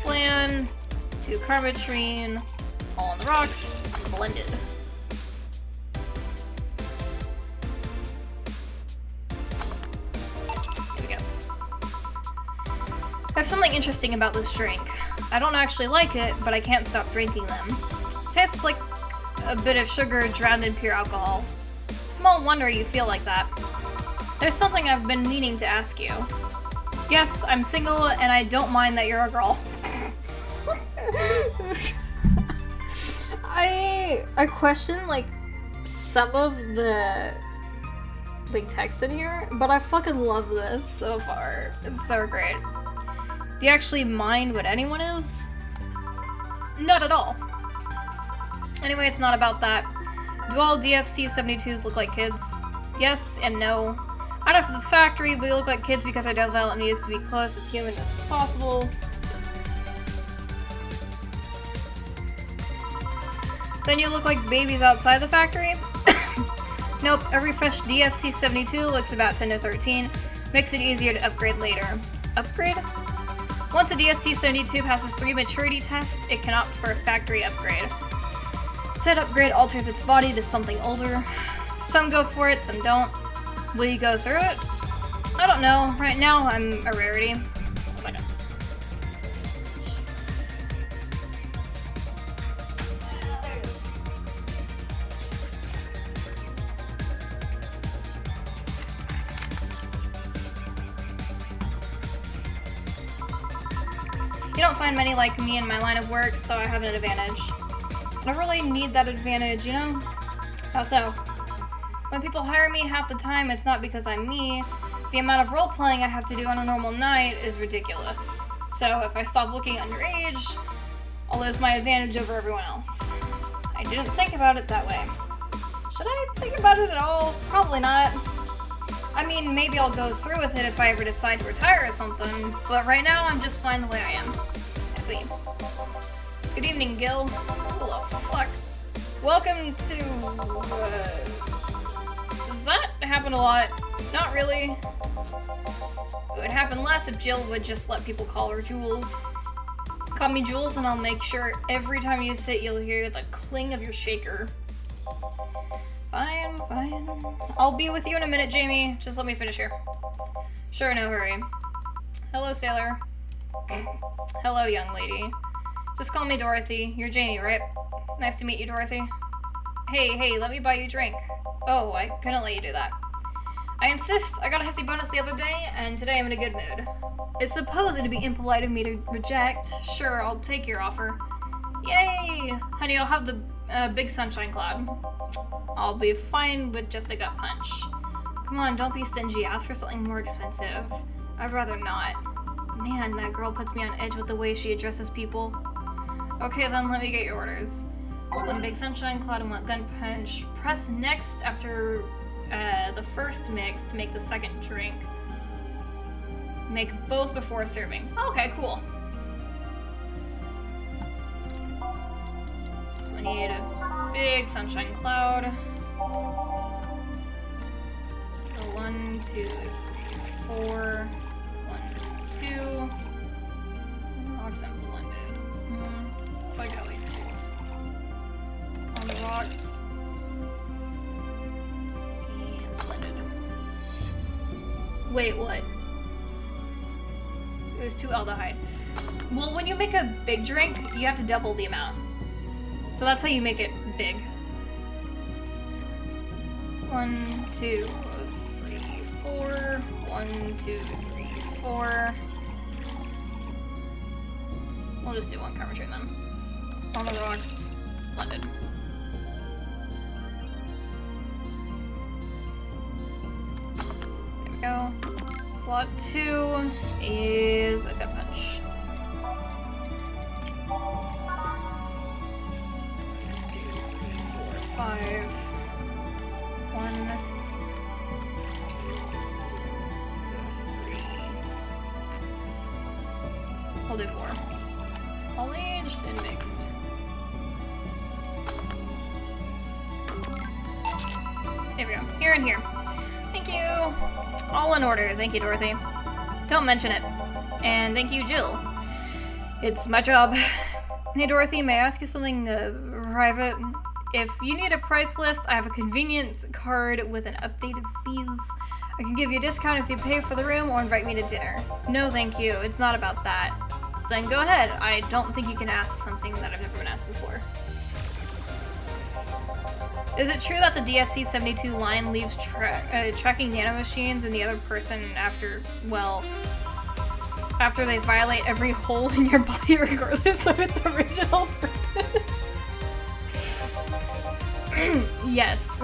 [SPEAKER 2] Flan. 2 carbotrine. All on the rocks. Blended. Here we go. There's something interesting about this drink. I don't actually like it, but I can't stop drinking them. It tastes like a bit of sugar drowned in pure alcohol. Small wonder you feel like that. There's something I've been meaning to ask you. Yes, I'm single, and I don't mind that you're a girl. I question, like, some of the, like, text in here, but I fucking love this so far. It's so great. Do you actually mind what anyone is? Not at all. Anyway, it's not about that. Do all DFC-72s look like kids? Yes and no. Out of the factory, we look like kids because our development needs to be close as human as possible. Then you look like babies outside the factory? Nope, every fresh DFC-72 looks about 10 to 13. Makes it easier to upgrade later. Upgrade? Once a DFC-72 passes 3 maturity tests, it can opt for a factory upgrade. Said upgrade alters its body to something older. Some go for it, some don't. Will you go through it? I don't know. Right now, I'm a rarity. Oh my god. You don't find many like me in my line of work, so I have an advantage. I don't really need that advantage, you know? How so? When people hire me, half the time it's not because I'm me. The amount of role-playing I have to do on a normal night is ridiculous. So if I stop looking underage, I'll lose my advantage over everyone else. I didn't think about it that way. Should I think about it at all? Probably not. I mean, maybe I'll go through with it if I ever decide to retire or something, but right now I'm just fine the way I am. I see. Good evening, Gil. Who the fuck? Welcome to, does that happen a lot? Not really. It would happen less if Jill would just let people call her Jules. Call me Jules and I'll make sure every time you sit you'll hear the cling of your shaker. Fine, fine. I'll be with you in a minute, Jamie. Just let me finish here. Sure, no hurry. Hello, sailor. Hello, young lady. Just call me Dorothy. You're Jamie, right? Nice to meet you, Dorothy. Hey, let me buy you a drink. Oh, I couldn't let you do that. I insist. I got a hefty bonus the other day, and today I'm in a good mood. It's supposed to be impolite of me to reject. Sure, I'll take your offer. Yay! Honey, I'll have the big sunshine cloud. I'll be fine with just a gut punch. Come on, don't be stingy. Ask for something more expensive. I'd rather not. Man, that girl puts me on edge with the way she addresses people. Okay, then let me get your orders. 1 big sunshine cloud and 1 gun punch. Press next after the first mix to make the second drink. Make both before serving. Okay, cool. So we need a big sunshine cloud. So 1, 2, 3, 4. 1, 2. Rocks and blended. I got like 2. On the rocks. And blended. Wait, what? It was 2 aldehyde. Well, when you make a big drink, you have to double the amount. So that's how you make it big. 1, 2, 3, 4. 1, 2, 3, 4. We'll just do one karma train then. On the rocks, blended. There we go. Slot 2 is a gut punch. 2, 3, 4, 5. 1, 3. We'll do 4. All aged and mixed. There we go. Here and here. Thank you. All in order. Thank you, Dorothy. Don't mention it. And thank you, Jill. It's my job. Hey, Dorothy, may I ask you something private? If you need a price list, I have a convenience card with an updated fees. I can give you a discount if you pay for the room or invite me to dinner. No, thank you. It's not about that. Then go ahead. I don't think you can ask something that I've never been asked before. Is it true that the DFC-72 line leaves tracking nanomachines and the other person after they violate every hole in your body regardless of its original purpose? Yes.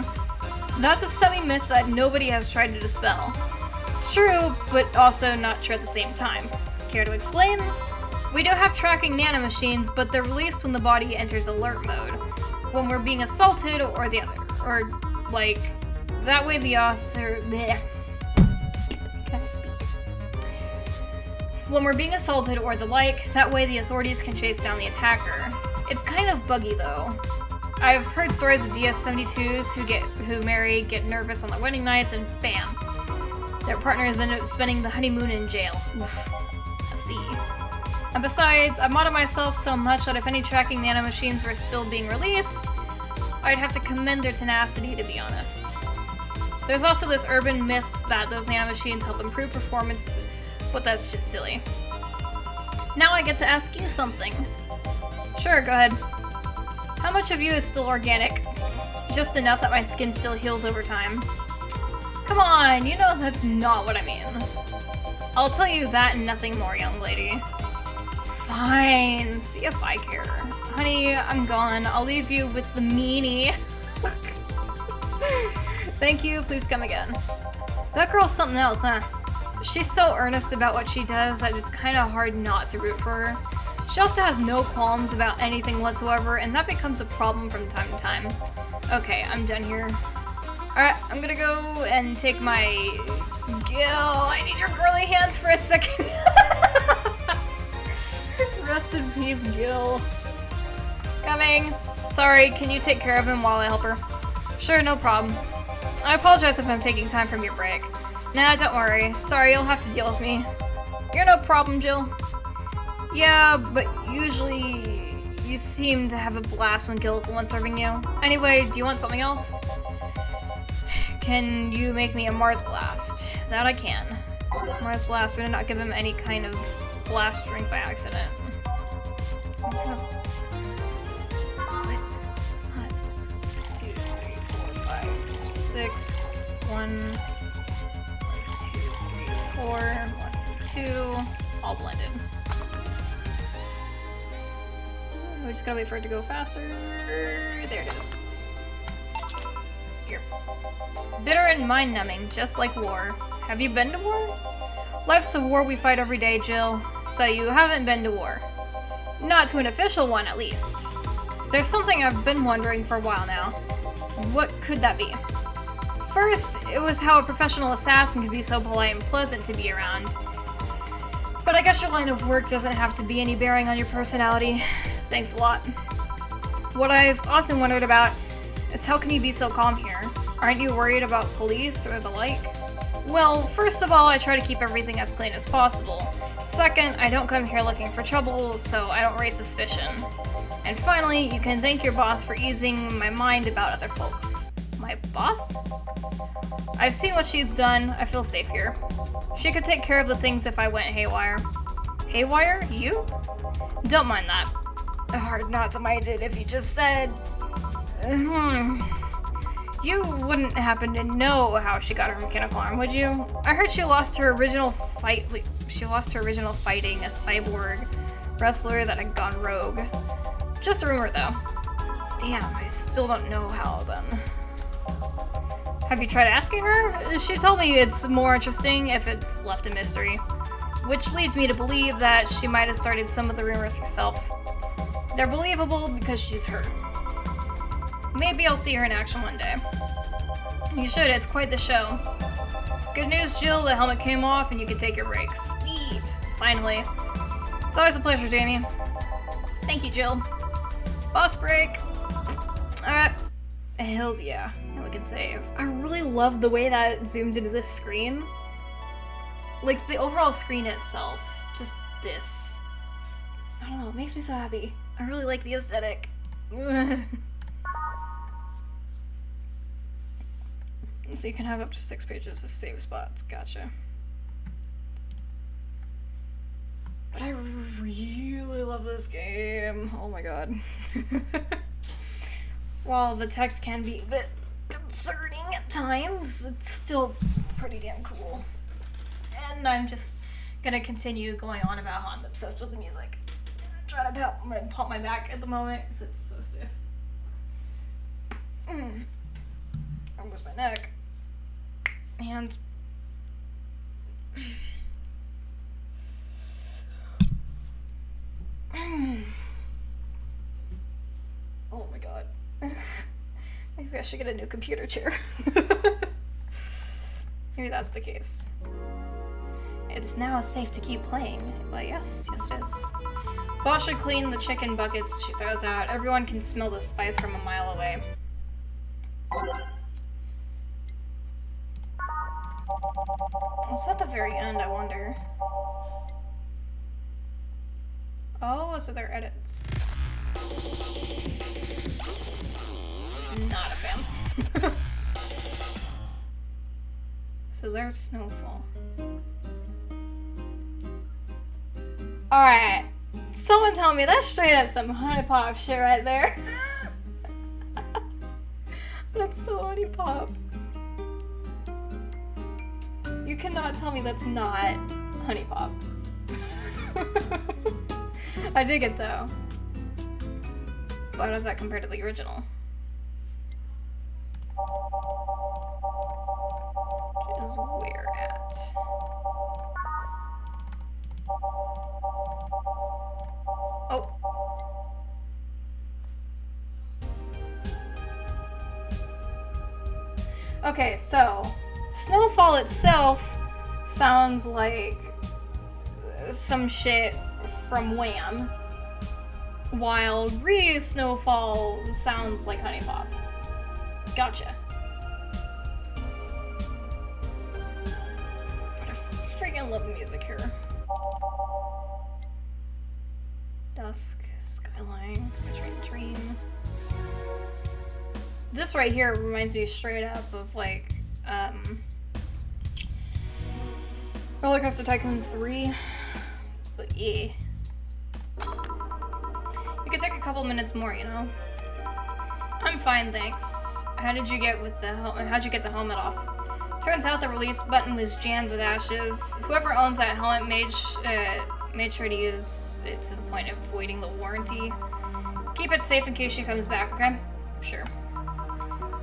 [SPEAKER 2] That's a semi-myth that nobody has tried to dispel. It's true, but also not true at the same time. Care to explain? We do have tracking nanomachines, but they're released when the body enters alert mode. When we're being assaulted or the other. Or, like, that way the author... Bleh. Can I speak? When we're being assaulted or the like, that way the authorities can chase down the attacker. It's kind of buggy, though. I've heard stories of DF-72s who marry, get nervous on their wedding nights, and bam! Their partners end up spending the honeymoon in jail. Oof. See. And besides, I've modded myself so much that if any tracking nanomachines were still being released, I'd have to commend their tenacity, to be honest. There's also this urban myth that those nanomachines help improve performance, but that's just silly. Now I get to ask you something. Sure, go ahead. How much of you is still organic? Just enough that my skin still heals over time. Come on, you know that's not what I mean. I'll tell you that and nothing more, young lady. Fine, see if I care. Honey, I'm gone. I'll leave you with the meanie. Thank you, please come again. That girl's something else, huh? She's so earnest about what she does that it's kind of hard not to root for her. She also has no qualms about anything whatsoever, and that becomes a problem from time to time. Okay, I'm done here. Alright, I'm gonna go and take my... Gil, I need your girly hands for a second. Rest in peace, Gil. Coming. Sorry, can you take care of him while I help her? Sure, no problem. I apologize if I'm taking time from your break. Nah, don't worry. Sorry, you'll have to deal with me. You're no problem, Jill. Yeah, but usually you seem to have a blast when Gil's the one serving you. Anyway, do you want something else? Can you make me a Mars Blast? That I can. Mars Blast, but not give him any kind of blast drink by accident. What kind of... What? It's not... 2, 3, 4, 5, 6, 1, 2, 3, 4, 1, 2, all blended. We just gotta wait for it to go faster. There it is. Here. Bitter and mind-numbing, just like war. Have you been to war? Life's a war we fight every day, Jill. So you haven't been to war. Not to an official one, at least. There's something I've been wondering for a while now. What could that be? First, it was how a professional assassin could be so polite and pleasant to be around. But I guess your line of work doesn't have to be any bearing on your personality. Thanks a lot. What I've often wondered about is how can you be so calm here? Aren't you worried about police or the like? Well, first of all, I try to keep everything as clean as possible. Second, I don't come here looking for trouble, so I don't raise suspicion. And finally, you can thank your boss for easing my mind about other folks. My boss? I've seen what she's done. I feel safe here. She could take care of the things if I went haywire. Haywire? You? Don't mind that. Hard not to mind it if you just said... You wouldn't happen to know how she got her mechanical arm, would you? I heard she lost her original fighting a cyborg wrestler that had gone rogue. Just a rumor, though. Damn, I still don't know how, then. Have you tried asking her? She told me it's more interesting if it's left a mystery. Which leads me to believe that she might have started some of the rumors herself. They're believable because she's her. Maybe I'll see her in action one day. You should, it's quite the show. Good news, Jill, the helmet came off and you can take your break. Sweet! Finally. It's always a pleasure, Jamie. Thank you, Jill. Boss break! Alright. Hells yeah. Now we can save. I really love the way that it zooms into this screen. Like, the overall screen itself. Just this. I don't know, it makes me so happy. I really like the aesthetic. So you can have up to 6 pages of save spots. Gotcha. But I really love this game. Oh my god. While the text can be a bit concerning at times, it's still pretty damn cool. And I'm just gonna continue going on about how I'm obsessed with the music. I'm trying to pump my back at the moment because it's so stiff. Almost my neck. And oh my god. Maybe I should get a new computer chair. Maybe that's the case. It's now safe to keep playing. Well, yes it is. Boss should clean the chicken buckets she throws out. Everyone can smell the spice from a mile away. What's at the very end, I wonder? Oh, so they're edits. Not a fan. So there's Snowfall. Alright. Someone tell me that's straight up some Honey Pop shit right there. That's so Honey Pop. You cannot tell me that's not Honey Pop. I dig it though. But how does that compare to the original? Which is where at? Oh. Okay, so Snowfall itself sounds like some shit from Wham, while Snowfall sounds like Honey Pop. Gotcha. But I freaking love the music here. Dusk, Skyline, Dream. This right here reminds me straight up of like Roller Coaster Tycoon 3. But yeah. You could take a couple minutes more, you know? I'm fine, thanks. How'd you get the helmet off? Turns out the release button was jammed with ashes. Whoever owns that helmet made sure to use it to the point of voiding the warranty. Keep it safe in case she comes back, okay? Sure.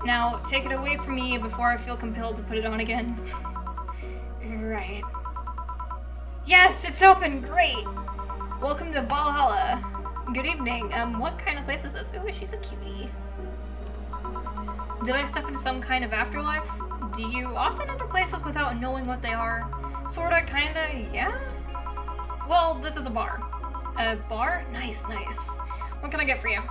[SPEAKER 2] Now, take it away from me before I feel compelled to put it on again. Right. Yes, it's open! Great! Welcome to Valhalla. Good evening. What kind of place is this? Ooh, she's a cutie. Did I step into some kind of afterlife? Do you often enter places without knowing what they are? Sorta, kinda, yeah? Well, this is a bar. A bar? Nice, nice. What can I get for you?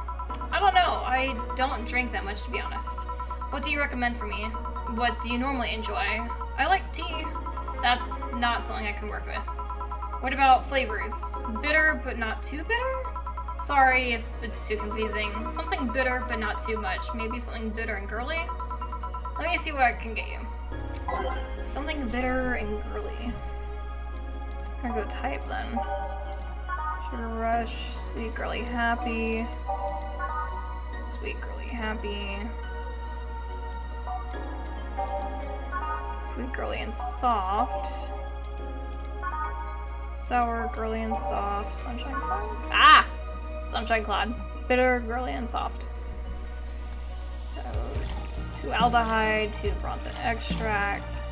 [SPEAKER 2] I don't know. I don't drink that much, to be honest. What do you recommend for me? What do you normally enjoy? I like tea. That's not something I can work with. What about flavors? Bitter, but not too bitter? Sorry if it's too confusing. Something bitter, but not too much. Maybe something bitter and girly? Let me see what I can get you. Something bitter and girly. So I'm gonna go type then. Sugar Rush, Sweet Girly Happy. Sweet Girly Happy. Sweet, girly, and soft. Sour, girly, and soft. Sunshine cloud? Ah! Sunshine cloud. Bitter, girly, and soft. So, 2 aldehyde, 2 bronze extract.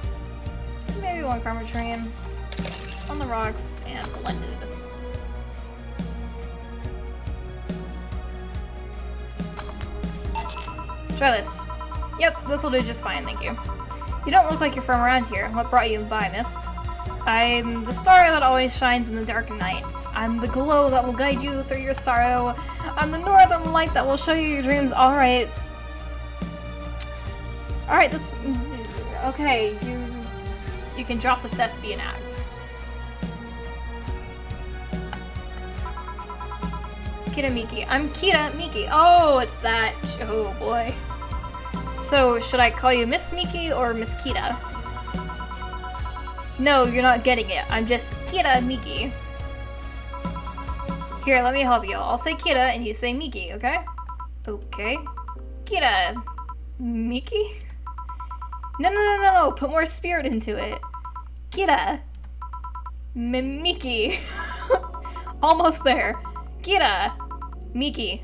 [SPEAKER 2] Maybe 1 chromatrine. On the rocks, and blended. Try this. Yep, this will do just fine, thank you. You don't look like you're from around here. What brought you by, miss? I'm the star that always shines in the dark nights. I'm the glow that will guide you through your sorrow. I'm the northern light that will show you your dreams. Alright. Alright, this... Okay, you can drop the thespian act. Kita Miki. I'm Kita Miki. Oh, it's that. Oh, boy. So, should I call you Miss Miki or Miss Kita? No, you're not getting it. I'm just Kita Miki. Here, let me help you. I'll say Kita and you say Miki, okay? Okay. Kita Miki? No. Put more spirit into it. Kita Miki. Almost there. Kita Miki.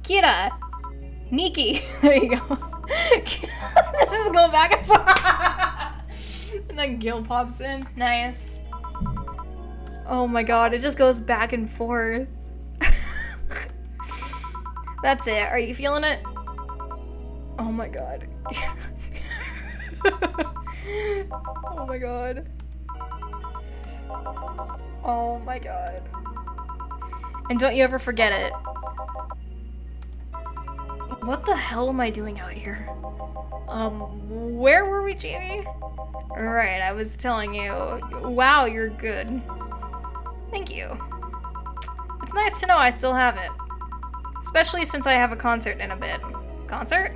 [SPEAKER 2] Kita Miki. There you go. This is going back and forth. And then Gil pops in. Nice. Oh my god, it just goes back and forth. That's it. Are you feeling it? Oh my god. Oh my god. Oh my god. And don't you ever forget it. What the hell am I doing out here? Where were we, Jamie? Right, I was telling you. Wow, you're good. Thank you. It's nice to know I still have it. Especially since I have a concert in a bit. Concert?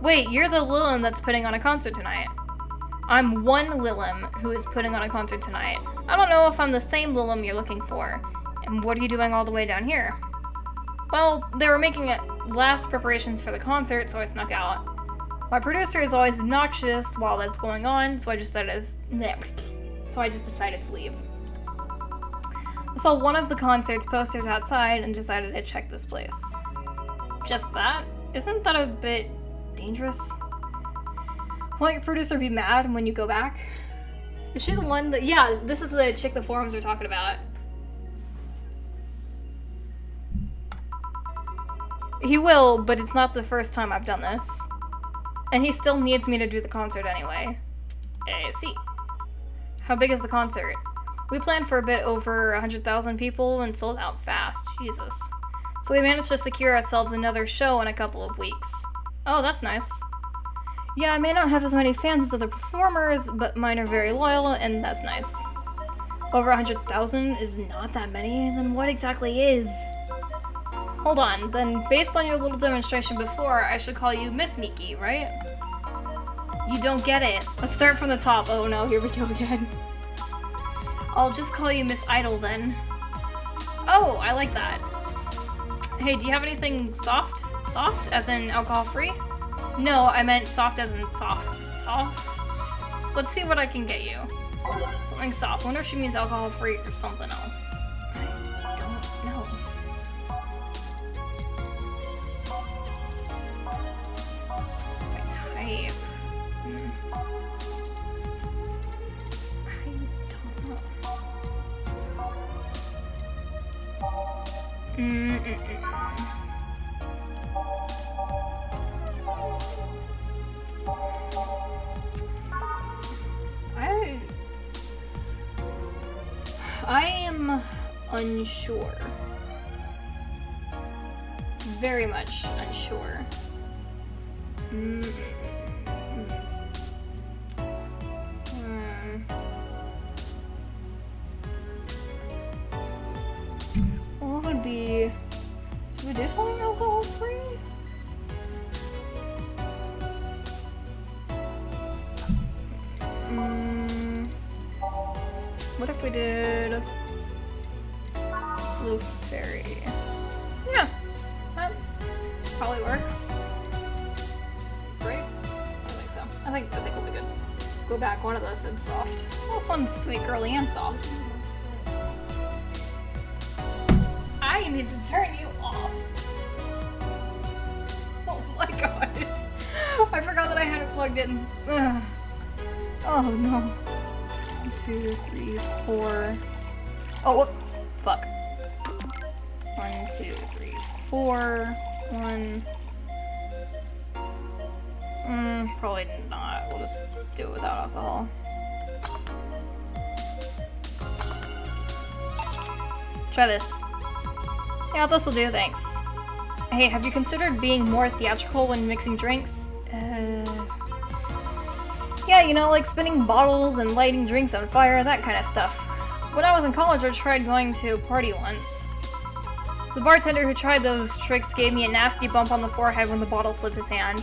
[SPEAKER 2] Wait, you're the Lilim that's putting on a concert tonight. I'm one Lilim who is putting on a concert tonight. I don't know if I'm the same Lilim you're looking for. And what are you doing all the way down here? Well, they were making last preparations for the concert, so I snuck out. My producer is always obnoxious while that's going on, so I just decided to leave. I saw one of the concert's posters outside and decided to check this place. Just that? Isn't that a bit dangerous? Won't your producer be mad when you go back? Is she the one that... Yeah, this is the chick the forums are talking about. He will, but it's not the first time I've done this. And he still needs me to do the concert anyway. I see. How big is the concert? We planned for a bit over 100,000 people and sold out fast. Jesus. So we managed to secure ourselves another show in a couple of weeks. Oh, that's nice. Yeah, I may not have as many fans as other performers, but mine are very loyal, and that's nice. Over 100,000 is not that many, then what exactly is? Hold on, then based on your little demonstration before, I should call you Miss Miki, right? You don't get it. Let's start from the top. Oh no, here we go again. I'll just call you Miss Idol then. Oh, I like that. Hey, do you have anything soft? Soft, as in alcohol-free? No, I meant soft as in soft. Soft? Let's see what I can get you. Something soft. Wonder if she means alcohol-free or something else. I don't know. My type. I don't know. I am unsure. Very much unsure. What would be... Should we do something alcohol-free? What if we did Blue Fairy? Yeah, that probably works. I think we'll be good. Go back, one of those is soft. This one's sweet, girly, and soft. I need to turn you off. Oh my god. I forgot that I had it plugged in. Ugh. Oh no. 1, 2, 3, 4. Oh, whoop. Fuck. 1, 2, 3, 4. 1. Probably not. We'll just do it without alcohol. Try this. Yeah, this'll do, thanks. Hey, have you considered being more theatrical when mixing drinks? Yeah, you know, like spinning bottles and lighting drinks on fire, that kind of stuff. When I was in college, I tried going to a party once. The bartender who tried those tricks gave me a nasty bump on the forehead when the bottle slipped his hand.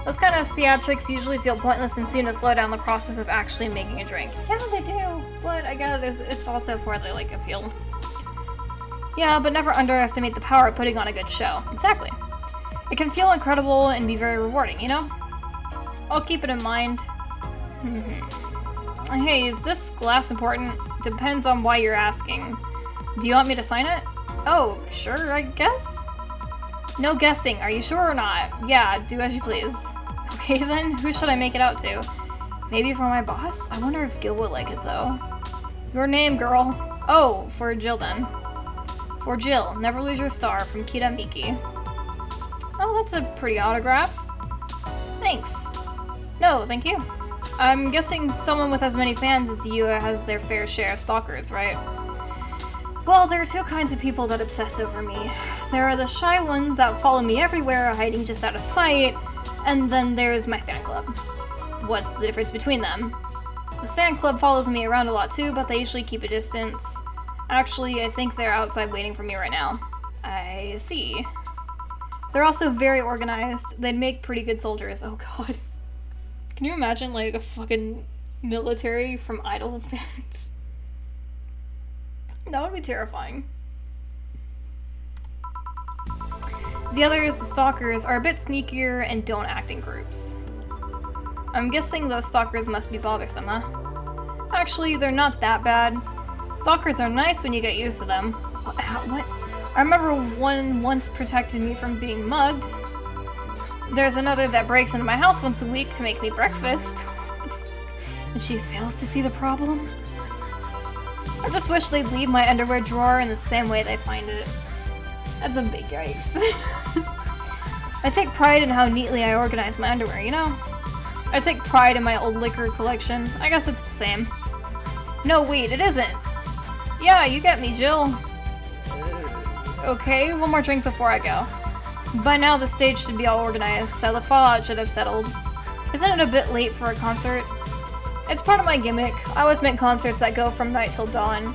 [SPEAKER 2] Those kind of theatrics usually feel pointless and seem to slow down the process of actually making a drink. Yeah, they do, but I guess it's also for the, like, appeal. Yeah, but never underestimate the power of putting on a good show. Exactly. It can feel incredible and be very rewarding, you know? I'll keep it in mind. Hey, is this glass important? Depends on why you're asking. Do you want me to sign it? Oh, sure, I guess? No guessing, are you sure or not? Yeah, do as you please. Okay then, who should I make it out to? Maybe for my boss? I wonder if Gil would like it though. Your name, girl. Oh, for Jill then. For Jill, never lose your star, from Kita Miki. Oh, that's a pretty autograph. Thanks. No, thank you. I'm guessing someone with as many fans as you has their fair share of stalkers, right? Well, there are two kinds of people that obsess over me. There are the shy ones that follow me everywhere, hiding just out of sight, and then there's my fan club. What's the difference between them? The fan club follows me around a lot too, but they usually keep a distance. Actually, I think they're outside waiting for me right now. I see. They're also very organized. They'd make pretty good soldiers. Oh god. Can you imagine, like, a fucking military from Idol fans? That would be terrifying. The others, the stalkers, are a bit sneakier and don't act in groups. I'm guessing those stalkers must be bothersome, huh? Actually, they're not that bad. Stalkers are nice when you get used to them. What? I remember one once protected me from being mugged. There's another that breaks into my house once a week to make me breakfast. And she fails to see the problem. I just wish they'd leave my underwear drawer in the same way they find it. That's a big yikes. I take pride in how neatly I organize my underwear, you know? I take pride in my old liquor collection. I guess it's the same. No, wait, it isn't. Yeah, you get me, Jill. Okay, one more drink before I go. By now the stage should be all organized, so the fallout should have settled. Isn't it a bit late for a concert? It's part of my gimmick. I always make concerts that go from night till dawn.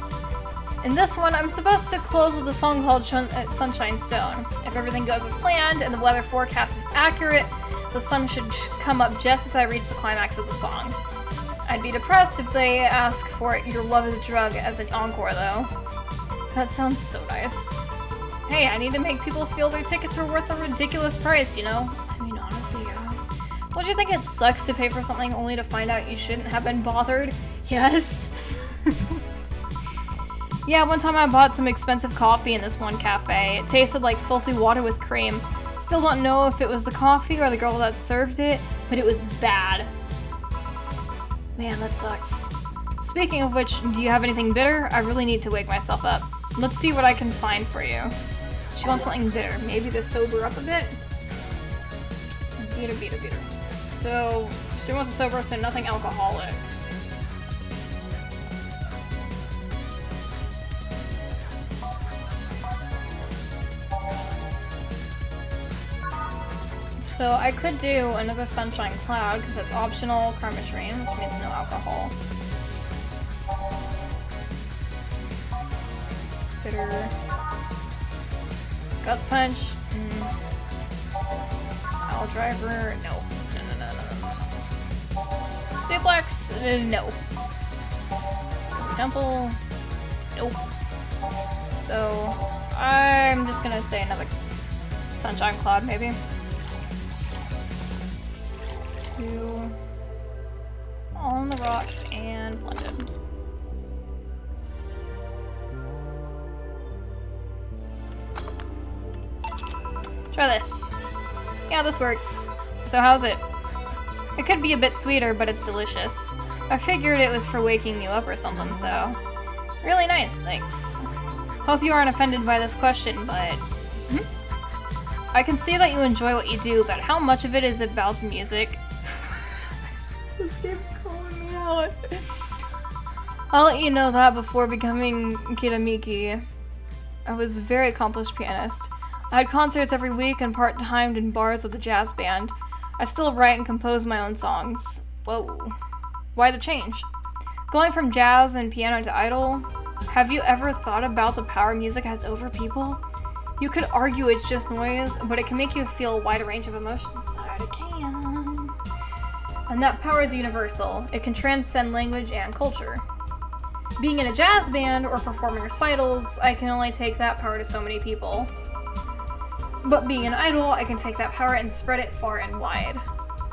[SPEAKER 2] In this one, I'm supposed to close with a song called Sunshine Stone. If everything goes as planned and the weather forecast is accurate, the sun should come up just as I reach the climax of the song. I'd be depressed if they ask for Your Love is a Drug as an encore, though. That sounds so nice. Hey, I need to make people feel their tickets are worth a ridiculous price, you know? I mean, honestly, yeah. Don't you think it sucks to pay for something only to find out you shouldn't have been bothered? Yes. Yeah, one time I bought some expensive coffee in this one cafe. It tasted like filthy water with cream. Still don't know if it was the coffee or the girl that served it, but it was bad. Man, that sucks. Speaking of which, do you have anything bitter? I really need to wake myself up. Let's see what I can find for you. She wants something bitter. Maybe to sober up a bit? Bitter. So, she wants to sober us, so nothing alcoholic. So I could do another Sunshine Cloud, because that's optional, Karmatrine, which means no alcohol. Bitter. Gut Punch. Owl Driver. No. Suplex. No. Temple. Nope. So I'm just gonna say another Sunshine Cloud, maybe. 2. on the rocks and blended. Try this. Yeah, this works. So how's it? It could be a bit sweeter, but it's delicious. I figured it was for waking you up or something, so... Really nice, thanks. Hope you aren't offended by this question, but... I can see that you enjoy what you do, but how much of it is about the music? This game's calling me out. I'll let you know that before becoming Kitamiki, I was a very accomplished pianist. I had concerts every week and part-timed in bars with a jazz band. I still write and compose my own songs. Whoa. Why the change? Going from jazz and piano to idol? Have you ever thought about the power music has over people? You could argue it's just noise, but it can make you feel a wide range of emotions. It can. And that power is universal. It can transcend language and culture. Being in a jazz band or performing recitals, I can only take that power to so many people. But being an idol, I can take that power and spread it far and wide.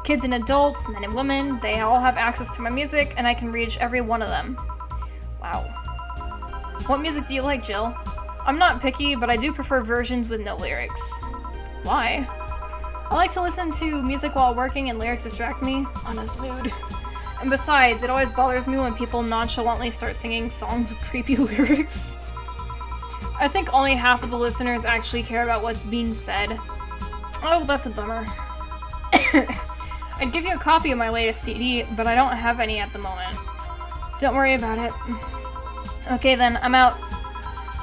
[SPEAKER 2] Kids and adults, men and women, they all have access to my music, and I can reach every one of them. Wow. What music do you like, Jill? I'm not picky, but I do prefer versions with no lyrics. Why? I like to listen to music while working and lyrics distract me. Honest mood. And besides, it always bothers me when people nonchalantly start singing songs with creepy lyrics. I think only half of the listeners actually care about what's being said. Oh, that's a bummer. I'd give you a copy of my latest CD, but I don't have any at the moment. Don't worry about it. Okay then, I'm out.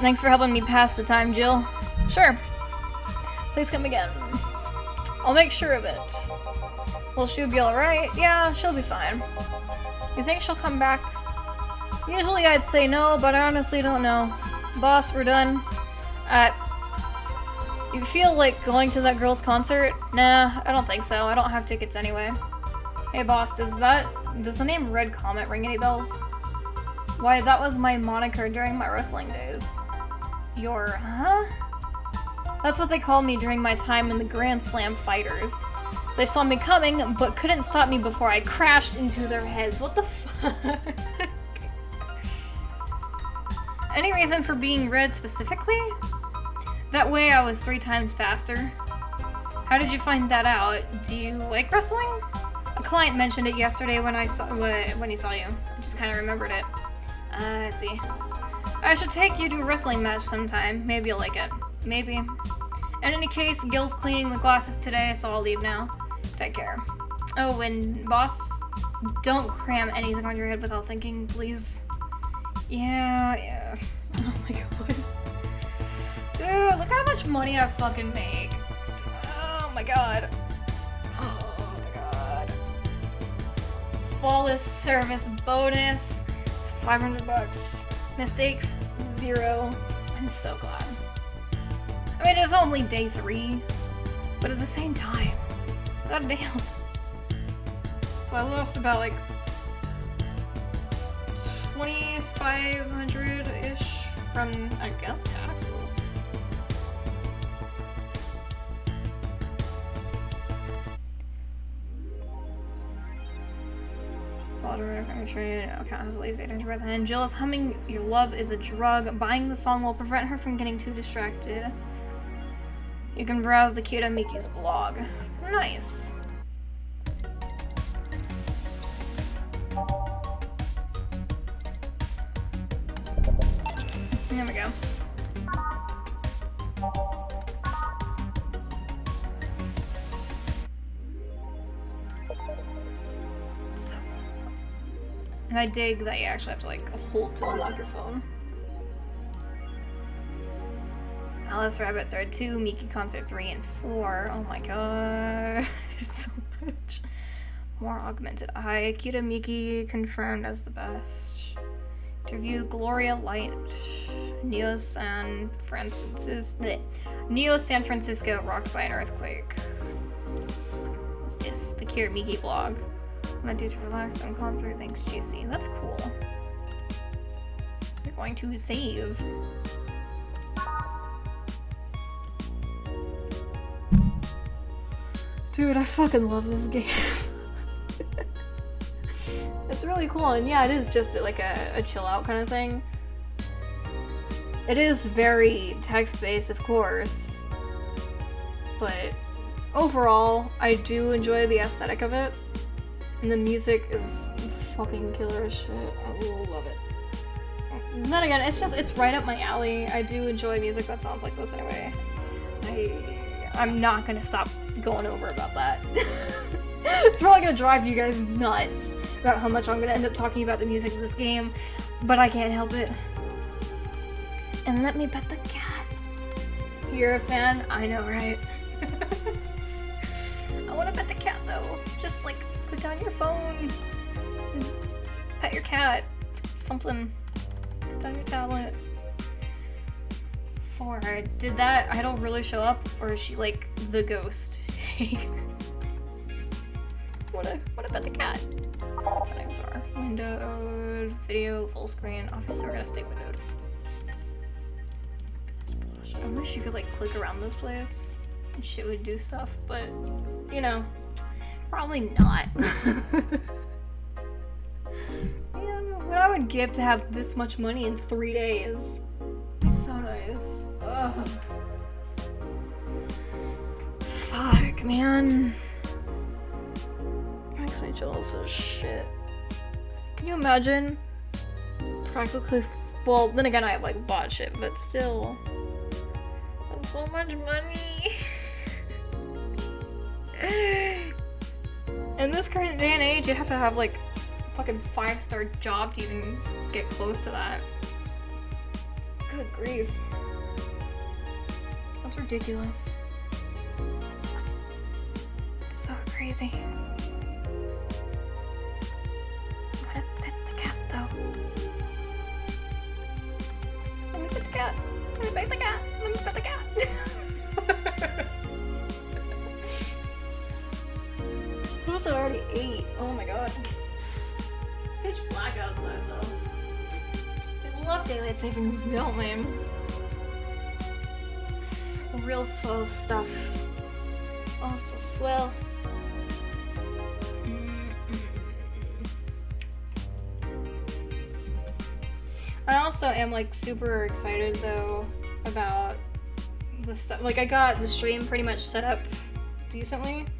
[SPEAKER 2] Thanks for helping me pass the time, Jill. Sure. Please come again. I'll make sure of it. Will she be alright? Yeah, she'll be fine. You think she'll come back? Usually I'd say no, but I honestly don't know. Boss, we're done. You feel like going to that girl's concert? Nah, I don't think so. I don't have tickets anyway. Hey boss, does the name Red Comet ring any bells? Why, that was my moniker during my wrestling days. Huh? That's what they called me during my time in the Grand Slam Fighters. They saw me coming, but couldn't stop me before I crashed into their heads. What the fuck? Any reason for being red specifically? That way I was 3 times faster. How did you find that out? Do you like wrestling? A client mentioned it yesterday when he saw you. I just kind of remembered it. I see. I should take you to a wrestling match sometime. Maybe you'll like it. Maybe. In any case, Gil's cleaning the glasses today, so I'll leave now. Take care. Oh, and boss, don't cram anything on your head without thinking, please. Yeah. Oh my god. Dude, look how much money I fucking make. Oh my god. Oh my god. Flawless service bonus. $500. Mistakes, 0. I'm so glad. I mean, it was only day 3, but at the same time, god damn. So I lost about like 2,500-ish from, I guess, taxes. I'm sure you know, count as lazy to breath in. Jill is humming "Your Love is a Drug." Buying the song will prevent her from getting too distracted. You can browse the Kiyomiki's blog. Nice. There we go. And I dig that you actually have to like hold to the microphone. Alice Rabbit Thread 2, Miki Concert 3 and 4. Oh my god. It's so much. More Augmented Eye. Kita Miki confirmed as the best. Interview Gloria Light. Neo San Francisco rocked by an earthquake. What's this? The Kira Miki blog. I'm gonna do to relax on concert. Thanks, JC. That's cool. You're going to save. Dude, I fucking love this game. It's really cool, and yeah, it is just like a chill out kind of thing. It is very text-based, of course, but overall, I do enjoy the aesthetic of it, and the music is fucking killer as shit. I love it. Then again, it's right up my alley. I do enjoy music that sounds like this anyway. I'm not gonna stop going over about that. It's probably gonna drive you guys nuts about how much I'm gonna end up talking about the music of this game, but I can't help it. And let me pet the cat. You're a fan? I know, right? I wanna pet the cat though. Just like put down your phone, and pet your cat, something. Put down your tablet. 4. Did that idol really show up, or is she like the ghost? wanna pet the cat. Settings are windowed, video, full screen. Obviously, we're gonna stay windowed. I wish you could like click around this place and shit would do stuff, but you know, probably not. What I would give to have this much money in 3 days. So nice. Ugh. Fuck, man. Makes me jealous as shit. Can you imagine? Practically. Well, then again, I have like bought shit, but still. That's so much money. In this current day and age, you have to have like a fucking 5-star job to even get close to that. Good grief. That's ridiculous. It's so crazy. I'm gonna pet the cat though. Let me pet the cat. Let me pet the cat. Let me pet the cat. What was it already 8? Oh my god. It's pitch black outside though. I love daylight savings, don't we? Real swell stuff. Also swell. I also am like super excited though about the stuff. Like I got the stream pretty much set up decently-ish,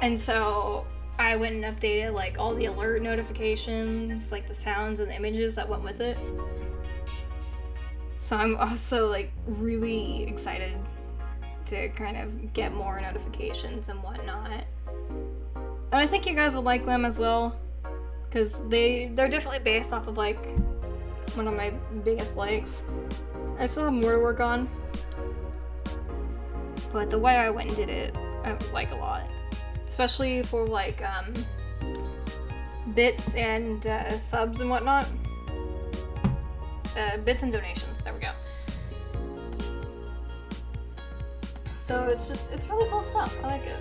[SPEAKER 2] and so I went and updated like all the alert notifications, like the sounds and the images that went with it. So I'm also like really excited to kind of get more notifications and whatnot. And I think you guys will like them as well, because they're definitely based off of like one of my biggest likes. I still have more to work on, but the way I went and did it, I like a lot. Especially for like bits and subs and whatnot. Bits and donations, there we go. So it's really cool stuff. I like it.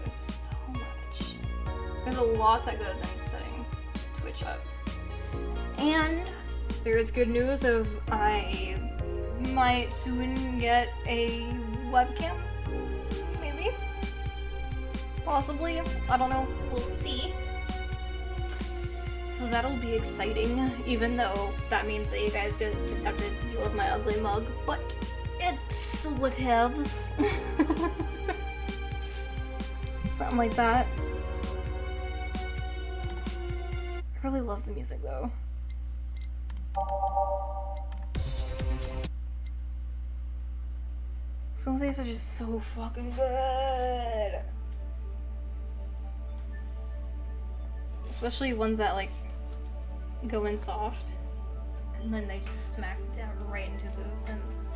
[SPEAKER 2] It's so much. There's a lot that goes into setting Twitch up. And there is good news of I might soon get a webcam. Maybe. Possibly. I don't know. We'll see. So that'll be exciting, even though that means that you guys just have to deal with my ugly mug, but it's whatevs. Something like that. I really love the music though. Some of these are just so fucking good. Especially ones that like go in soft and then they just smack down right into those synths.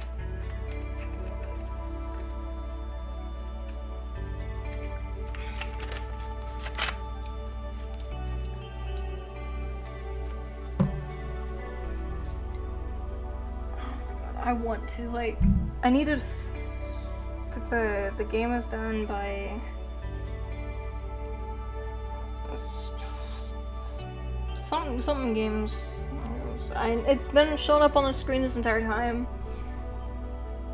[SPEAKER 2] I want to like I needed the game is done by something games. It's been showing up on the screen this entire time,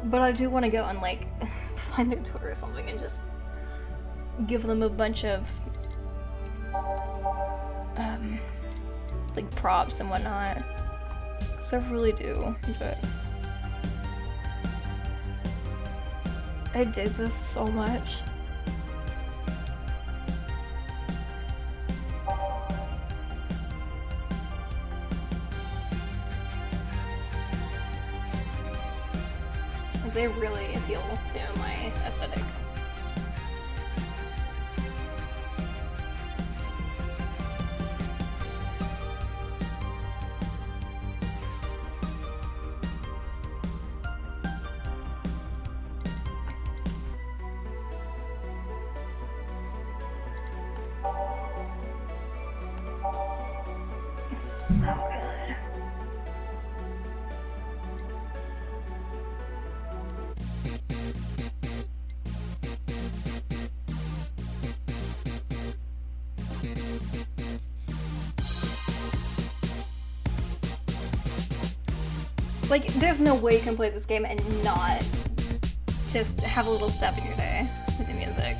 [SPEAKER 2] but I do want to go and like find their Twitter or something and just give them a bunch of like props and whatnot. Cause I really do, but I dig this so much. They really appeal to my aesthetic. This is so good. Like, there's no way you can play this game and not just have a little step in your day with the music.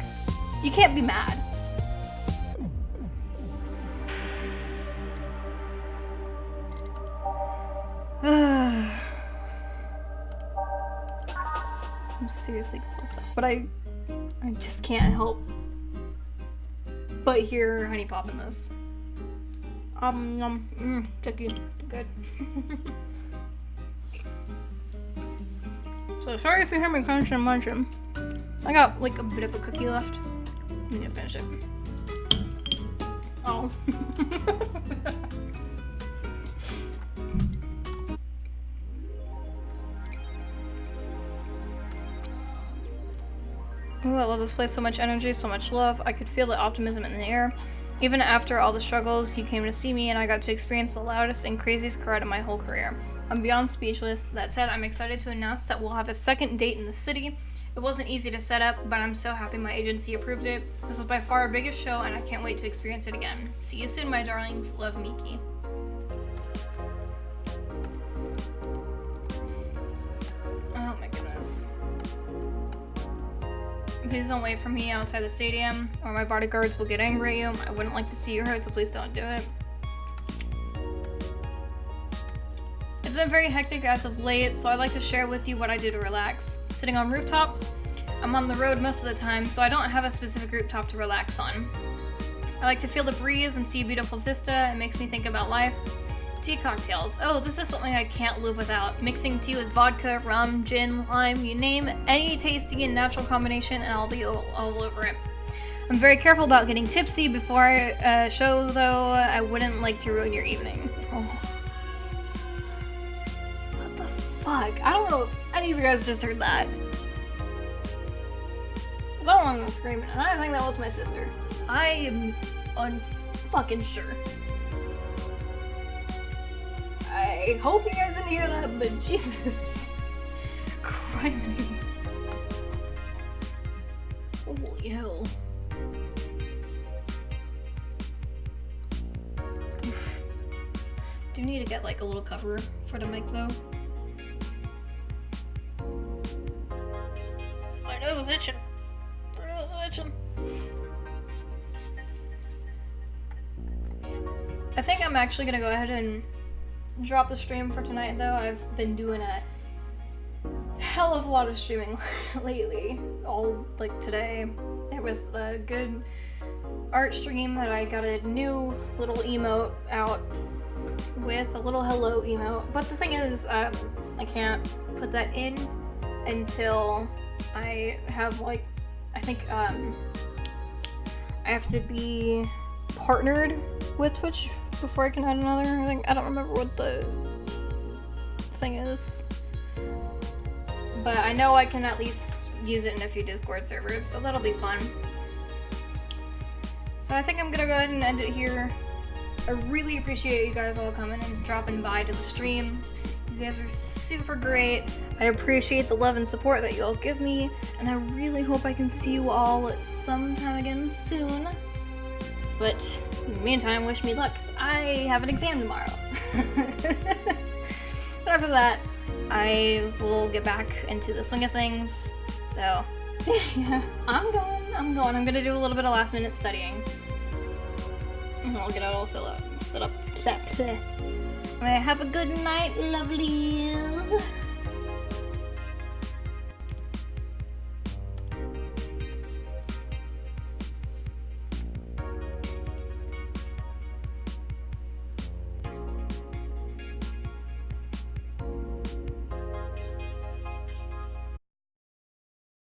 [SPEAKER 2] You can't be mad. Some seriously cool stuff, but I just can't help but hear Honey Pop in this. Chicky, good. So sorry if you hear me crunching and munching. I got like a bit of a cookie left. I need to finish it. Oh. Ooh, I love this place. So much energy, so much love. I could feel the optimism in the air. Even after all the struggles, you came to see me and I got to experience the loudest and craziest crowd of my whole career. I'm beyond speechless. That said, I'm excited to announce that we'll have a second date in the city. It wasn't easy to set up, but I'm so happy my agency approved it. This was by far our biggest show and I can't wait to experience it again. See you soon, my darlings. Love, Miki. Oh my goodness. Please don't wait for me outside the stadium, or my bodyguards will get angry at you. I wouldn't like to see you hurt, so please don't do it. It's been very hectic as of late, so I'd like to share with you what I do to relax. Sitting on rooftops. I'm on the road most of the time, so I don't have a specific rooftop to relax on. I like to feel the breeze and see a beautiful vista. It makes me think about life. Tea cocktails. Oh, this is something I can't live without. Mixing tea with vodka, rum, gin, lime, you name any tasty and natural combination and I'll be all over it. I'm very careful about getting tipsy before I show, though. I wouldn't like to ruin your evening. Oh. What the fuck? I don't know if any of you guys just heard that. Someone was screaming, and I think that was my sister. I am unfucking sure. I hope you guys didn't hear that, but Jesus. Criminy. Holy hell. Oof. Do need to get like a little cover for the mic though. My nose is itching. My nose is itching. I think I'm actually gonna go ahead and drop the stream for tonight though. I've been doing a hell of a lot of streaming lately. All like today. There was a good art stream that I got a new little emote out with, a little hello emote. But the thing is, I can't put that in until I have like, I think I have to be partnered with Twitch before I can add another. I don't remember what the thing is, but I know I can at least use it in a few Discord servers, so that'll be fun. So I think I'm gonna go ahead and end it here. I really appreciate you guys all coming and dropping by to the streams. You guys are super great. I appreciate the love and support that you all give me, and I really hope I can see you all sometime again soon. But in the meantime, wish me luck, because I have an exam tomorrow. But after that, I will get back into the swing of things. So, Yeah, I'm going. I'm gonna do a little bit of last minute studying. And I'll get it all set up. Have a good night, lovelies.